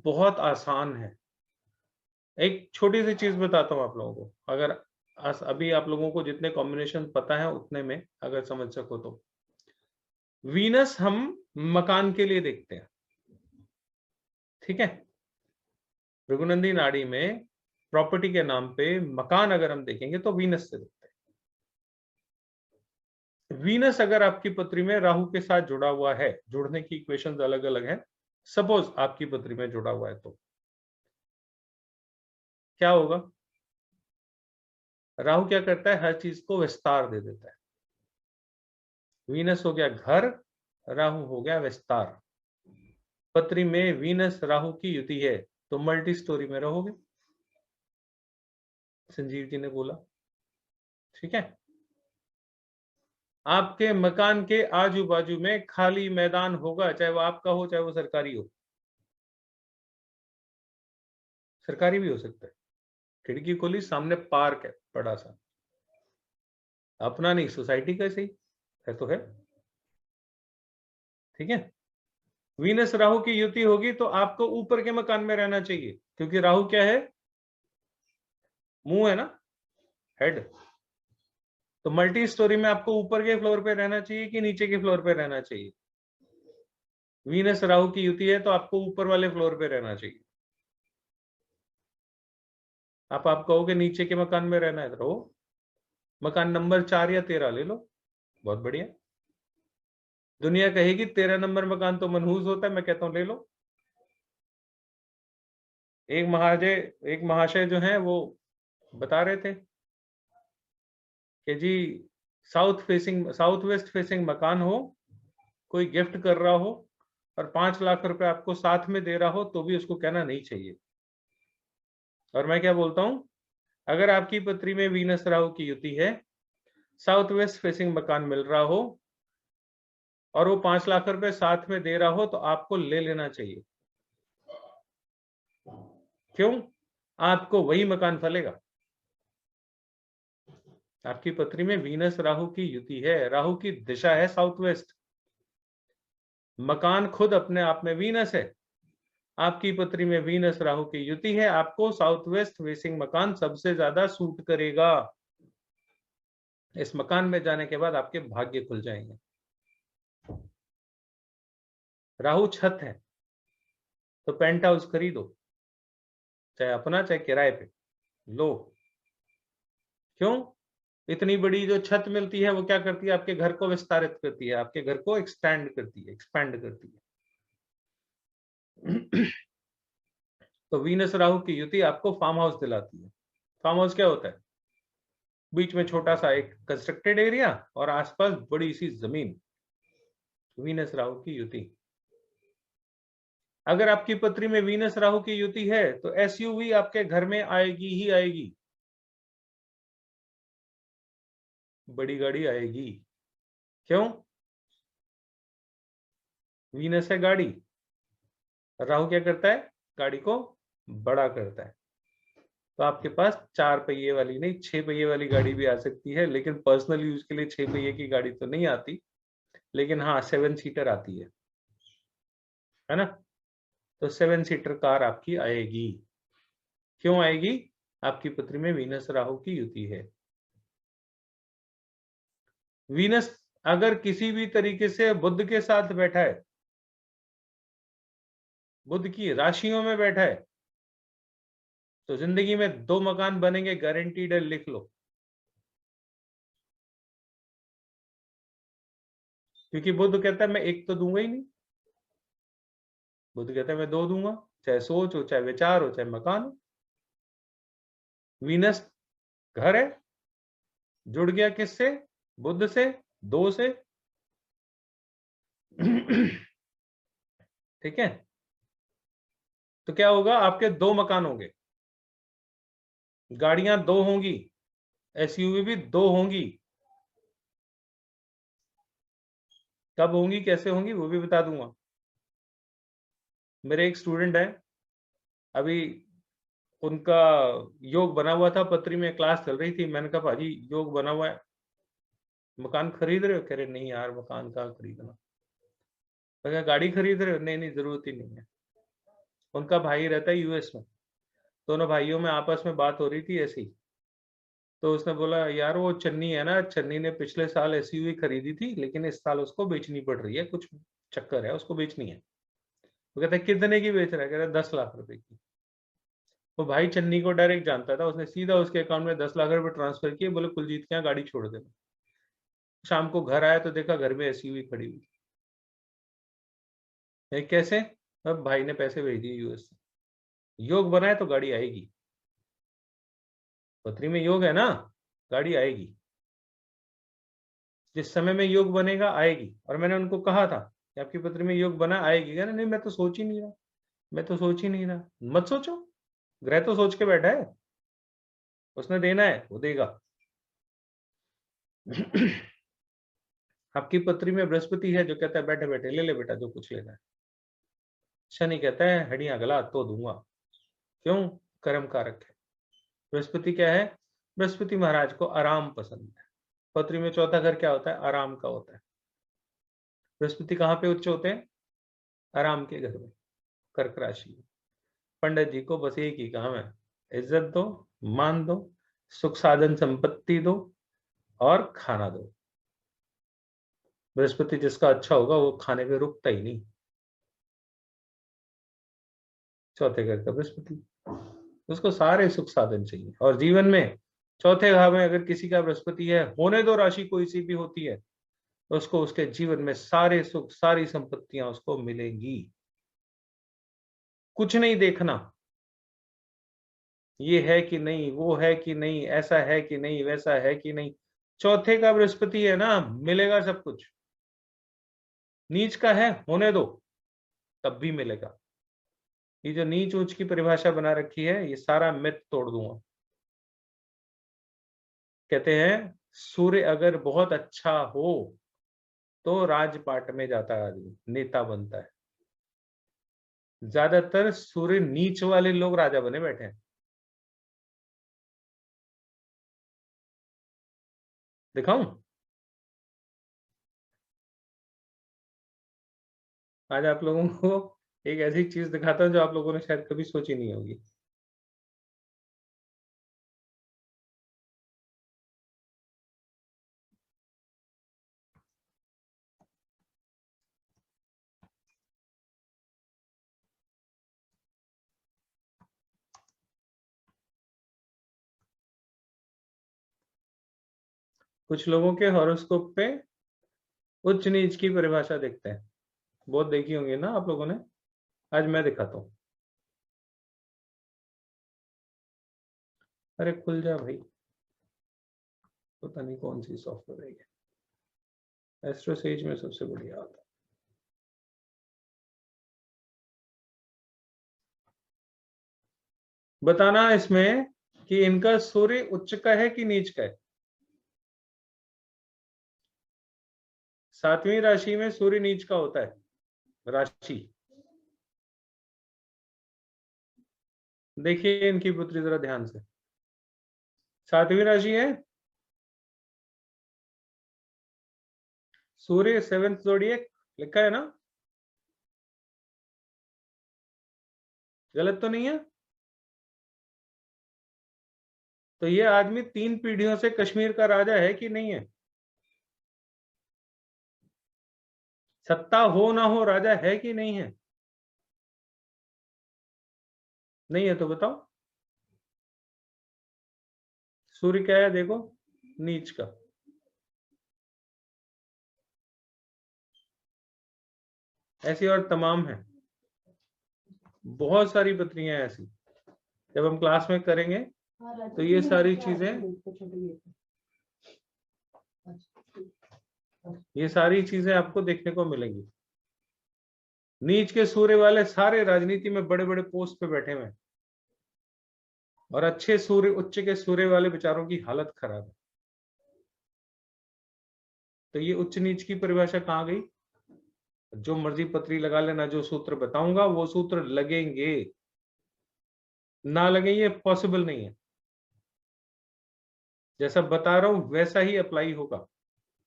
बहुत आसान है। एक छोटी सी चीज बताता हूं आप लोगों को, अगर अभी आप लोगों को जितने कॉम्बिनेशन पता है उतने में अगर समझ सको तो। वीनस हम मकान के लिए देखते हैं, ठीक है। भृगुनंदी नाड़ी में प्रॉपर्टी के नाम पे मकान अगर हम देखेंगे तो वीनस से देखते हैं। वीनस अगर आपकी पत्री में राहु के साथ जुड़ा हुआ है, जुड़ने की इक्वेशंस अलग अलग है, सपोज आपकी पत्री में जुड़ा हुआ है तो क्या होगा? राहु क्या करता है? हर चीज को विस्तार दे देता है। वीनस हो गया घर, राहु हो गया विस्तार। पत्री में वीनस राहु की युति है तो मल्टी स्टोरी में रहोगे, संजीव जी ने बोला, ठीक है। आपके मकान के आजू बाजू में खाली मैदान होगा, चाहे वो आपका हो चाहे वो सरकारी हो, सरकारी भी हो सकता है। खिड़की खोली, सामने पार्क है बड़ा सा, अपना नहीं, सोसाइटी का सही है तो है, ठीक है। वीनस राहु की युति होगी तो आपको ऊपर के मकान में रहना चाहिए, क्योंकि राहु क्या है? मुंह है ना, हेड। तो मल्टी स्टोरी में आपको ऊपर के फ्लोर पे रहना चाहिए कि नीचे के फ्लोर पे रहना चाहिए? वीनस राहु की युति है तो आपको ऊपर वाले फ्लोर पे रहना चाहिए। आप कहोगे नीचे के मकान में रहना है तो रहो, मकान नंबर 4 या 13 ले लो, बहुत बढ़िया। दुनिया कहेगी 13 नंबर मकान तो मनहूस होता है, मैं कहता हूं ले लो। एक महाशय जो हैं वो बता रहे थे कि जी साउथ वेस्ट फेसिंग मकान हो, कोई गिफ्ट कर रहा हो और 5 लाख रुपए आपको साथ में दे रहा हो तो भी उसको कहना नहीं चाहिए। और मैं क्या बोलता हूं, अगर आपकी पत्री में वीनस राहु की युति है, साउथ वेस्ट फेसिंग मकान मिल रहा हो और वो 5 लाख रुपए साथ में दे रहा हो तो आपको ले लेना चाहिए। क्यों? आपको वही मकान फलेगा। आपकी पत्री में वीनस राहु की युति है, राहु की दिशा है साउथ वेस्ट, मकान खुद अपने आप में वीनस है। आपकी पत्री में वीनस राहु की युति है, आपको साउथ वेस्ट फेसिंग मकान सबसे ज्यादा सूट करेगा। इस मकान में जाने के बाद आपके भाग्य खुल जाएंगे। राहु छत है तो पेंट हाउस खरीदो, चाहे अपना चाहे किराए पे लो। क्यों? इतनी बड़ी जो छत मिलती है वो क्या करती है? आपके घर को विस्तारित करती है, आपके घर को एक्सटेंड करती है, एक्सपेंड करती है। तो वीनस राहु की युति आपको फार्म हाउस दिलाती है। फार्म हाउस क्या होता है? बीच में छोटा सा एक कंस्ट्रक्टेड एरिया और आसपास बड़ी सी जमीन। वीनस राहु की युति। अगर आपकी पत्री में वीनस राहु की युति है तो एसयूवी आपके घर में आएगी ही आएगी, बड़ी गाड़ी आएगी। क्यों? वीनस है गाड़ी, राहु क्या करता है? गाड़ी को बड़ा करता है। तो आपके पास 4 पहिए वाली नहीं 6 पहिए वाली गाड़ी भी आ सकती है, लेकिन पर्सनल यूज के लिए 6 पहिए की गाड़ी तो नहीं आती, लेकिन हाँ 7 सीटर आती है ना? तो 7 सीटर कार आपकी आएगी। क्यों आएगी? आपकी पत्री में वीनस राहु की युति है। वीनस अगर किसी भी तरीके से बुध के साथ बैठा है, बुध की राशियों में बैठा है, तो जिंदगी में 2 मकान बनेंगे, गारंटीड है, लिख लो। क्योंकि बुध कहता है मैं एक तो दूंगा ही नहीं, बुध कहता है मैं 2 दूंगा, चाहे सोच हो, चाहे विचार हो, चाहे मकान हो। वीनस घर है, जुड़ गया किससे? बुध से, 2 से। ठीक है? तो क्या होगा? आपके 2 मकान होंगे, गाड़ियां 2 होंगी, एसयूवी भी 2 होंगी। कब होंगी, कैसे होंगी, वो भी बता दूंगा। मेरे एक स्टूडेंट है, अभी उनका योग बना हुआ था, पत्री में क्लास चल रही थी। मैंने कहा भाजी योग बना हुआ है, मकान खरीद रहे हो? कह रहे नहीं यार मकान कहाँ खरीदना। मैं गाड़ी खरीद रहे हो? नहीं नहीं जरूरत ही नहीं है। उनका भाई रहता है यूएस में, दोनों भाइयों में आपस में बात हो रही थी ऐसी। तो उसने बोला यार वो चन्नी है ना, चन्नी ने पिछले साल एसयूवी खरीदी थी, लेकिन इस साल उसको बेचनी पड़ रही है, कुछ चक्कर है, उसको बेचनी है। वो कहता है कितने की बेच रहा है? कह रहा है 10 लाख रुपए की। वो भाई चन्नी को डायरेक्ट जानता था, उसने सीधा उसके अकाउंट में 10 लाख रुपए ट्रांसफर किए, बोले कुलजीत के यहाँ गाड़ी छोड़ देना। शाम को घर आया तो देखा घर में एसयूवी खड़ी हुई। कैसे? अब भाई ने पैसे भेज दिए यूएस से। योग बनाए तो गाड़ी आएगी। पत्री में योग है ना, गाड़ी आएगी। जिस समय में योग बनेगा आएगी। और मैंने उनको कहा था कि आपकी पत्री में योग बना, आएगी। कहना नहीं मैं तो सोच ही नहीं रहा, मैं तो सोच ही नहीं रहा। मत सोचो, ग्रह तो सोच के बैठा है, उसने देना है वो देगा। आपकी पत्री में बृहस्पति है जो कहता है बैठे बैठे ले ले बेटा जो कुछ लेना है। शनि कहता है हड्डियां गला तो दूंगा। क्यों? कर्म कारक है। बृहस्पति क्या है? बृहस्पति महाराज को आराम पसंद है। पत्री में चौथा घर क्या होता है? आराम का होता है। बृहस्पति कहाँ पे उच्च होते हैं? आराम के घर में, कर्क राशि में। पंडित जी को बस एक ही काम है, इज्जत दो, मान दो, सुख साधन संपत्ति दो और खाना दो। बृहस्पति जिसका अच्छा होगा वो खाने पे रुकता ही नहीं। चौथे घर का बृहस्पति, उसको सारे सुख साधन चाहिए। और जीवन में चौथे भाव में अगर किसी का बृहस्पति है, होने दो राशि कोई सी भी होती है, तो उसको उसके जीवन में सारे सुख सारी संपत्तियां उसको मिलेंगी। कुछ नहीं देखना ये है कि नहीं, वो है कि नहीं, ऐसा है कि नहीं, वैसा है कि नहीं। चौथे का बृहस्पति है ना, मिलेगा सब कुछ। नीच का है, होने दो, तब भी मिलेगा। ये जो नीच ऊंच की परिभाषा बना रखी है, ये सारा मिथ तोड़ दूंगा। कहते हैं सूर्य अगर बहुत अच्छा हो तो राजपाट में जाता है आदमी, नेता बनता है। ज्यादातर सूर्य नीच वाले लोग राजा बने बैठे हैं। दिखाऊं? आज आप लोगों को एक ऐसी चीज दिखाता हूँ जो आप लोगों ने शायद कभी सोची नहीं होगी। कुछ लोगों के हॉरोस्कोप पे उच्च नीच की परिभाषा देखते हैं, बहुत देखी होंगी ना आप लोगों ने। आज मैं दिखाता हूँ। अरे खुल जा भाई, पता नहीं कौन सी सॉफ्टवेयर है ये। एस्ट्रोसेज में सबसे बढ़िया आता है। बताना इसमें कि इनका सूर्य उच्च का है कि नीच का है। 7वीं राशि में सूर्य नीच का होता है राशि। देखिए इनकी पुत्री जरा ध्यान से। 7वीं राशि है, सूर्य 7th ज़ोडिएक लिखा है ना, गलत तो नहीं है। तो ये आदमी 3 पीढ़ियों से कश्मीर का राजा है कि नहीं है? सत्ता हो ना हो राजा है कि नहीं है? नहीं है तो बताओ। सूर्य क्या है देखो, नीच का। ऐसी और तमाम है, बहुत सारी पत्रियां ऐसी। जब हम क्लास में करेंगे तो ये सारी चीजें आपको देखने को मिलेंगी। नीच के सूर्य वाले सारे राजनीति में बड़े बड़े पोस्ट पे बैठे हुए हैं, और अच्छे सूर्य, उच्च के सूर्य वाले बेचारों की हालत खराब है। तो ये उच्च नीच की परिभाषा कहाँ गई? जो मर्जी पत्री लगा लेना, जो सूत्र बताऊंगा वो सूत्र लगेंगे, ना लगे ये पॉसिबल नहीं है। जैसा बता रहा हूं वैसा ही अप्लाई होगा,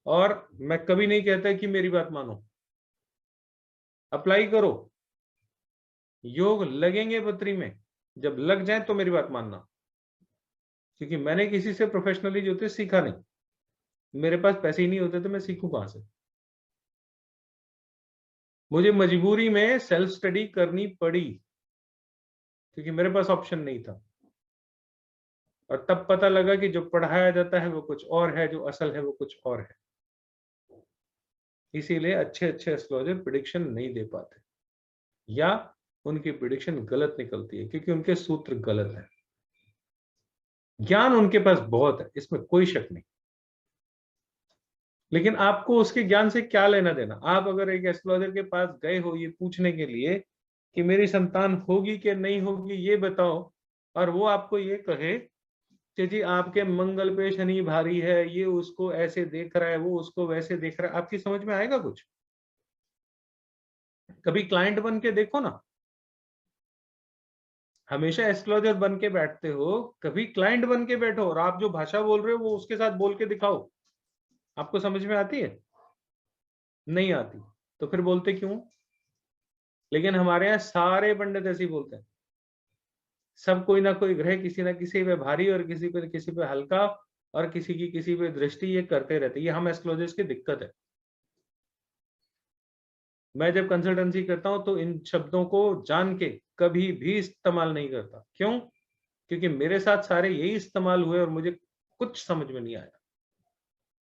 और मैं कभी नहीं कहता कि मेरी बात मानो, अप्लाई करो। योग लगेंगे पत्री में, जब लग जाए तो मेरी बात मानना, क्योंकि मैंने किसी से प्रोफेशनली ज्योतिष सीखा नहीं। मेरे पास पैसे ही नहीं होते तो मैं सीखूं कहां से। मुझे मजबूरी में सेल्फ स्टडी करनी पड़ी, क्योंकि मेरे पास ऑप्शन नहीं था। और तब पता लगा कि जो पढ़ाया जाता है वो कुछ और है, जो असल है वो कुछ और है। इसीलिए अच्छे अच्छे एस्ट्रोलॉजर प्रिडिक्शन नहीं दे पाते, या उनकी प्रिडिक्शन गलत निकलती है, क्योंकि उनके सूत्र गलत है। ज्ञान उनके पास बहुत है, इसमें कोई शक नहीं, लेकिन आपको उसके ज्ञान से क्या लेना देना। आप अगर एक एस्ट्रोलॉजर के पास गए हो ये पूछने के लिए कि मेरी संतान होगी कि नहीं होगी ये बताओ, और वो आपको ये कहे कि जी आपके मंगल पे शनि भारी है, ये उसको ऐसे देख रहा है, वो उसको वैसे देख रहा है, आपकी समझ में आएगा कुछ? कभी क्लाइंट बन के देखो ना। हमेशा एस्ट्रोलॉजर बन के बैठते हो, कभी क्लाइंट बन के बैठो, और आप जो भाषा बोल रहे हो वो उसके साथ बोल के दिखाओ। आपको समझ में आती है? नहीं आती तो फिर बोलते क्यों? लेकिन हमारे यहाँ सारे पंडित ऐसे ही बोलते हैं। सब कोई ना कोई ग्रह किसी ना किसी पे भारी और किसी पे हल्का, और किसी की किसी पे दृष्टि, ये करते रहते। ये हम एस्ट्रोलॉजर्स की दिक्कत है। मैं जब कंसल्टेंसी करता हूं तो इन शब्दों को जान के कभी भी इस्तेमाल नहीं करता। क्यों? क्योंकि मेरे साथ सारे यही इस्तेमाल हुए और मुझे कुछ समझ में नहीं आया।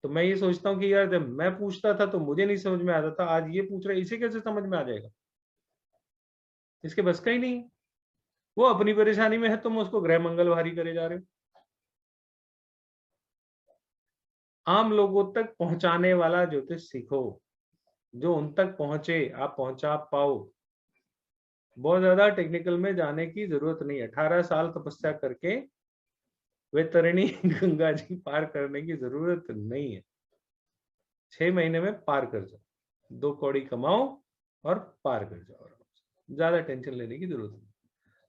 तो मैं ये सोचता हूँ कि यार जब मैं पूछता था तो मुझे नहीं समझ में आता था, आज ये पूछ रहे, इसे कैसे समझ में आ जाएगा? इसके बस का ही नहीं। वो अपनी परेशानी में है, तुम उसको ग्रह मंगल भारी करे जा रहे हो। आम लोगों तक पहुंचाने वाला ज्योतिष सीखो, जो उन तक पहुंचे, आप पहुंचा पाओ। बहुत ज्यादा टेक्निकल में जाने की जरूरत नहीं है। 18 साल तपस्या करके वैतरणी गंगा जी पार करने की जरूरत नहीं है। 6 महीने में पार कर जाओ, 2 कौड़ी कमाओ और पार कर जाओ। ज्यादा टेंशन लेने की जरूरत नहीं।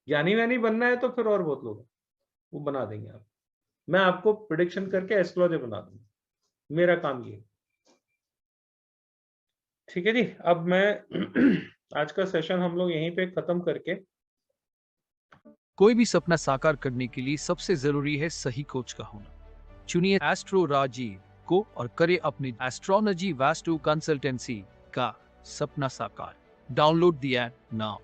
ज्ञानी व्यानी बनना है तो फिर और बहुत लोग वो बना देंगे आप। मैं आपको प्रिडिक्शन करके एस्ट्रोलॉजर बना दूंगा, मेरा काम ये। ठीक है जी। अब मैं आज का सेशन हम लोग यहीं पे खत्म करके,
कोई भी सपना साकार करने के लिए सबसे जरूरी है सही कोच का होना। चुनिए एस्ट्रो राजीव को और करे अपनी एस्ट्रोलॉजी वास्तु कंसल्टेंसी का सपना साकार। Download the app now.